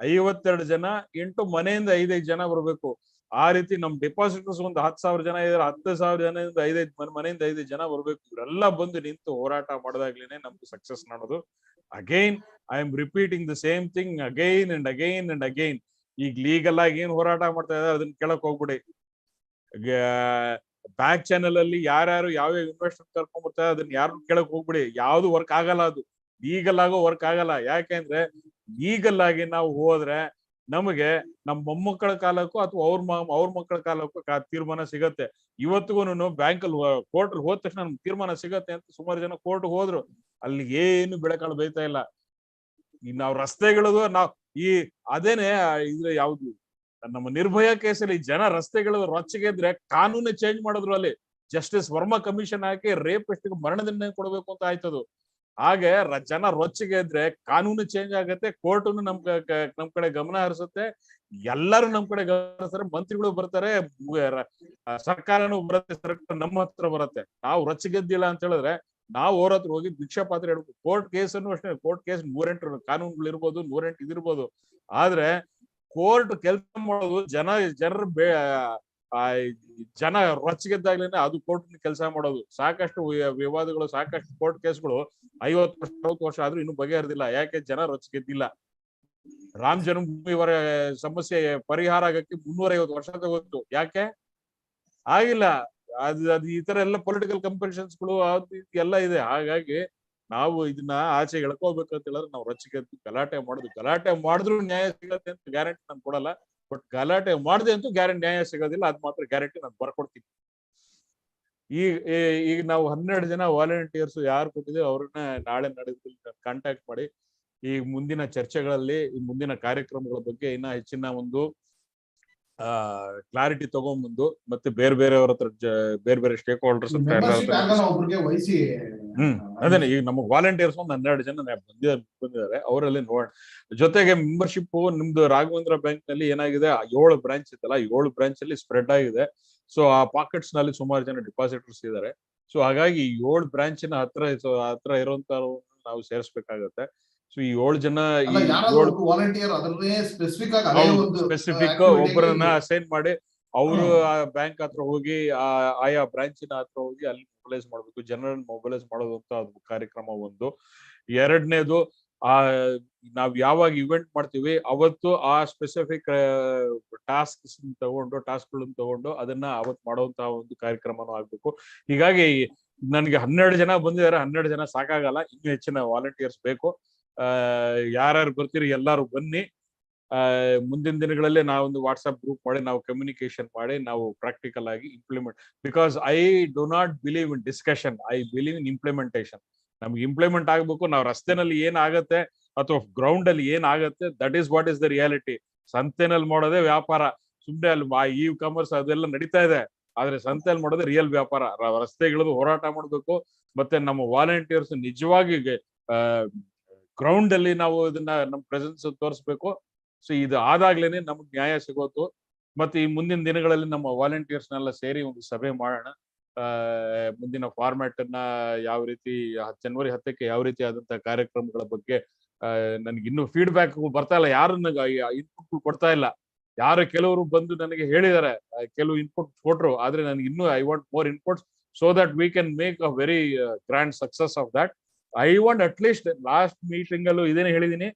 52 ಜನ ಇಂಟು ಮನೆಯಿಂದ 5-5 ಜನ ಬರ್ಬೇಕು. ಆ ರೀತಿ ನಮ್ ಡೆಪಾಸಿಟರ್ಸ್ ಒಂದು 10,000 ಜನ ಇದಾರೆ. 10,000 ಜನದಿಂದ 5-5 ಮನೆಯಿಂದ 5 ಜನ ಬರ್ಬೇಕು. ಇವರೆಲ್ಲ ಬಂದು ನಿಂತು ಹೋರಾಟ ಮಾಡಿದಾಗ್ಲೇನೆ ನಮ್ದು ಸಕ್ಸಸ್ ಮಾಡೋದು. Again I am repeating the same thing again and again and again. ಈಗ ಲೀಗಲ್ ಆಗಿ ಏನ್ ಹೋರಾಟ ಮಾಡ್ತಾ ಇದಾರೆ ಅದನ್ನ ಕೇಳಕ್ ಹೋಗ್ಬಿಡಿ. ಬ್ಯಾಕ್ ಚಾನೆಲ್ ಅಲ್ಲಿ ಯಾರ್ಯಾರು ಯಾವ್ಯಾವ ಇನ್ವೆಸ್ಟರ್ ಕರ್ಕೊಂಡ್ ಬರ್ತಾರೆ ಅದನ್ನ ಯಾರು ಕೇಳಕ್ ಹೋಗ್ಬಿಡಿ. ಯಾವ್ದು ವರ್ಕ್ ಆಗಲ್ಲ, ಅದು ಲೀಗಲ್ ಆಗೋ ವರ್ಕ್ ಆಗಲ್ಲ. ಯಾಕೆಂದ್ರೆ ಲೀಗಲ್ ಆಗಿ ನಾವು ಹೋದ್ರೆ ನಮಗೆ ನಮ್ಮ ಮೊಮ್ಮಕ್ಕಳ ಕಾಲಕ್ಕೂ ಅಥವಾ ಅವ್ರ ಮಕ್ಕಳ ಕಾಲಕ್ಕೂ ತೀರ್ಮಾನ ಸಿಗತ್ತೆ. ಇವತ್ತಿಗೂ ಬ್ಯಾಂಕ್ ಅಲ್ಲಿ ಕೋರ್ಟ್ ಹೋದ ತಕ್ಷಣ ನಮ್ಗೆ ತೀರ್ಮಾನ ಸಿಗತ್ತೆ ಅಂತ ಸುಮಾರು ಜನ ಕೋರ್ಟ್ ಹೋದ್ರು. ಅಲ್ಲಿ ಏನು ಬೆಳೆಕಾಳು ಬೈತಾ ಇಲ್ಲ. ಈ ನಾವ್ ರಸ್ತೆಗಳದು ಅದೇನೆ ಇದ್ರೆ ಯಾವ್ದು ನಮ್ಮ ನಿರ್ಭಯ ಕೇಸಲ್ಲಿ ಜನ ರಸ್ತೆಗಳು ರೊಚ್ಚಿಗೆದ್ರೆ ಕಾನೂನು ಚೇಂಜ್ ಮಾಡಿದ್ರು. ಅಲ್ಲಿ ಜಸ್ಟಿಸ್ ವರ್ಮಾ ಕಮಿಷನ್ ಹಾಕಿ ರೇಪಿಸ್ಟ್ಗೆ ಮರಣದಂಡನೆ ಕೊಡ್ಬೇಕು ಅಂತ ಆಯ್ತದು. ಹಾಗೆ ಜನ ರೊಚ್ಚಿಗೆ ಇದ್ರೆ ಕಾನೂನು ಚೇಂಜ್ ಆಗತ್ತೆ, ಕೋರ್ಟುನು ನಮ್ ಕಡೆ ಗಮನ ಹರಿಸುತ್ತೆ, ಎಲ್ಲರೂ ನಮ್ ಕಡೆ ಗಮನ ಹರಿಸ್ತಾರೆ, ಮಂತ್ರಿಗಳು ಬರ್ತಾರೆ, ಸರ್ಕಾರನೂ ಬರುತ್ತೆ, ಸರ್ಕಾರ ನಮ್ಮ ಹತ್ರ ಬರುತ್ತೆ. ನಾವು ರೊಚ್ಚಿಗೆದ್ದಿಲ್ಲ ಅಂತ ಹೇಳಿದ್ರೆ ನಾವು ಅವ್ರ ಹತ್ರ ಹೋಗಿ ಭಿಕ್ಷಾ ಪಾತ್ರೆ ಹೇಳ್ಬೇಕು. ಕೋರ್ಟ್ ಕೇಸನ್ನು ಅಷ್ಟೇ, ಕೋರ್ಟ್ ಕೇಸ್ 108 ಕಾನೂನುಗಳು ಇರ್ಬೋದು, 108 ಇದಿರ್ಬೋದು. ಆದ್ರೆ ಕೋರ್ಟ್ ಕೆಲಸ ಮಾಡೋದು ಜನ ರೊಚ್ಚಿಗೆದ್ದಾಗ್ಲೇನೆ ಅದು ಕೋರ್ಟ್ ಕೆಲಸ ಮಾಡೋದು. ಸಾಕಷ್ಟು ವಿವಾದಗಳು, ಸಾಕಷ್ಟು ಕೋರ್ಟ್ ಕೇಸ್ಗಳು 50 ವರ್ಷ ಆದ್ರೂ ಇನ್ನೂ ಬಗೆಹರಿದಿಲ್ಲ. ಯಾಕೆ? ಜನ ರೊಚ್ಚಿಗೆದ್ದಿಲ್ಲ. ರಾಮ್ ಜನ್ಮಭೂಮಿ ಸಮಸ್ಯೆ ಪರಿಹಾರ ಆಗಕ್ಕೆ 350 ವರ್ಷ ತಗೋತು. ಯಾಕೆ ಆಗಿಲ್ಲ? ಅದು ಈ ತರ ಎಲ್ಲ ಪೊಲಿಟಿಕಲ್ ಕಂಪಲ್ಷನ್ಸ್ಗಳು ಎಲ್ಲ ಇದೆ. ಹಾಗಾಗಿ ನಾವು ಇದನ್ನ ಆಚೆ ಎಳ್ಕೋಬೇಕಂತ ಹೇಳಿದ್ರೆ ನಾವು ರೊಚ್ಚಿಗೆದ್ದು ಗಲಾಟೆ ಮಾಡಿದ್ರು ನ್ಯಾಯ ಸಿಗತ್ತೆ ಅಂತ ಗ್ಯಾರಂಟಿ ನಾನು ಕೊಡಲ್ಲ. ಬಟ್ ಗಲಾಟೆ ಮಾಡದೆ ಅಂತೂ ಗ್ಯಾರಂಟಿ ನ್ಯಾಯ ಸಿಗೋದಿಲ್ಲ. ಅದ್ ಮಾತ್ರ ಗ್ಯಾರಂಟಿ ನಾನು ಬರ್ಕೊಡ್ತೀನಿ. ಈಗ ನಾವು 12 ಜನ ವಾಲಂಟಿಯರ್ಸ್ ಯಾರು ಕೊಟ್ಟಿದ್ದೀವಿ ಅವ್ರನ್ನ ನಾಳೆ ನಡೆದಲ್ಲಿ ಕಾಂಟ್ಯಾಕ್ಟ್ ಮಾಡಿ ಈ ಮುಂದಿನ ಚರ್ಚೆಗಳಲ್ಲಿ, ಈ ಮುಂದಿನ ಕಾರ್ಯಕ್ರಮಗಳ ಬಗ್ಗೆ ಇನ್ನ ಹೆಚ್ಚಿನ ಒಂದು ಕ್ಲಾರಿಟಿ ತಗೊಂಡ್ಬಂದು ಮತ್ತೆ ಬೇರೆಯವ್ರ ಹತ್ರ ಬೇರೆ ಬೇರೆ ಸ್ಟೇಕ್ ಹೋಲ್ಡರ್ಸ್ ಅದೇನೆ ಈಗ ನಮಗ್ ವಾಲಂಟಿಯರ್ಸ್ ಒಂದು 12 ಜನ ಬಂದಿದ್ದಾರೆ. ಅವರಲ್ಲಿ ನೋಡೋಣ. ಜೊತೆಗೆ ಮೆಂಬರ್ಶಿಪ್ ನಿಮ್ದು ರಾಘವೇಂದ್ರ ಬ್ಯಾಂಕ್ ನಲ್ಲಿ ಏನಾಗಿದೆ, 7 ಬ್ರಾಂಚ್ ಇತ್ತಲ್ಲ, 7 ಬ್ರಾಂಚ್ ಅಲ್ಲಿ ಸ್ಪ್ರೆಡ್ ಆಗಿದೆ. ಸೊ ಆ ಪಾಕೆಟ್ಸ್ ನಲ್ಲಿ ಸುಮಾರು ಜನ ಡಿಪಾಸಿಟರ್ಸ್ ಇದ್ದಾರೆ. ಸೊ ಹಾಗಾಗಿ 7 ಬ್ರಾಂಚಿನ ಹತ್ರ ಇರುವಂತ ನಾವು ಸೇರಿಸ್ಬೇಕಾಗತ್ತೆ. ಸೊ ಈ 7 ಜನ ಸ್ಪೆಸಿಫಿಕ್ ಒಬ್ಬರನ್ನ ಅಸೈನ್ ಮಾಡಿ ಅವರು ಆ ಬ್ಯಾಂಕ್ ಹತ್ರ ಹೋಗಿ ಆಯಾ ಬ್ರಾಂಚಿನ ಹತ್ರ ಹೋಗಿ ಅಲ್ಲಿ ಮೊಬಲೈಸ್ ಮಾಡ್ಬೇಕು, ಜನರನ್ನ ಮೊಬಲೈಸ್ ಮಾಡೋದು ಅಂತ ಅದು ಕಾರ್ಯಕ್ರಮ ಒಂದು. ಎರಡನೇದು, ನಾವ್ ಯಾವಾಗ ಇವೆಂಟ್ ಮಾಡ್ತೀವಿ ಅವತ್ತು ಆ ಸ್ಪೆಸಿಫಿಕ್ ಟಾಸ್ಕ್ಗಳನ್ನ ತಗೊಂಡು ಅದನ್ನ ಅವತ್ತು ಮಾಡುವಂತಹ ಒಂದು ಕಾರ್ಯಕ್ರಮನೂ ಆಗ್ಬೇಕು. ಹೀಗಾಗಿ ನನ್ಗೆ 12 ಜನ ಬಂದಿದ್ದಾರೆ. 12 ಜನ ಸಾಕಾಗಲ್ಲ, ಇನ್ನೂ ಹೆಚ್ಚಿನ ವಾಲಂಟಿಯರ್ಸ್ ಬೇಕು. ಯಾರ್ಯಾರು ಬರ್ತೀರಿ ಎಲ್ಲಾರು ಬನ್ನಿ. ಮುಂದಿನ ದಿನಗಳಲ್ಲಿ ನಾವೊಂದು ವಾಟ್ಸ್ಆಪ್ ಗ್ರೂಪ್ ಮಾಡಿ ನಾವು ಕಮ್ಯುನಿಕೇಶನ್ ಮಾಡಿ ನಾವು ಪ್ರಾಕ್ಟಿಕಲ್ ಆಗಿ implement. Because I do not believe in discussion, I believe in implementation. ನಮ್ಗೆ ಇಂಪ್ಲಿಮೆಂಟ್ ಆಗ್ಬೇಕು. ನಾವು ರಸ್ತೆನಲ್ಲಿ ಏನಾಗತ್ತೆ ಅಥವಾ ಗ್ರೌಂಡ್ ಅಲ್ಲಿ ಏನಾಗತ್ತೆ, that is what is the reality. ಸಂತೆನಲ್ಲಿ ಮಾಡೋದೇ ವ್ಯಾಪಾರ. ಸುಮ್ಮನೆ ಅಲ್ಲಿ ಇ ಕಾಮರ್ಸ್ ಅದೆಲ್ಲ ನಡೀತಾ ಇದೆ, ಆದ್ರೆ ಸಂತೆಯಲ್ಲಿ ಮಾಡೋದೇ ರಿಯಲ್ ವ್ಯಾಪಾರ. ರಸ್ತೆಗಳದ್ದು ಹೋರಾಟ ಮಾಡ್ಬೇಕು. ಮತ್ತೆ ನಮ್ಮ ವಾಲಂಟಿಯರ್ಸ್ ನಿಜವಾಗಿ ಗ್ರೌಂಡ್ ಅಲ್ಲಿ ನಾವು ಇದನ್ನ ನಮ್ಮ ಪ್ರೆಸೆನ್ಸ್ ತೋರಿಸ್ಬೇಕು. ಸೊ ಇದು ಆದಾಗ್ಲೇನೆ ನಮ್ಗೆ ನ್ಯಾಯ ಸಿಗೋದು. ಮತ್ತೆ ಈ ಮುಂದಿನ ದಿನಗಳಲ್ಲಿ ನಮ್ಮ ವಾಲಂಟಿಯರ್ಸ್ನೆಲ್ಲ ಸೇರಿ ಒಂದು ಸಭೆ ಮಾಡೋಣ. ಮುಂದಿನ ಫಾರ್ಮ್ಯಾಟ್ ಅನ್ನ ಯಾವ ರೀತಿ ಜನವರಿ 10ಕ್ಕೆ ಯಾವ ರೀತಿ ಆದಂತಹ ಕಾರ್ಯಕ್ರಮಗಳ ಬಗ್ಗೆ ನನ್ಗೆ ಇನ್ನೂ ಫೀಡ್ಬ್ಯಾಕ್ ಬರ್ತಾ ಇಲ್ಲ. ಯಾರು ಇನ್ಪುಟ್ ಕೊಡ್ತಾ ಇಲ್ಲ. ಕೆಲವರು ಬಂದು ನನಗೆ ಹೇಳಿದ್ದಾರೆ, ಕೆಲವು ಇನ್ಪುಟ್ ಕೊಟ್ರು. ಆದ್ರೆ ನನ್ಗೆ ಇನ್ನೂ I want more inputs so that we can make a very grand success of that. I want at least last meeting allu idene helidini,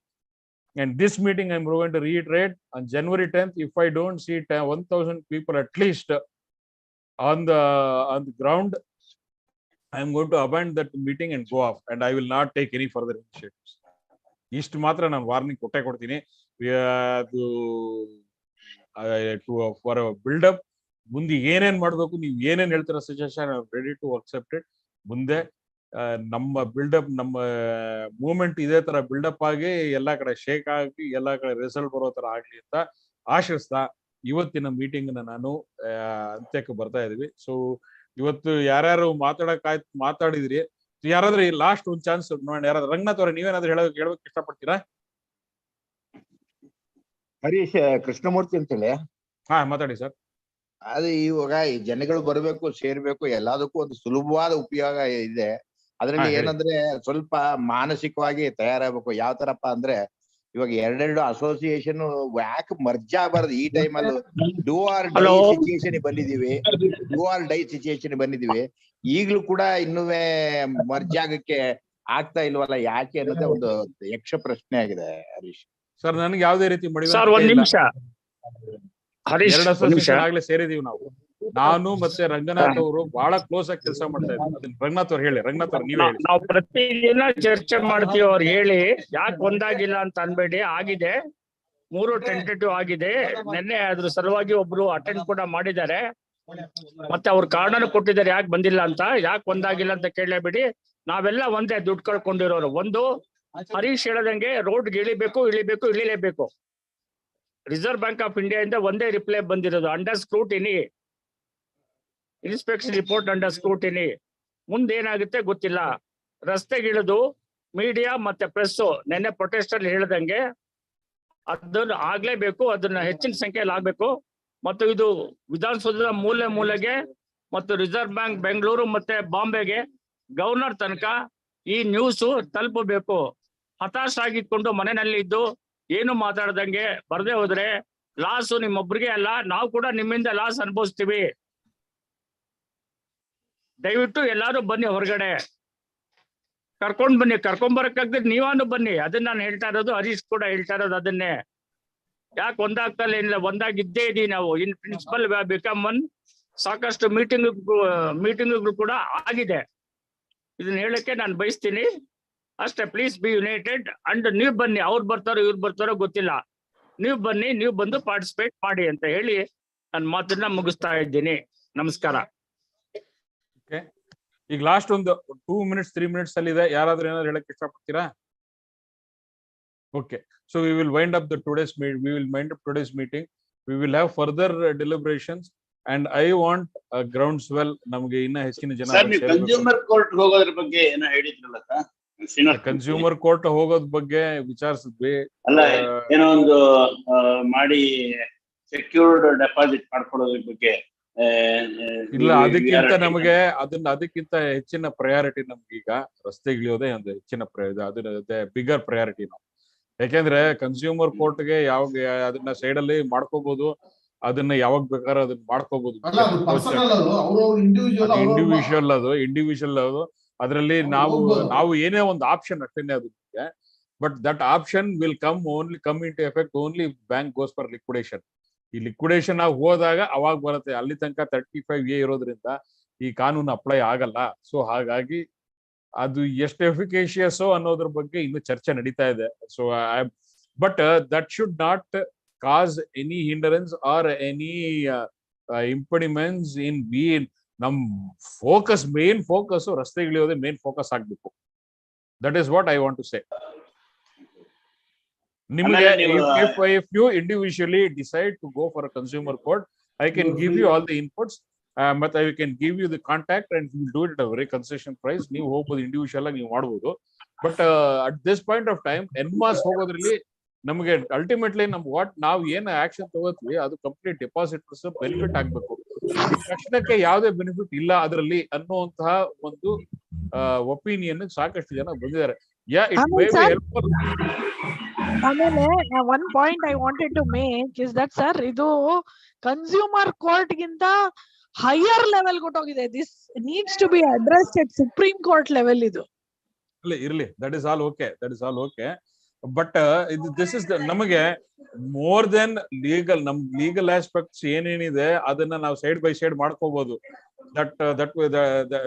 and this meeting I am going to reiterate on January 10th. If I don't see 1,000 people at least on the ground, I am going to abandon that meeting and go off, and I will not take any further initiatives. ಇಷ್ಟು ಮಾತ್ರ ನಾನು warning ಕೊಡ್ತೀನಿ. For build up ಮುಂದೆ ಏನೇನ್ ಮಾಡ್ಬೇಕು, ನೀವು ಏನೇನ್ ಹೇಳ್ತೀರ suggestion, ready to accept it. ಮುಂದೆ ನಮ್ಮ ಬಿಲ್ಡಪ್, ನಮ್ಮ ಮೂವ್ಮೆಂಟ್ ಇದೇ ತರ ಬಿಲ್ಡಪ್ ಆಗಿ ಎಲ್ಲಾ ಕಡೆ ಶೇಕ್ ಆಗಿ ಎಲ್ಲಾ ಕಡೆ ರಿಸಲ್ಟ್ ಬರೋ ತರ ಆಗ್ಲಿ ಅಂತ ಆಶಿಸ್ತಾ ಇವತ್ತಿನ ಮೀಟಿಂಗ್ ನಾನು ಅಂತ್ಯಕ್ಕೆ ಬರ್ತಾ ಇದೀವಿ. ಸೊ ಇವತ್ತು ಯಾರ್ಯಾರು ಮಾತಾಡಿದ್ರಿ, ಯಾರಾದ್ರೂ ಲಾಸ್ಟ್ ಒಂದು ಚಾನ್ಸ್ ನೋಡೋಣ. ಯಾರಾದ್ರೂ ರಂಗನಾಥ್ ಅವರೇ ನೀವೇನಾದ್ರೂ ಹೇಳೋಕೆ ಇಷ್ಟಪಡ್ತೀರಾ? ಹರೀಶ್ ಕೃಷ್ಣಮೂರ್ತಿ ಅಂತೇಳಿ. ಹಾ, ಮಾತಾಡಿ ಸರ್. ಅದು ಇವಾಗ ಈ ಜನಗಳು ಬರಬೇಕು, ಸೇರ್ಬೇಕು, ಎಲ್ಲದಕ್ಕೂ ಒಂದು ಸುಲಭವಾದ ಉಪಯೋಗ ಇದೆ. ಅದ್ರಲ್ಲಿ ಹೇಳಿ. ಏನಂದ್ರೆ ಸ್ವಲ್ಪ ಮಾನಸಿಕವಾಗಿ ತಯಾರಾಗಬೇಕು. ಯಾವ ತರಪ್ಪ ಅಂದ್ರೆ ಇವಾಗ ಎರಡೆರಡು ಅಸೋಸಿಯೇಷನ್ ಯಾಕೆ ಮರ್ಜ್ ಆಗಬಾರ್ದು ಈ ಟೈಮಲ್ಲಿ. ಡೂ ಆರ್ ಡೈ ಸಿಚುಯೇಷನ್ ಬಂದಿದೀವಿ. ಈಗ್ಲೂ ಕೂಡ ಇನ್ನೂ ಮರ್ಜ್ ಆಗಕ್ಕೆ ಆಗ್ತಾ ಇಲ್ವಲ್ಲ, ಯಾಕೆ ಅನ್ನೋದೇ ಒಂದು ಯಕ್ಷ ಪ್ರಶ್ನೆ ಆಗಿದೆ ಹರೀಶ್. ಸರ್, ನನಗೆ ಯಾವುದೇ ರೀತಿ ಸರ್ ಒಂದ್ ನಿಮಿಷ ಹರೀಶ್, ಎರಡು ಅಸೋಸಿಯೇಷನ್ ಆಗ್ಲೇ ಸೇರಿದೀವಿ ನಾವು. ನಾನು ಮತ್ತೆ ರಂಗನಾಥ್ ಅವರು ಬಹಳ ಕ್ಲೋಸ್ ಆಗಿ ಕೆಲಸ ಮಾಡ್ತಾ ಇದ್ದೀವಿ. ರಂಗನಾಥ್ ಅವ್ರು ಹೇಳಿ. ರಂಗನಾಥ್ ಅವ್ರು ನೀವೇ ಹೇಳಿ. ನಾವು ಪ್ರತಿದಿನ ಚರ್ಚೆ ಮಾಡ್ತೀವಿ. ಅವ್ರು ಹೇಳಿ ಯಾಕೆ ಒಂದಾಗಿಲ್ಲ ಅಂತ ಅನ್ಬೇಡಿ. ಆಗಿದೆ, 3 ಟೆಂಟೇಟಿವ್ ಆಗಿದೆ. ನಿನ್ನೆ ಅದ್ರ ಸಲುವಾಗಿ ಒಬ್ರು ಅಟೆಂಡ್ ಕೂಡ ಮಾಡಿದ್ದಾರೆ. ಮತ್ತೆ ಅವ್ರ ಕಾರಣನೂ ಕೊಟ್ಟಿದ್ದಾರೆ ಯಾಕೆ ಬಂದಿಲ್ಲ ಅಂತ. ಯಾಕೆ ಒಂದಾಗಿಲ್ಲ ಅಂತ ಕೇಳಲೇಬೇಡಿ. ನಾವೆಲ್ಲ ಒಂದೇ ದುಡ್ಡು ಕಳ್ಕೊಂಡಿರೋರು. ಒಂದು ಹರೀಶ್ ಹೇಳದಂಗೆ ರೋಡ್ಗೆ ಇಳಿಲೇಬೇಕು. ರಿಸರ್ವ್ ಬ್ಯಾಂಕ್ ಆಫ್ ಇಂಡಿಯಾ ಇಂದ ಒಂದೇ ರಿಪ್ಲೈ ಬಂದಿರೋದು, under scrutiny, inspection report under scrutiny. ಮುಂದೇನಾಗುತ್ತೆ ಗೊತ್ತಿಲ್ಲ. ರಸ್ತೆಗಿಳಿದು ಮೀಡಿಯಾ ಮತ್ತೆ ಪ್ರೆಸ್ ನೆನ್ನೆ ಪ್ರೊಟೆಸ್ಟ್ ಅಲ್ಲಿ ಹೇಳ್ದಂಗೆ ಅದನ್ನ ಆಗ್ಲೇಬೇಕು. ಅದನ್ನ ಹೆಚ್ಚಿನ ಸಂಖ್ಯೆಯಲ್ಲಿ ಆಗ್ಬೇಕು. ಮತ್ತು ಇದು ವಿಧಾನಸೌಧದ ಮೂಲೆಗೆ ಮತ್ತು ರಿಸರ್ವ್ ಬ್ಯಾಂಕ್ ಬೆಂಗಳೂರು ಮತ್ತೆ ಬಾಂಬೆಗೆ, ಗವರ್ನರ್ ತನಕ ಈ ನ್ಯೂಸ್ ತಲುಪಬೇಕು. ಹತಾಶ ಆಗಿಕೊಂಡು ಮನೆಯಲ್ಲಿ ಇದ್ದು ಏನು ಮಾತಾಡ್ದಂಗೆ ಬರ್ದೇ ಹೋದ್ರೆ ಲಾಸು ನಿಮ್ಮೊಬ್ರಿಗೆ ಅಲ್ಲ, ನಾವು ಕೂಡ ನಿಮ್ಮಿಂದ ಲಾಸ್ ಅನುಭವಿಸ್ತೀವಿ. ದಯವಿಟ್ಟು ಎಲ್ಲಾರು ಬನ್ನಿ, ಹೊರಗಡೆ ಕರ್ಕೊಂಡ್ ಬರಕ್ಕಾಗ್ತದೆ ನೀವಾನು ಬನ್ನಿ. ಅದನ್ನ ನಾನು ಹೇಳ್ತಾ ಇರೋದು, ಹರೀಶ್ ಕೂಡ ಹೇಳ್ತಾ ಇರೋದು ಅದನ್ನೇ. ಯಾಕೆ ಒಂದಾಗ್ತಲ್ಲ ಏನಿಲ್ಲ, ಒಂದಾಗಿದ್ದೇ ಇದೀವಿ ನಾವು. In principle become one. ಸಾಕಷ್ಟು ಮೀಟಿಂಗ್ಗಳು ಕೂಡ ಆಗಿದೆ. ಇದನ್ನ ಹೇಳಕ್ಕೆ ನಾನು ಬಯಸ್ತೀನಿ ಅಷ್ಟೇ. ಪ್ಲೀಸ್ ಬಿ ಯುನೈಟೆಡ್ ಅಂಡ್ ನೀವು ಬನ್ನಿ. ಅವ್ರು ಬರ್ತಾರೋ ಇವ್ರು ಬರ್ತಾರೋ ಗೊತ್ತಿಲ್ಲ, ನೀವು ಬನ್ನಿ, ನೀವು ಬಂದು ಪಾರ್ಟಿಸಿಪೇಟ್ ಮಾಡಿ ಅಂತ ಹೇಳಿ ನನ್ನ ಮಾತನ್ನ ಮುಗಿಸ್ತಾ ಇದ್ದೀನಿ. ನಮಸ್ಕಾರ. ಈಗ ಲಾಸ್ಟ್ ಒಂದು 2 minutes 3 minutes ಅಲ್ಲಿ ಇದೆ. ಯಾರಾದ್ರೂ ಏನಾದ್ರು ಹೇಳಕ್ ಇಷ್ಟಪಡ್ತೀರಾ? Okay, so we will wind up today's meeting. We will have further deliberations and I want a groundswell. ನಮಗೆ ಇನ್ನ ಹೆಚ್ಚಿನ ಜನ ಕನ್ಸ್ಯೂಮರ್ ಕೋರ್ಟ್ ಹೋಗೋದ್ರ ಬಗ್ಗೆ ಏನೋ ಹೇಳಿದ್ರಲ್ಲ ಸರ್, ಕನ್ಸ್ಯೂಮರ್ ಕೋರ್ಟ್ ಹೋಗೋದ್ ಬಗ್ಗೆ ವಿಚಾರಿಸಿದ್ವಿ. ಅಲ್ಲ, ಏನೋ ಒಂದು ಮಾಡಿ ಸೆಕ್ಯೂರ್ಡ್ ಡೆಪಾಸಿಟ್ ಮಾಡ್ಕೊಡೋದ್ರ ಬಗ್ಗೆ ಇಲ್ಲ, ಅದಕ್ಕಿಂತ ಹೆಚ್ಚಿನ ಪ್ರಯಾರಿಟಿ ನಮ್ಗೆ ಈಗ ರಸ್ತೆಗಿಳಿಯೋದೇ ಒಂದು ಹೆಚ್ಚಿನ ಅದ್ರ ಬಿಗರ್ ಪ್ರಯಾರಿಟಿ ನಾವು. ಯಾಕೆಂದ್ರೆ ಕನ್ಸ್ಯೂಮರ್ ಕೋರ್ಟ್ಗೆ ಯಾವಾಗ ಅದನ್ನ ಸೈಡ್ ಅಲ್ಲಿ ಮಾಡ್ಕೋಬಹುದು, ಅದನ್ನ ಯಾವಾಗ ಬೇಕಾದ್ರೆ ಅದನ್ನ ಮಾಡ್ಕೋಬಹುದು. ಇಂಡಿವಿಜುವಲ್ ಅದು ಅದರಲ್ಲಿ ನಾವು ಏನೇ ಒಂದು ಆಪ್ಷನ್ ಅಷ್ಟೇನೆ ಅದಕ್ಕೆ. But that option will come into effect only bank goes for liquidation. ಈ ಲಿಕ್ವಿಡೇಷನ್ ಆಗಿ ಹೋದಾಗ ಅವಾಗ ಬರುತ್ತೆ. ಅಲ್ಲಿ ತನಕ 35A ಇರೋದ್ರಿಂದ ಈ ಕಾನೂನು ಅಪ್ಲೈ ಆಗಲ್ಲ. ಸೊ ಹಾಗಾಗಿ ಅದು ಎಷ್ಟು ಎಫಿಕೇಶಿಯಸ್ ಅನ್ನೋದ್ರ ಬಗ್ಗೆ ಇನ್ನು ಚರ್ಚೆ ನಡೀತಾ ಇದೆ. So but that should not cause any hindrance or any impediments in ನಮ್ ಮೇನ್ ಫೋಕಸ್ ರಸ್ತೆಗಿಳಿಯೋದೇ ಮೇನ್ ಫೋಕಸ್ ಆಗ್ಬೇಕು. That is what I want to say. ನಿಮಗೆ if you individually decide to go for a consumer court, I can give you all the inputs, but I can give you the contact and we'll do it at a very concession price. ನೀವು ಹೋಗ್ಬೋದು, individual ಆಗಿ ನೀವು ಮಾಡ್ಬೋದು. But at this point of time en masse ಹೋಗೋದ್ರಲ್ಲಿ ನಮಗೆ ultimately ನಾವು ಏನು action ತಗೋತೀವಿ ಅದು ಕಂಪ್ಲೀಟ್ ಡೆಪಾಸಿಟರ್ಸ್ ಬೆನಿಫಿಟ್ ಆಗ್ಬೇಕು. ತಕ್ಷಣಕ್ಕೆ ಯಾವುದೇ ಬೆನಿಫಿಟ್ ಇಲ್ಲ ಅದರಲ್ಲಿ ಅನ್ನುವಂತಹ ಒಂದು ಒಪಿನಿಯನ್ ಸಾಕಷ್ಟು ಜನ ಬಂದಿದ್ದಾರೆ. ಆಮೇಲೆ one point I wanted to make is that sir, ಇದು ಕನ್ಸ್ಯೂಮರ್ ಕೋರ್ಟ್ ಗಿಂತ ಹೈಯರ್ ಲೆವೆಲ್ ಕೊಟ್ಟೋಗಿದೆ. This needs to be addressed at supreme court level. ಇದು ಇರ್ಲಿ, that is all okay. But this is ನಮಗೆ ಮೋರ್ ದೆನ್ ಲೀಗಲ್. ನಮ್ legal aspects ಏನೇನಿದೆ ಅದನ್ನ ನಾವು ಸೈಡ್ ಬೈ ಸೈಡ್ ಮಾಡ್ಕೋಬಹುದು.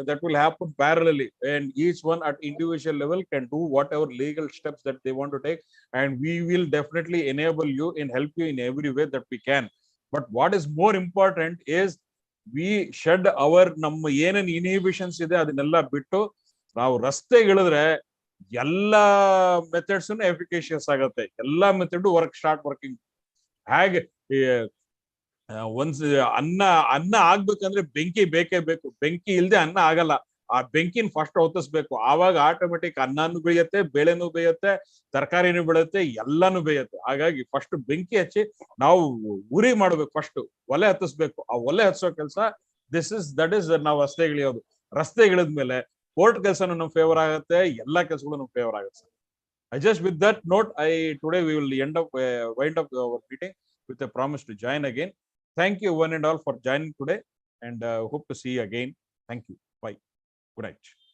that will happen parallelly, and each one at individual level can do whatever legal steps that they want to take, and we will definitely enable you and help you in every way that we can. But what is more important is we shed our ನಮ್ಮ ಏನೇನು inhibitions ಇದೆ ಅದನ್ನೆಲ್ಲ ಬಿಟ್ಟು ನಾವು ರಸ್ತೆಗಿಳಿದ್ರೆ ಎಲ್ಲಾ methods ಎಫಿಕೇಶಿಯಸ್ ಆಗುತ್ತೆ. ಎಲ್ಲಾ method working. ಹೇಗೆ ಅನ್ನ ಆಗ್ಬೇಕಂದ್ರೆ ಬೆಂಕಿ ಬೇಕೇ ಬೇಕು. ಬೆಂಕಿ ಇಲ್ದೆ ಅನ್ನ ಆಗಲ್ಲ. ಆ ಬೆಂಕಿನ ಫಸ್ಟ್ ಹೊತ್ತಿಸ್ಬೇಕು. ಆವಾಗ ಆಟೋಮೆಟಿಕ್ ಅನ್ನನೂ ಬೇಯುತ್ತೆ, ಬೇಳೆನೂ ಬೇಯುತ್ತೆ, ತರಕಾರಿನೂ ಬೆಳೆಯುತ್ತೆ, ಎಲ್ಲಾನು ಬೇಯುತ್ತೆ. ಹಾಗಾಗಿ ಫಸ್ಟ್ ಬೆಂಕಿ ಹಚ್ಚಿ ನಾವು ಉರಿ ಮಾಡ್ಬೇಕು, ಫಸ್ಟ್ ಒಲೆ ಹತ್ತಿಸ್ಬೇಕು. ಆ ಒಲೆ ಹಚ್ಚೋ ಕೆಲಸ ದಟ್ ಇಸ್ ನಾವು ರಸ್ತೆಗಿಳಿಯೋದು. ರಸ್ತೆಗಿಳಿದ್ಮೇಲೆ ಕೋರ್ಟ್ ಕೆಲಸನೂ ನಮ್ ಫೇವರ್ ಆಗುತ್ತೆ, ಎಲ್ಲಾ ಕೆಲಸಗಳು ನಮ್ ಫೇವರ್ ಆಗುತ್ತೆ. I just with that note, today we will wind up our meeting with a promise to join again. Thank you one and all for joining today, and hope to see you again. Thank you. Bye. Good night.